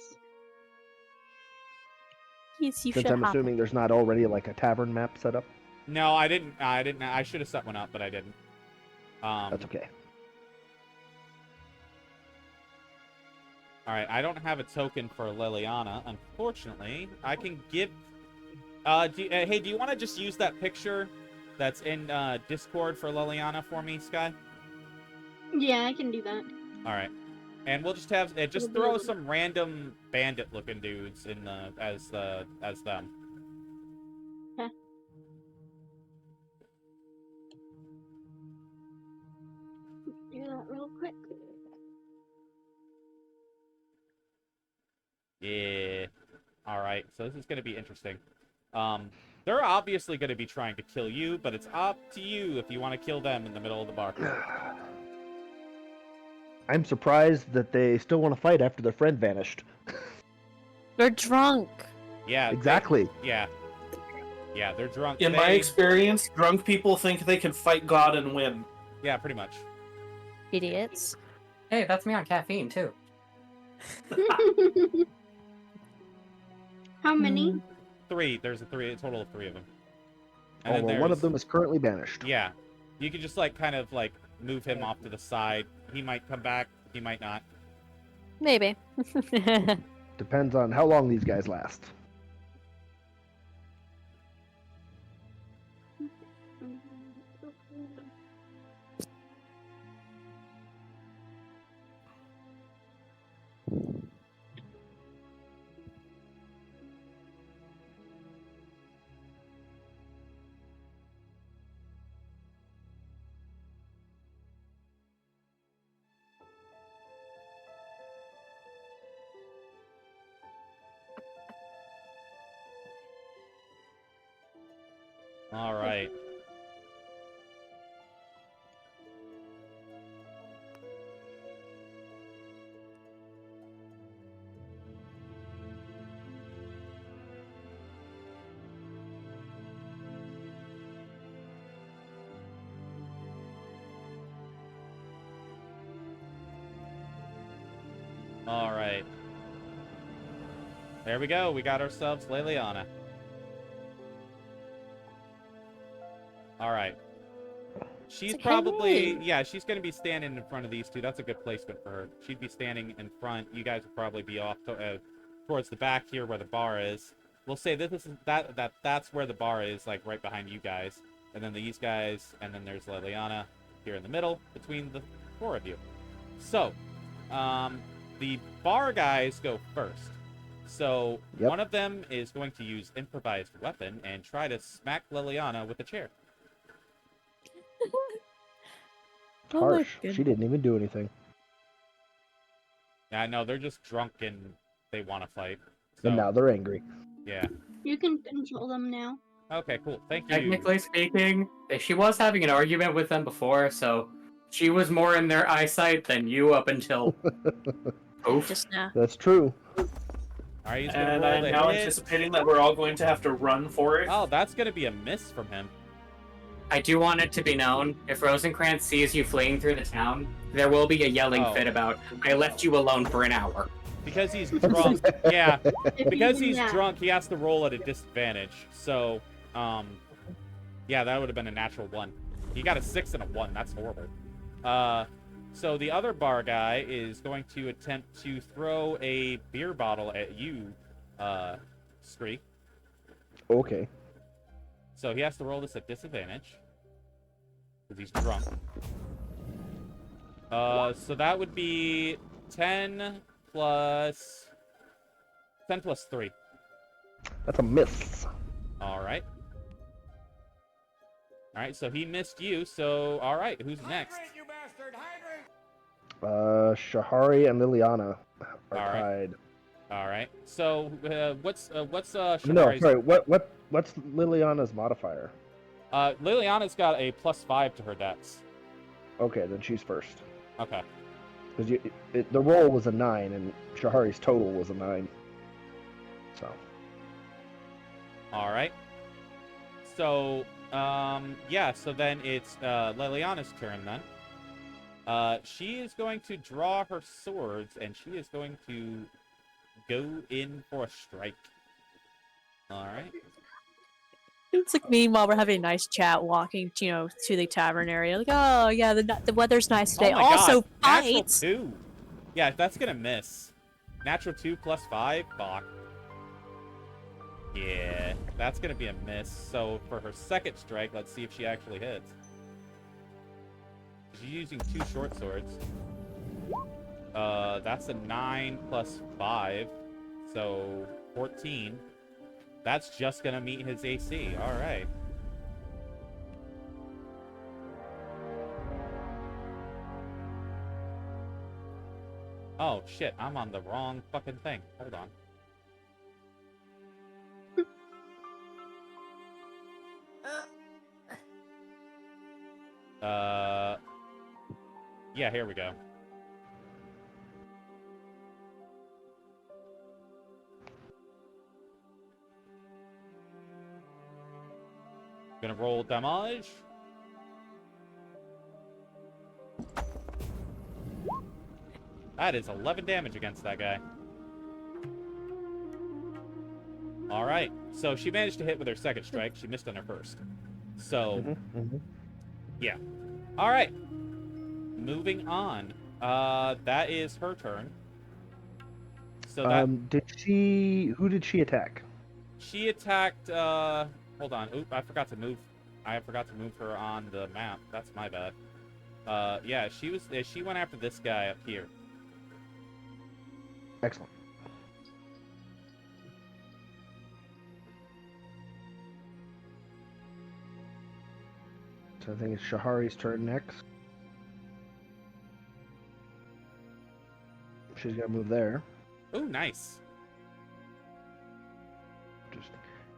Yes, you Since should I'm have. assuming there's not already like a tavern map set up. No, I didn't. I should have set one up, but I didn't. That's okay. Alright, I don't have a token for Leliana, unfortunately. I can give... hey, do you want to just use that picture that's in Discord for Leliana for me, Sky? Yeah, I can do that. Alright. And we'll just have... just throw some random bandit-looking dudes in the... as them. Okay. Do that real quick. Yeah. Alright, so this is going to be interesting. They're obviously going to be trying to kill you, but it's up to you if you want to kill them in the middle of the bar. I'm surprised that they still want to fight after their friend vanished. They're drunk. Yeah. Exactly. Yeah, they're drunk. In my experience, drunk people think they can fight God and win. Yeah, pretty much. Idiots. Hey, that's me on caffeine too. How many? 3. There's a total of 3 of them. Oh, well, one of them is currently banished. Yeah. You could just, like, kind of, like, move him off to the side. He might come back. He might not. Maybe. Depends on how long these guys last. All right. All right. There we go. We got ourselves Leliana. All right. She's like, probably, hey. yeah, she's going to be standing in front of these two. That's a good placement for her. She'd be standing in front. You guys would probably be off towards the back here where the bar is. We'll say that's where the bar is, like right behind you guys. And then these guys, and then there's Leliana here in the middle between the four of you. So, the bar guys go first. So, one of them is going to use improvised weapon and try to smack Leliana with a chair. Oh my Harsh. goodness. She didn't even do anything. Yeah, I know, they're just drunk and they want to fight. So, And now they're angry. yeah. You can control them now. Okay, cool. Thank you. Technically speaking, she was having an argument with them before, so she was more in their eyesight than you up until... Oof. Just now. That's true. All right, he's gonna And roll I'm the now hit. anticipating that we're all going to have to run for it. Oh, that's gonna be a miss from him. I do want it to be known, if Rosencrantz sees you fleeing through the town, there will be a yelling fit about, I left you alone for an hour. Because he's drunk. Yeah. If Because you- he's yeah. drunk, he has to roll at a disadvantage. So, yeah, that would have been a natural 1. He got a 6 and a 1. That's horrible. So the other bar guy is going to attempt to throw a beer bottle at you, Scree. Okay. So he has to roll this at disadvantage. Because he's drunk. So that would be 10 plus 3. That's a miss. Alright. Alright, so he missed you, so alright, who's next? Hydrant, you bastard! Hydrant! Shahari and Liliana are All right. tied. Alright. So what's No, Shahari's... sorry. What's Liliana's modifier? Liliana's got a +5 to her dex. Okay, then she's first. Okay. Because the roll was a 9, and Shahari's total was a 9. So. Alright. So, yeah, so then it's Leliana's turn then. She is going to draw her swords, and she is going to go in for a strike. Alright. It's like meanwhile we're having a nice chat walking, to the tavern area. Like, oh yeah, the weather's nice today. Oh my Also, God. Natural fights. 2. Yeah, that's gonna miss. Natural 2 plus 5? Fuck. Yeah, that's gonna be a miss. So for her second strike, let's see if she actually hits. She's using 2 short swords. That's a 9 plus 5. So 14. That's just gonna meet his AC. Alright. Oh, shit. I'm on the wrong fucking thing. Hold on. Yeah, here we go. Gonna roll damage. That is 11 damage against that guy. Alright, so she managed to hit with her second strike. She missed on her first. So, yeah. Alright. Moving on. That is her turn. So that... Who did she attack? She attacked, hold on. Oop, I forgot to move her on the map. That's my bad. Yeah, she went after this guy up here. Excellent. So I think it's Shahari's turn next. She's gonna move there. Oh, nice. Just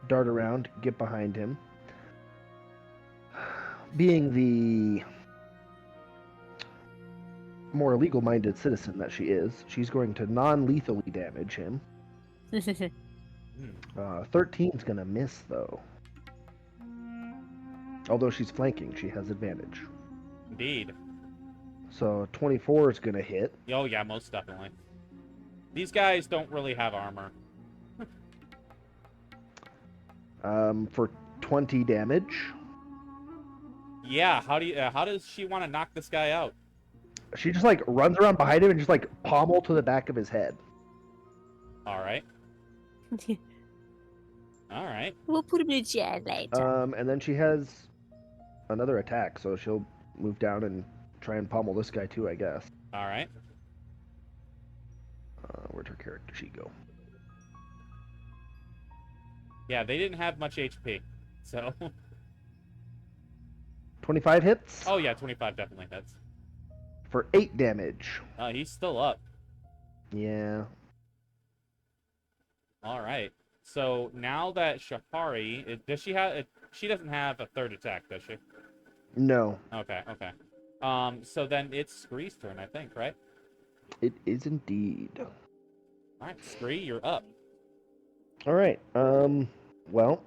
dart around, get behind him. Being the more legal-minded citizen that she is, she's going to non-lethally damage him. 13's gonna miss, though. Although she's flanking, she has advantage. Indeed. So 24 is gonna hit. Oh, yeah, most definitely. These guys don't really have armor. For 20 damage. Yeah, how does she want to knock this guy out? She just like runs around behind him and just like pommel to the back of his head. All right. All right. We'll put him in jail later. And then she has another attack, so she'll move down and try and pommel this guy too, I guess. All right. Where'd her character sheet go? Yeah, they didn't have much HP, so. 25 hits. Oh yeah, 25 definitely hits. For 8 damage. He's still up. Yeah. All right. So now that Shahari, does she have? She doesn't have a third attack, does she? No. Okay. Okay. So then it's Scree's turn, I think, right? It is indeed. All right, Scree, you're up. All right. Well.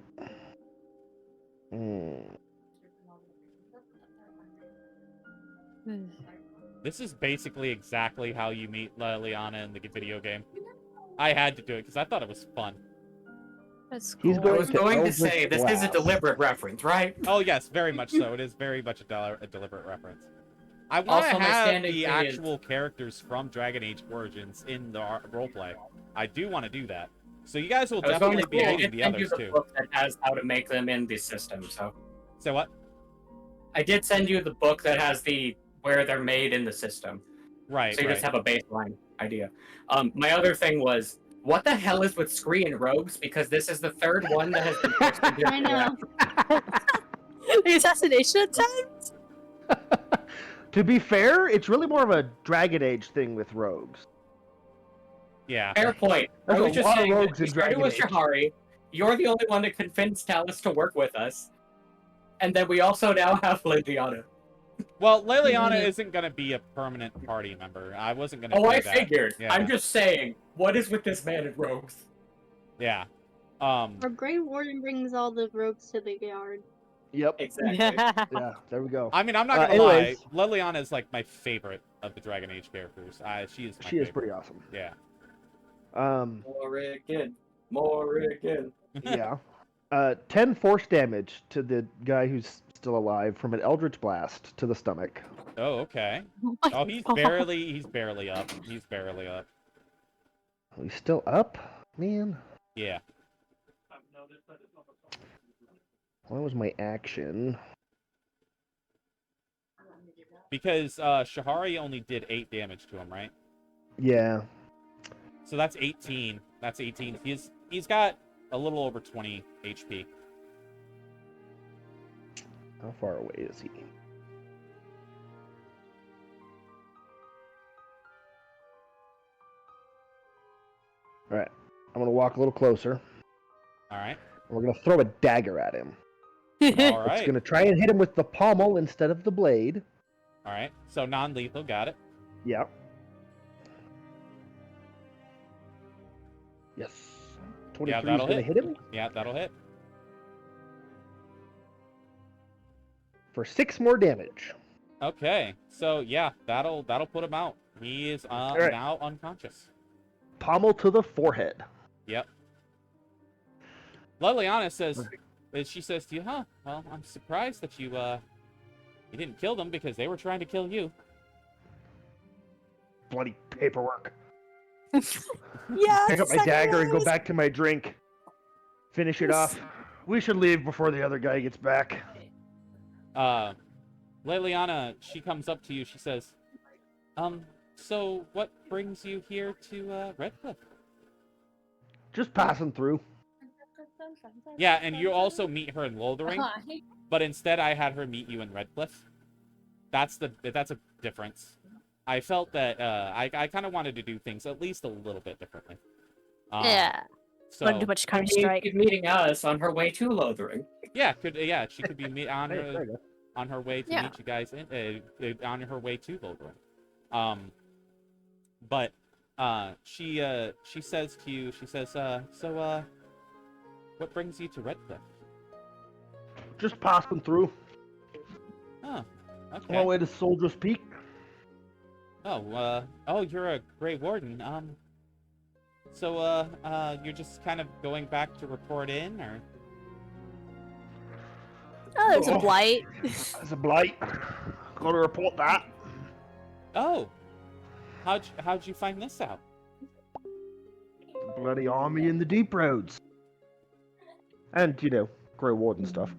This is basically exactly how you meet Leliana in the video game. I had to do it because I thought it was fun. That's He's cool. I was going to say, this is a Blast. deliberate reference, right? Oh yes, very much so. It is very much a deliberate reference. I want to Also, my have standing the thing is- actual characters from Dragon Age Origins in the roleplay. I do want to do that. So you guys will I was going definitely to be say, I meeting did the send you others the too. book that has how to make them in the system, so. Say what? I did send you the book that has where they're made in the system. Right. So you right. just have a baseline idea. My other thing was, what the hell is with Scree and Rogues? Because this is the third one that has been forced to do I know. The assassination attempt? To be fair, it's really more of a Dragon Age thing with rogues. Yeah. Fair point. There's I was a just lot of saying, rogues we in started Dragon with Age. Shahari. You're the only one that convinced Talus to work with us. And then we also now have Leliana. Well, Leliana isn't gonna be a permanent party member. I wasn't gonna. Oh, do I that. figured. Yeah. I'm just saying, what is with this man and Rogues? Yeah. Our Grey Warden brings all the rogues to the yard. Yep. Exactly. Yeah, there we go. I mean, I'm not gonna anyways. lie. Leliana is like my favorite of the Dragon Age characters. She is. My She is favorite. pretty awesome. Yeah. Morrigan. Yeah. 10 force damage to the guy who's still alive from an Eldritch Blast to the stomach. Oh, okay. Oh my Oh, he's God. barely up. He's barely up. Oh, he's still up? Man. Yeah. What was my action? Because Shahari only did 8 damage to him, right? Yeah. So that's 18. That's 18. He's got a little over 20 HP. How far away is he? Alright. I'm going to walk a little closer. All right. And we're going to throw a dagger at him. All It's right. going to try and hit him with the pommel instead of the blade. All right. So non-lethal. Got it. Yep. Yes. 23 is that'll going to hit. hit him Yeah, that'll hit. for 6 more damage. Okay. So yeah, that'll put him out. He is right. now unconscious. Pommel to the forehead. Yep. Leliana says, she says to you, "Huh? Well, I'm surprised that you didn't kill them because they were trying to kill you." Bloody paperwork. Yeah. Pick up my dagger and go back to my drink. Finish it off. We should leave before the other guy gets back. Leliana, she comes up to you. She says, so what brings you here to Redcliffe? Just passing through. Yeah, and you also meet her in Lothering, but instead I had her meet you in Redcliffe. That's a difference. I felt that I kind of wanted to do things at least a little bit differently. Yeah. So Wouldn't do much Counter Strike. She's meeting us on her way to Lothering. yeah, she could be on There you go. her way to Yeah. meet you guys on her way to Lothering. But she says to you, she says, so what brings you to Redcliffe? Just passing through. Oh, On okay. my way to Soldier's Peak. Oh, you're a Grey Warden. So, you're just kind of going back to report in, or? Oh, there's a blight. There's a blight. Gotta report that. Oh, how'd you find this out? Bloody army in the deep roads. And, Grey Warden stuff.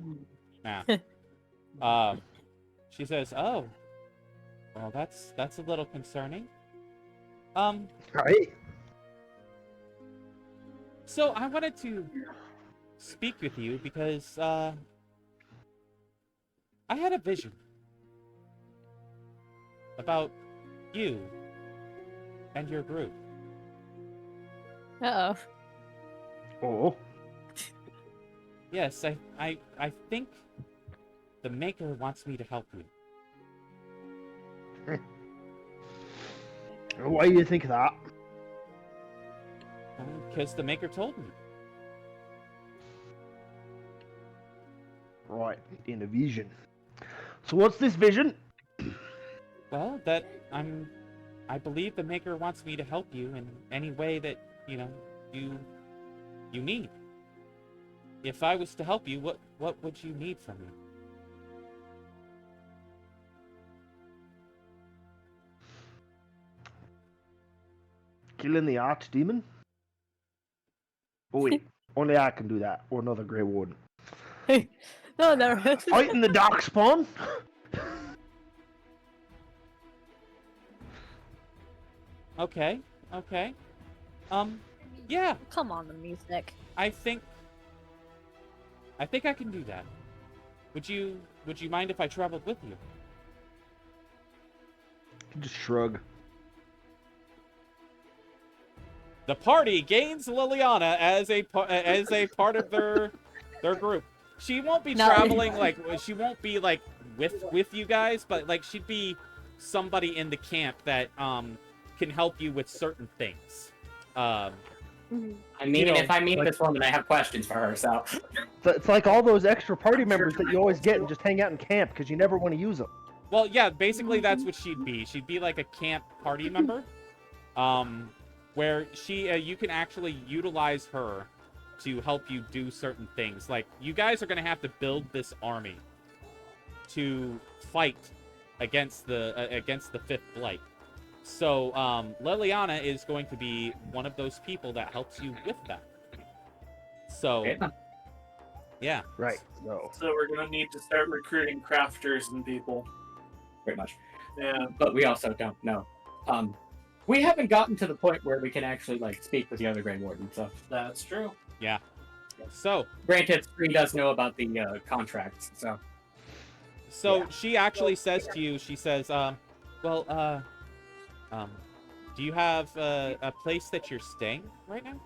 Nah. She says, "Oh, well, that's a little concerning." Right? So I wanted to speak with you because I had a vision about you and your group. Uh-oh. Oh. Yes, I think the Maker wants me to help you. Why do you think that? Because the Maker told me. Right, in a vision. So what's this vision? Well, that I believe the Maker wants me to help you in any way that, you need. If I was to help you, what would you need from me? Killing the archdemon? Oh wait, only I can do that, or another Grey Warden. No. Fighting the Darkspawn? Okay. Yeah, Come on, the music. I think I can do that. Would you mind if I traveled with you? Just shrug. The party gains Leliana as a part of their group. She won't be traveling she won't be like with you guys, but like she'd be somebody in the camp that can help you with certain things. I mean, if I meet this woman, I have questions for her. So it's like all those extra party members that you always get and just hang out in camp because you never want to use them. Well, yeah, basically that's what she'd be. She'd be like a camp party member, where you can actually utilize her to help you do certain things. Like, you guys are going to have to build this army to fight against the Fifth Blight. So, Leliana is going to be one of those people that helps you with that. So, yeah. Right. So we're going to need to start recruiting crafters and people. pretty much. Yeah. But we also don't know. We haven't gotten to the point where we can actually speak with the other Grand Warden. So That's true. Yeah. So, granted, Scree does know about the contracts. So she actually says to you, she says, do you have a place that you're staying right now?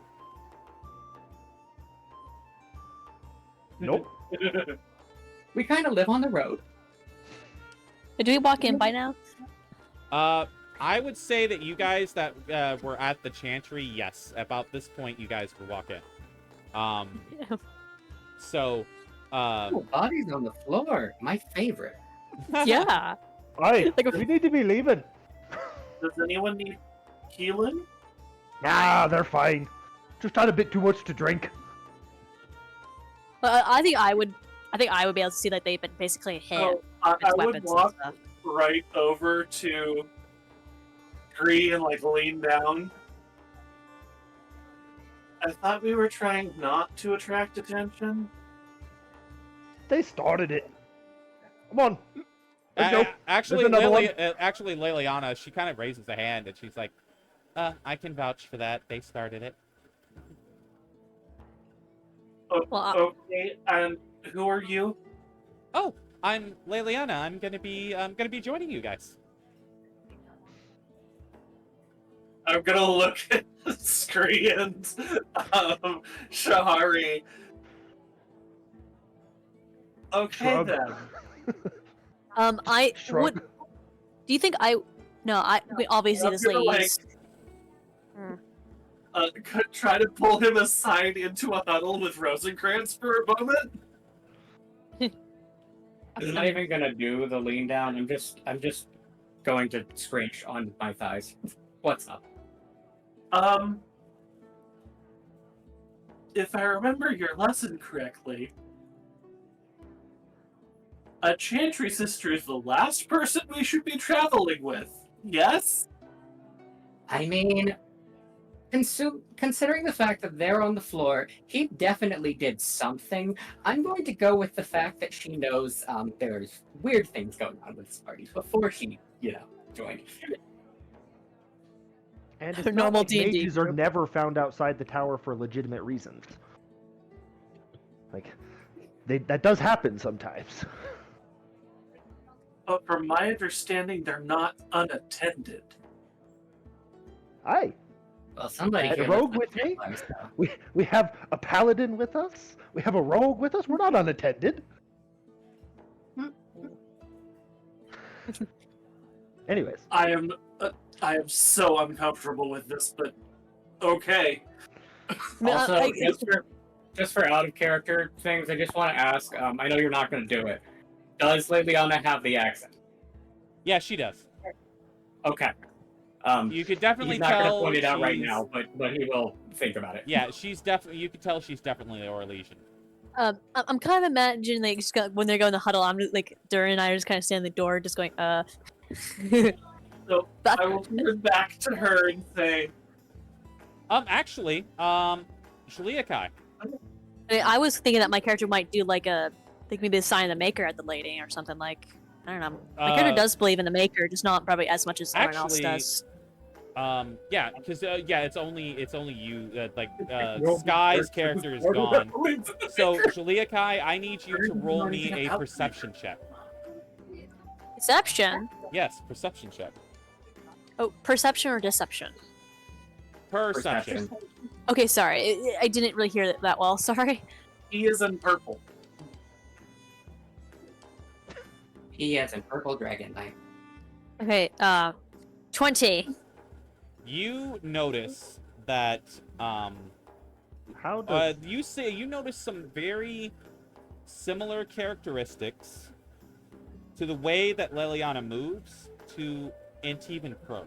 Nope. we kind of live on the road. Do we walk in by now? I would say that you guys that were at the Chantry, yes. About this point, you guys will walk in. So, Ooh, bodies on the floor. My favorite. Yeah. Aye, we need to be leaving. Does anyone need healing? Nah, they're fine. Just had a bit too much to drink. I think I would be able to see that they've been basically hit. So I with would weapons walk and stuff. right over to Scree and lean down. I thought we were trying not to attract attention. They started it. Come on. Let's go. Actually, There's another one. Leliana, she kind of raises a hand and she's like, I can vouch for that. They started it. Oh, okay, and who are you? Oh, I'm Leliana. I'm gonna be joining you guys. I'm gonna look at Scree and Shahari. Okay Shrug. then. I Shrug. would. Do you think I? No, we obviously I'm this gonna, lady's. Try to pull him aside into a huddle with Rosencrantz for a moment. I'm not even gonna do the lean down. I'm just going to scrunch on my thighs. What's up? if I remember your lesson correctly, a Chantry sister is the last person we should be traveling with. Yes? I mean, considering the fact that they're on the floor, he definitely did something. I'm going to go with the fact that she knows there's weird things going on with this party before she, joined. And it's Her not normal like D&D mages are group. never found outside the tower for legitimate reasons. Like, that does happen sometimes. But from my understanding, they're not unattended. Aye. Well, somebody Had a here rogue lives with me. in so. We have a paladin with us. We have a rogue with us. We're not unattended. Anyways, I am so uncomfortable with this, but okay. Also, just for out of character things, I just want to ask. I know you're not going to do it. Does Leliana have the accent? Yeah, she does. Okay. You could definitely he's not going to tell point it out right she's- now, but he will think about it. Yeah, she's definitely. You could tell she's definitely Orlesian. I'm kind of imagining like just when they're going to huddle, I'm just, like Durin and I are just kind of standing at the door, just going, So I will turn back to her and say, Actually, Shaliakai. I was thinking that my character might do like maybe a sign of the maker at the lady or something like. I don't know. My character does believe in the maker, just not probably as much as everyone else does. Yeah, because it's only you. Sky's character is gone. So Shaliakai, I need you to roll me a perception check. Perception? Yes, perception check. Oh, perception or deception? Perception. Okay, sorry. I didn't really hear that well. Sorry. he is in purple. He has a purple dragon knight. Okay, 20. You notice that how does you notice some very similar characteristics to the way that Leliana moves to Antivan Crows.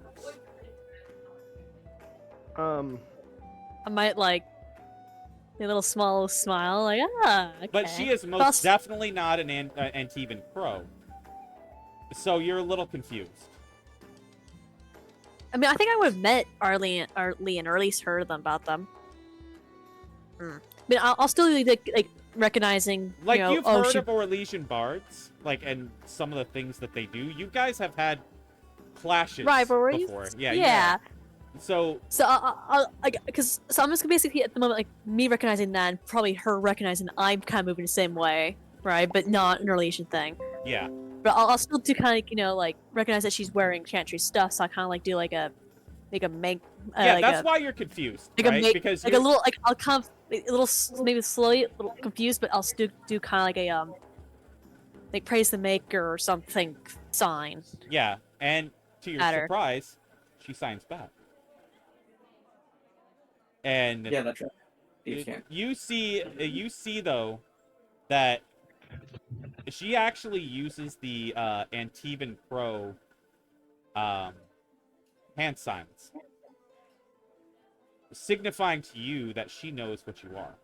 I might like a little small smile, like okay. But she is most definitely not an Antivan Crow. So you're a little confused. I mean, I think I would have met Arlie and or at least heard them about them. I mean, I'll still be like recognizing, Like you've heard she... of Orlesian bards, like, and some of the things that they do. You guys have had clashes rivalries before. Yeah. So I'm just basically at the moment like me recognizing that, and probably her recognizing that I'm kind of moving the same way, right? But not an Orlesian thing. Yeah. But I'll still do kind of like recognize that she's wearing Chantry stuff, so I kind of like do like a make. Yeah, like that's why you're confused, like right? Because like a little like I'll kind of a little maybe slowly a little confused, but I'll still do kind of like a like praise the maker or something sign. Yeah, and to your surprise, she signs back. And yeah, that's right. You see though that she actually uses the Antivan Crow hand signs, signifying to you that she knows what you are.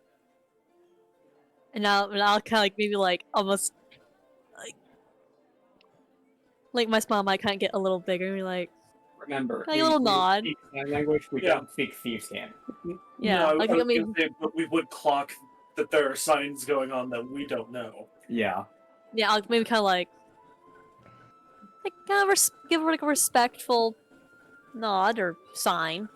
And I'll kind of like maybe like almost like my smile might kind of get a little bigger and be like, remember, like a little nod. We speak sign language. We don't speak thieves' hand. Yeah, No, like, I was I mean, gonna say, but we would clock that there are signs going on that we don't know. Yeah. Yeah, I'll maybe kind of like kind of give her like a respectful nod or sign.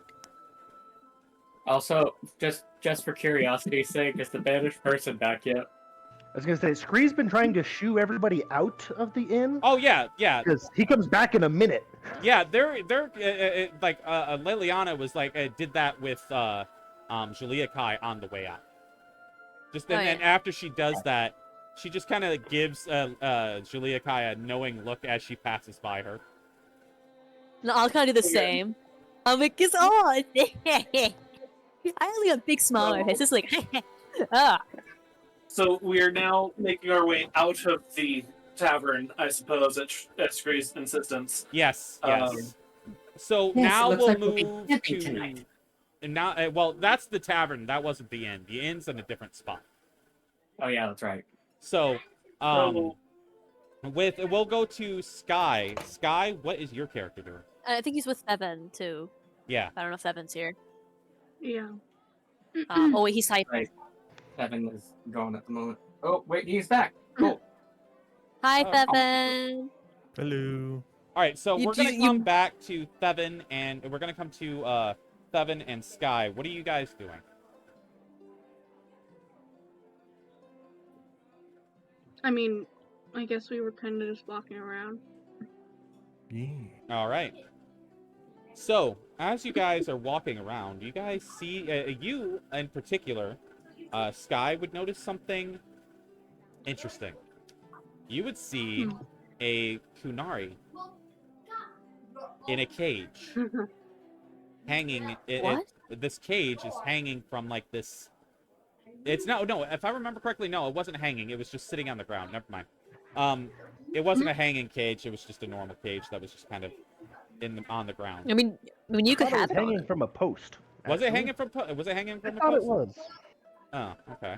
Also, just for curiosity's sake, is the banished person back yet? I was gonna say, Scree's been trying to shoo everybody out of the inn. Oh yeah. Because he comes back in a minute. Yeah, they're like Leliana was like did that with Julia-Kai on the way out. Just and then after she does that, she just kind of gives Julia-Kai a knowing look as she passes by her. No, I'll kind of do the same. I'll make this I only have a big smile on my face. It's like ah. So we are now making our way out of the tavern, I suppose, at Scree's insistence. Yes. So Yes, now it looks we'll like we'll be move camping to tonight. now, well, that's the tavern. That wasn't the inn. The inn's in a different spot. Oh yeah, that's right. So, So, we'll go to Sky. Sky, what is your character doing? I think he's with Seven too. Yeah. I don't know if Seven's here. Yeah. Oh wait, he's typing. Right. Evan is gone at the moment. Oh wait, he's back. Cool. Hi, Oh. Seven. Hello. All right, so You- we're gonna you- come back to Thevin, and we're gonna come to Thevin and Sky. What are you guys doing? I mean, I guess we were kind of just walking around. Yeah. All right. So, as you guys are walking around, you guys see, you in particular, Sky would notice something interesting. You would see a Kunari in a cage, hanging. What? This cage is hanging from like this. It's no. If I remember correctly, no, it wasn't hanging. It was just sitting on the ground. Never mind. It wasn't a hanging cage. It was just a normal cage that was just kind of on the ground. I mean, you could I thought it have was it on hanging it. from a post. Was it actually. hanging from? Was it hanging I from a thought post? it was. Oh, okay.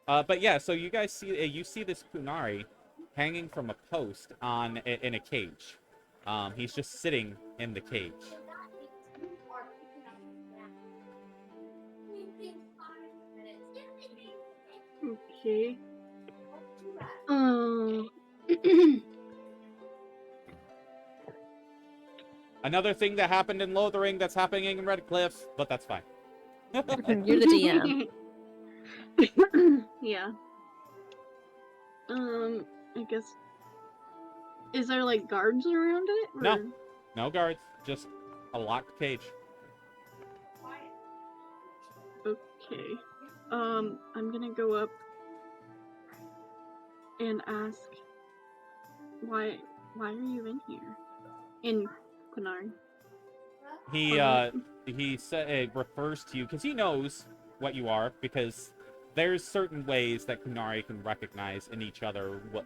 But yeah, so you guys see, you see this Kunari hanging from a post in a cage. He's just sitting in the cage. Okay. Another thing that happened in Lothering that's happening in Redcliffe, but that's fine. You're the DM. Yeah. I guess. Is there like guards around it? Or... No. No guards, just a locked cage. Okay. I'm gonna go up and ask, why are you in here? In Quinard. He refers to you because he knows what you are, because there's certain ways that Kunari can recognize in each other what,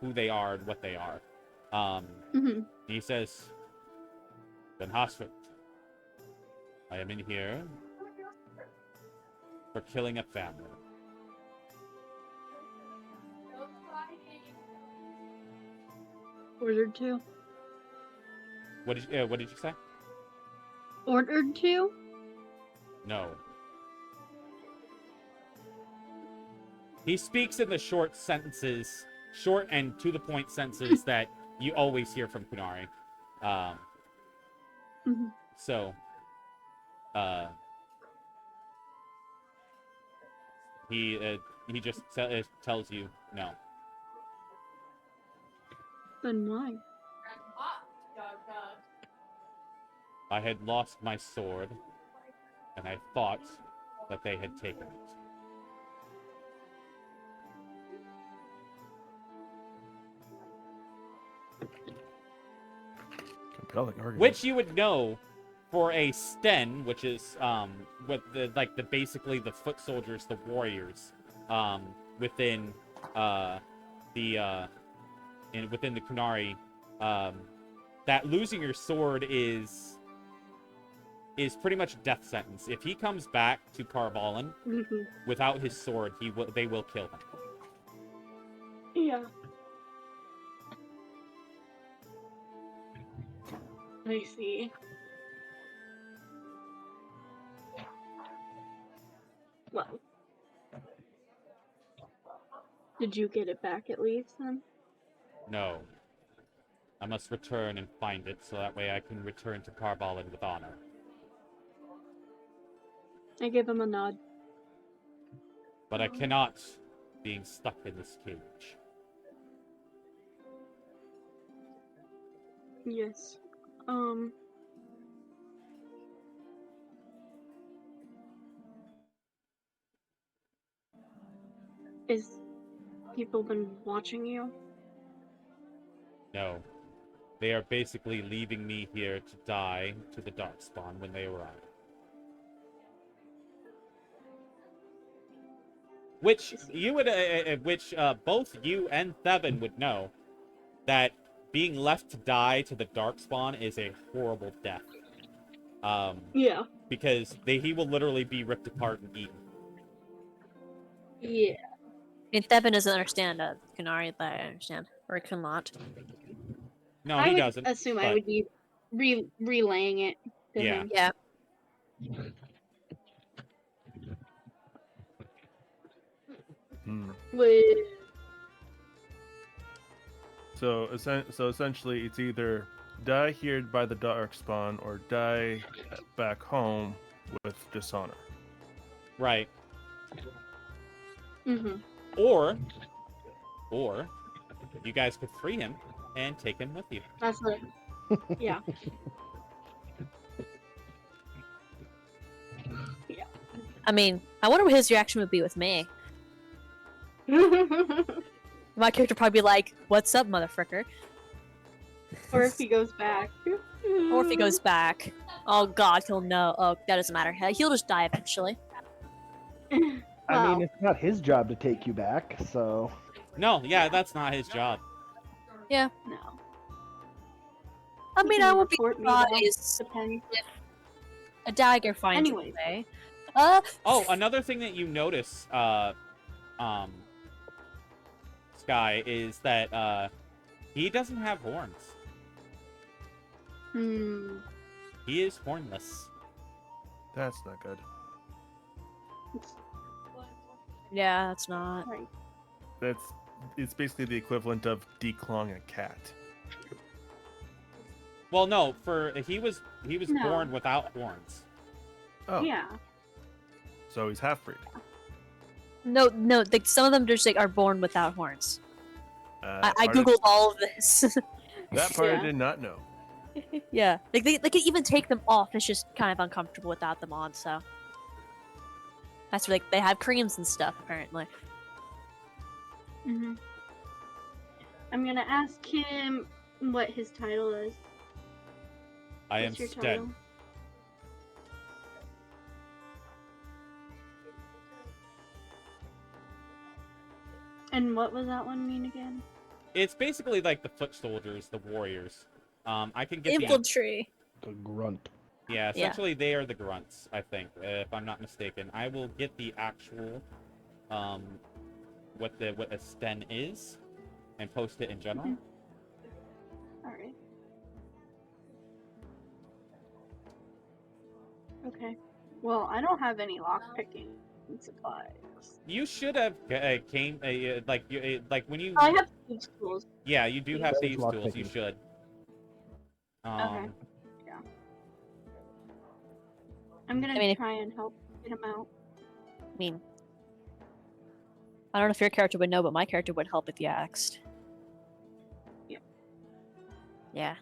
who they are and what they are. He says, "Ben Hasford, I am in here for killing a family." Ordered to. What did you say? Ordered to? No. He speaks in the short and to the point sentences that you always hear from Kunari. So, he just tells you no. Then why? I had lost my sword, and I thought that they had taken it. Compelling argument. Which you would know for a Sten, which is with the basically the foot soldiers, the warriors, within within the Kunari, that losing your sword is pretty much a death sentence. If he comes back to Carvalin without his sword, they will kill him. Yeah. I see. Well. Did you get it back at least then? No. I must return and find it, so that way I can return to Carvalin with honor. I give him a nod. But I cannot, being stuck in this cage. Yes. Is people been watching you? No. They are basically leaving me here to die to the Darkspawn when they arrive. Which you would, both you and Thevin would know that being left to die to the Darkspawn is a horrible death. Yeah. because he will literally be ripped apart and eaten. Yeah. If Devin doesn't understand Canary, that I understand. Or cannot. No, I he would doesn't. assume I but- would be relaying it to Yeah. him. Yeah. Hmm. With So essentially, it's either die here by the darkspawn or die back home with dishonor. Right. mm-hmm. Or you guys could free him and take him with you. That's what. Yeah. I mean, I wonder what his reaction would be with me. My character would probably be like, "What's up, motherfucker?" Or if he goes back. Or if he goes back. Oh god, he'll know. Oh, that doesn't matter. He'll just die eventually. I mean, Wow. it's not his job to take you back, so. No, yeah, that's not his job. Yeah. No. I He mean, can I would be report me, though. surprised Depends. if a dagger finds Anyways. its way. Oh, another thing that you notice, Sky, is that he doesn't have horns. Hmm. He is hornless. That's not good. Yeah, that's not. Right. It's basically the equivalent of declawing a cat. Well, no, he was No. born without horns. Oh, Yeah. so he's half breed. No, some of them just like are born without horns. I Part of- googled all of this. that part Yeah. I did not know. Yeah, like they can even take them off. It's just kind of uncomfortable without them on. So that's where they have creams and stuff apparently. Mm-hmm. I'm gonna ask him what his title is. I am What's your Sten. title? And what was that one mean again? It's basically like the foot soldiers, the warriors. I can get the Infantry. The grunt. yeah. Essentially, they are the grunts. I think, if I'm not mistaken. I will get the actual what a Sten is, and post it in general. Alright. Okay. Well, I don't have any lockpicking supplies. You should have came like when you I have thieves' tools. yeah, you do have There's thieves tools. You lockpicking. should. Okay. Yeah. I'm gonna I mean, if- try and help get him out. I mean, I don't know if your character would know, but my character would help if you asked. Yep. Yeah.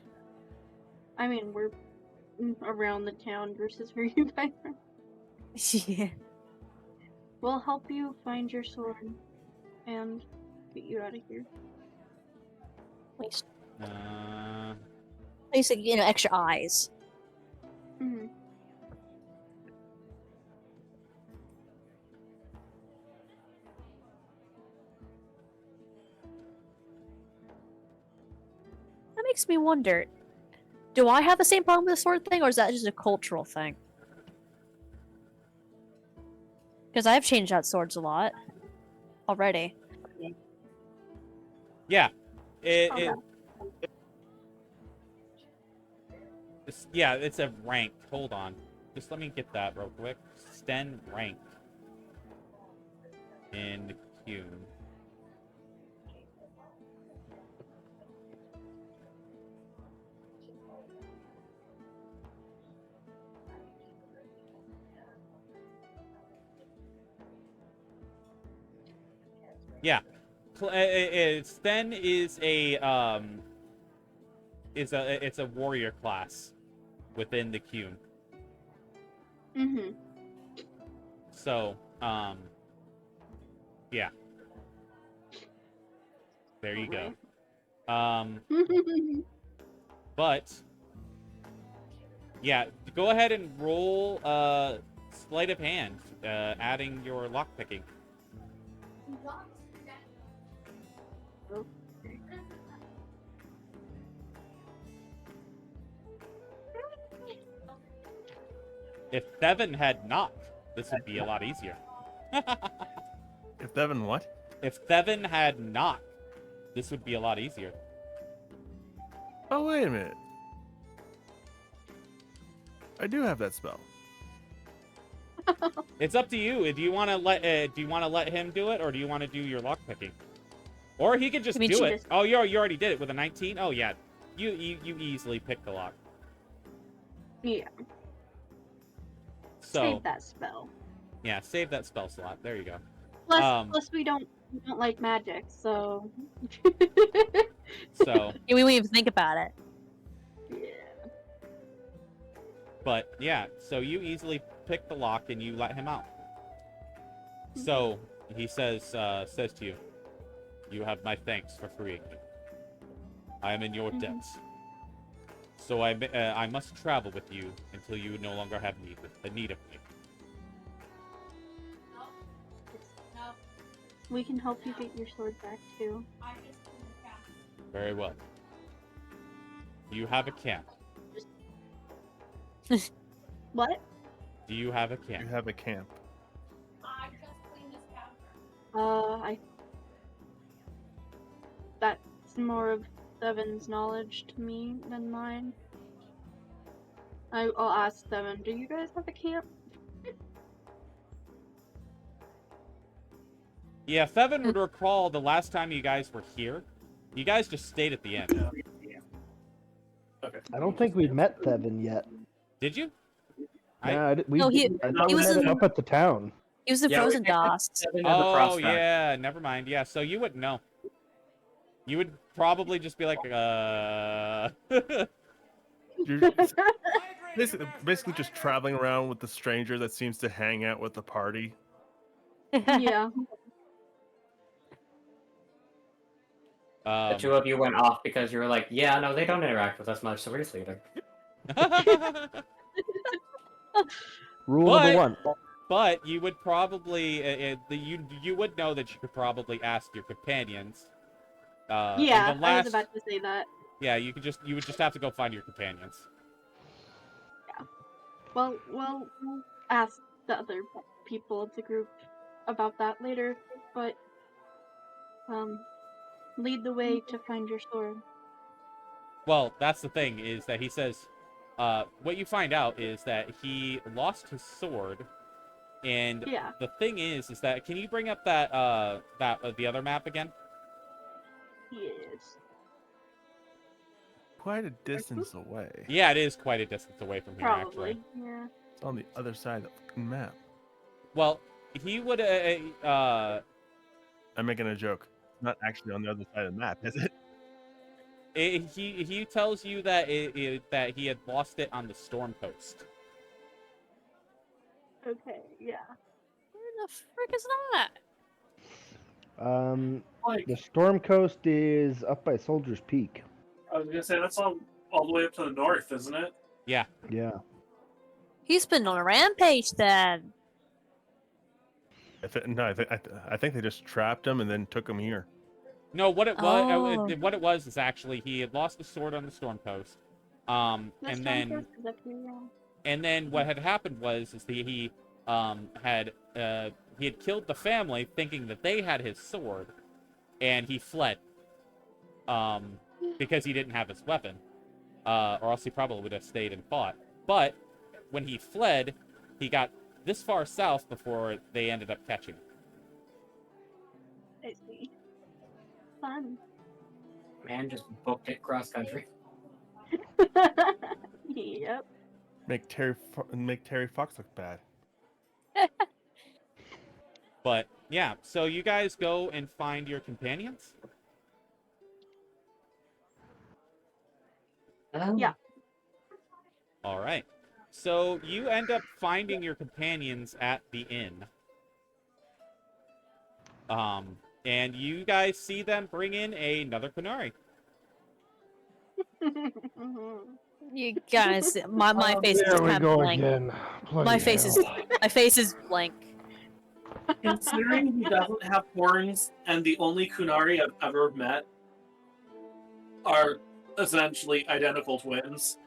I mean, we're around the town versus where you guys are. Yeah. We'll help you find your sword and get you out of here. At least extra eyes. Mm-hmm. That makes me wonder. Do I have the same problem with the sword thing, or is that just a cultural thing? Because I've changed out swords a lot already. Yeah. Okay. It's a rank. Hold on. Just let me get that real quick. Sten rank. In the queue. Yeah. Sten is it's a warrior class within the queue. Mm-hmm. So, yeah. There you go. But yeah, go ahead and roll sleight of hand, adding your lockpicking. If Thevin had not, this would be a lot easier. If Devin what? If Thevin had not, this would be a lot easier. Oh, wait a minute. I do have that spell. It's up to you. Do you want to let him do it, or do you want to do your lock picking? Or he could just do it. Oh, you already did it with a 19. Oh yeah, you easily picked the lock. Yeah. So Save that spell. yeah, save that spell slot. There you go. Plus we don't like magic, so. So Yeah, we won't even think about it. Yeah. But yeah, so you easily pick the lock and you let him out. So he says to you, "You have my thanks for freeing me. I am in your debt. So I must travel with you until you no longer have need of me." We can help you get your sword back too. Very well. You have a camp. What? Do you have a You camp? have a camp. That's more of Devin's knowledge to me than mine. I'll ask Devin, do you guys have a camp? Yeah, Thevin would recall the last time you guys were here. You guys just stayed at the end. Okay. I don't think we've met Thevin yet. Did you? Yeah, No, he was met him in- up at the town. He was the Yeah, we frozen picked up DOS. Devin as a Oh, prospect. yeah, never mind. Yeah, so you wouldn't know. You would probably just be like, You're basically just traveling around with the stranger that seems to hang out with the party. Yeah. The two of you went off because you were like, yeah, no, they don't interact with us much, so we're just leaving. Rule But- number 1. But you would probably, you would know that you could probably ask your companions. Yeah, and the I last, was about to say that. Yeah, you would just have to go find your companions. Well, we'll ask the other people of the group about that later, but lead the way to find your sword. Well, that's the thing, is that he says, what you find out is that he lost his sword, and Yeah. the thing is that, can you bring up that, the other map again? Yes. Quite a distance away. Yeah, it is quite a distance away from here, Probably. actually. Yeah. It's on the other side of the map. Well, he would, I'm making a joke. It's not actually on the other side of the map, is it? he tells you that that he had lost it on the Storm Coast. Okay, yeah. Where the frick is that? Like, The Storm Coast is up by Soldier's Peak. I was gonna say that's all the way up to the north, isn't it? Yeah. Yeah. He's been on a rampage then. I think they just trapped him and then took him here. No, what it Oh. was is actually he had lost the sword on the Storm Coast, and then what had happened was he had killed the family thinking that they had his sword, and he fled, because he didn't have his weapon, or else he probably would have stayed and fought. But when he fled, he got this far south before they ended up catching him. I see. Fun. Man just booked it cross country. Yep. Make Terry Fox look bad. But yeah, so you guys go and find your companions. Yeah. All right. So you end up finding your companions at the inn. And you guys see them bring in another Kunari. You guys, my face is There we kind go of blank. again. My face is blank. Considering he doesn't have horns, and the only Kunari I've ever met are essentially identical twins.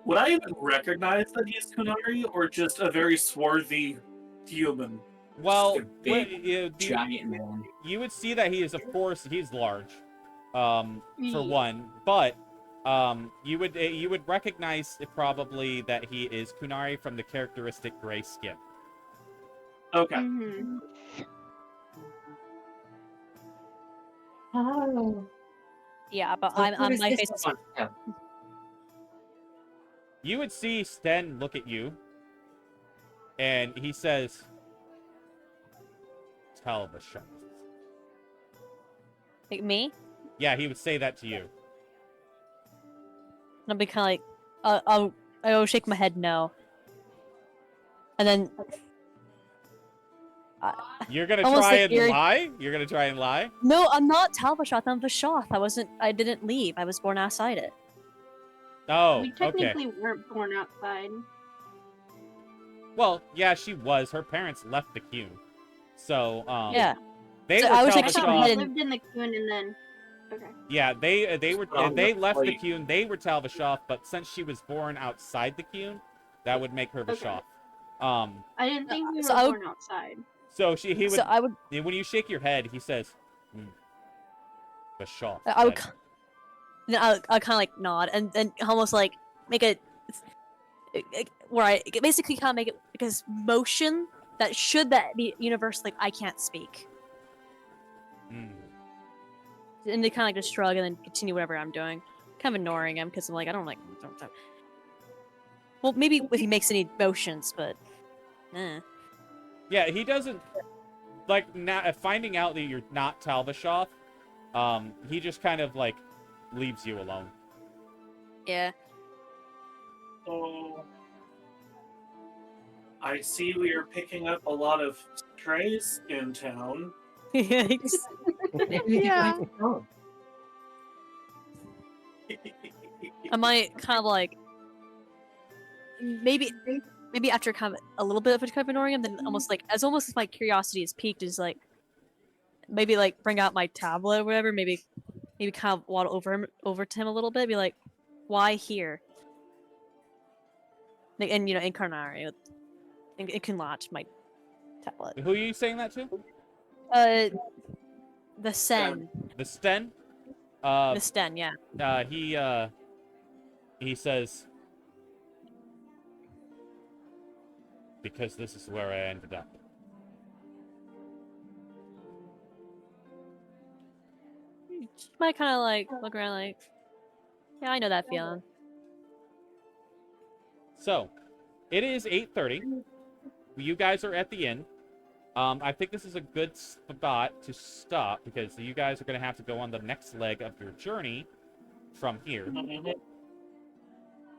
Would I even recognize that he's Kunari, or just a very swarthy human? Well, Just a big, you giant man. would see that he is, of course, he's large, for Yeah. one, but you would recognize probably that he is Kunari from the characteristic gray skin. Okay. Mm-hmm. Oh. Yeah, but So I'm who does my this face is one have? You would see Sten look at you, and he says, "Tell the shot." like me. Yeah, he would say that to you. And I'll be kind of like, I'll shake my head no. And then You're gonna Almost try like and lie? You're gonna try and lie? no, I'm not Talbashoth, I'm Vashoth. I didn't leave. I was born outside it. Oh, We okay. technically weren't born outside. Well, yeah, she was. Her parents left the queue. So, Yeah. they So were I was, like, I thought Talbashoth. we head in- lived in the queue and then. Okay. Yeah, they left the Like- queue. They were Talbashoth, but since she was born outside the queue, that would make her Okay. Vashoth. I didn't think we were So I would- born outside. So he would. So I would When you shake your head, he says, Vashoth. I would then." then I'll kind of like nod and almost like make a where I basically kind of make it because motion that should that be universal, like I can't speak, Hmm. and they kind of like just shrug and then continue whatever I'm doing, kind of ignoring him because I'm like I don't. Well, maybe if he makes any motions, but Yeah, he doesn't like finding out that you're not Talbashoth. He just kind of like leaves you alone. yeah. So I see we are picking up a lot of strays in town. Yikes. Yeah. I might kind of like maybe after kind of a little bit of ignoring him, then almost if my curiosity is piqued, is like maybe like bring out my tablet or whatever, maybe kind of waddle over to him a little bit, be like, why here? And in Karnari, it can launch my tablet. Who are you saying that to? The Sen, The Sten? the Sten, yeah. He says, because this is where I ended up. Might kind of like look around, like, yeah, I know that feeling. So, it is 8:30. You guys are at the inn. I think this is a good spot to stop because you guys are going to have to go on the next leg of your journey from here.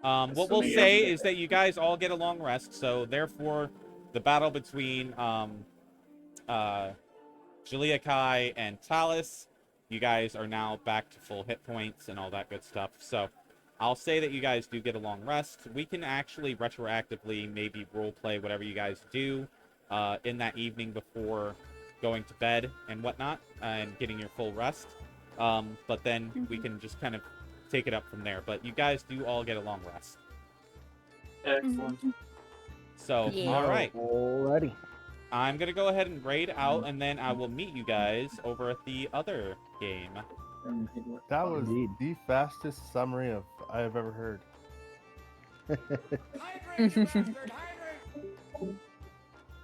What we'll say is that you guys all get a long rest, so therefore the battle between Julia Kai and Talus, you guys are now back to full hit points and all that good stuff. So I'll say that you guys do get a long rest. We can actually retroactively maybe roleplay whatever you guys do in that evening before going to bed and whatnot and getting your full rest. But then we can just kind of take it up from there. But you guys do all get a long rest. Excellent. So, Yeah. all right. Alrighty. I'm going to go ahead and raid out, and then I will meet you guys over at the other game. That was Indeed. the fastest summary of I have ever heard.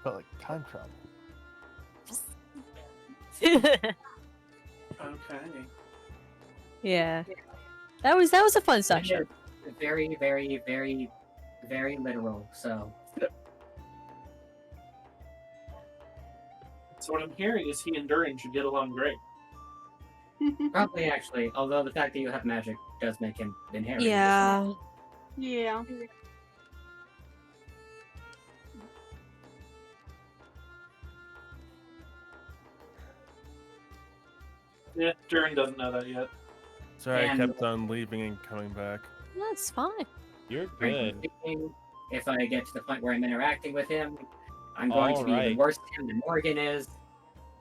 Felt like time travel. Okay. Yeah. That was a fun session. Very, very, very, very literal. So So what I'm hearing is he and Durin should get along great. probably actually, although the fact that you have magic does make him inherently. Yeah. Yeah. Yeah, Durin doesn't know that yet. Sorry, I And- kept on leaving and coming back. That's fine. You're Frankly good. speaking, if I get to the point where I'm interacting with him, I'm going to be even Alright. worse to him than Morgan is.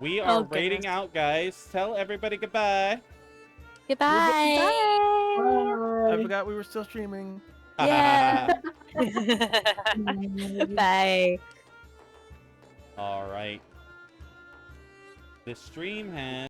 We are Oh, raiding goodness. out, guys. Tell everybody goodbye. Goodbye. I forgot we were still streaming. Yeah. Bye. All right. The stream has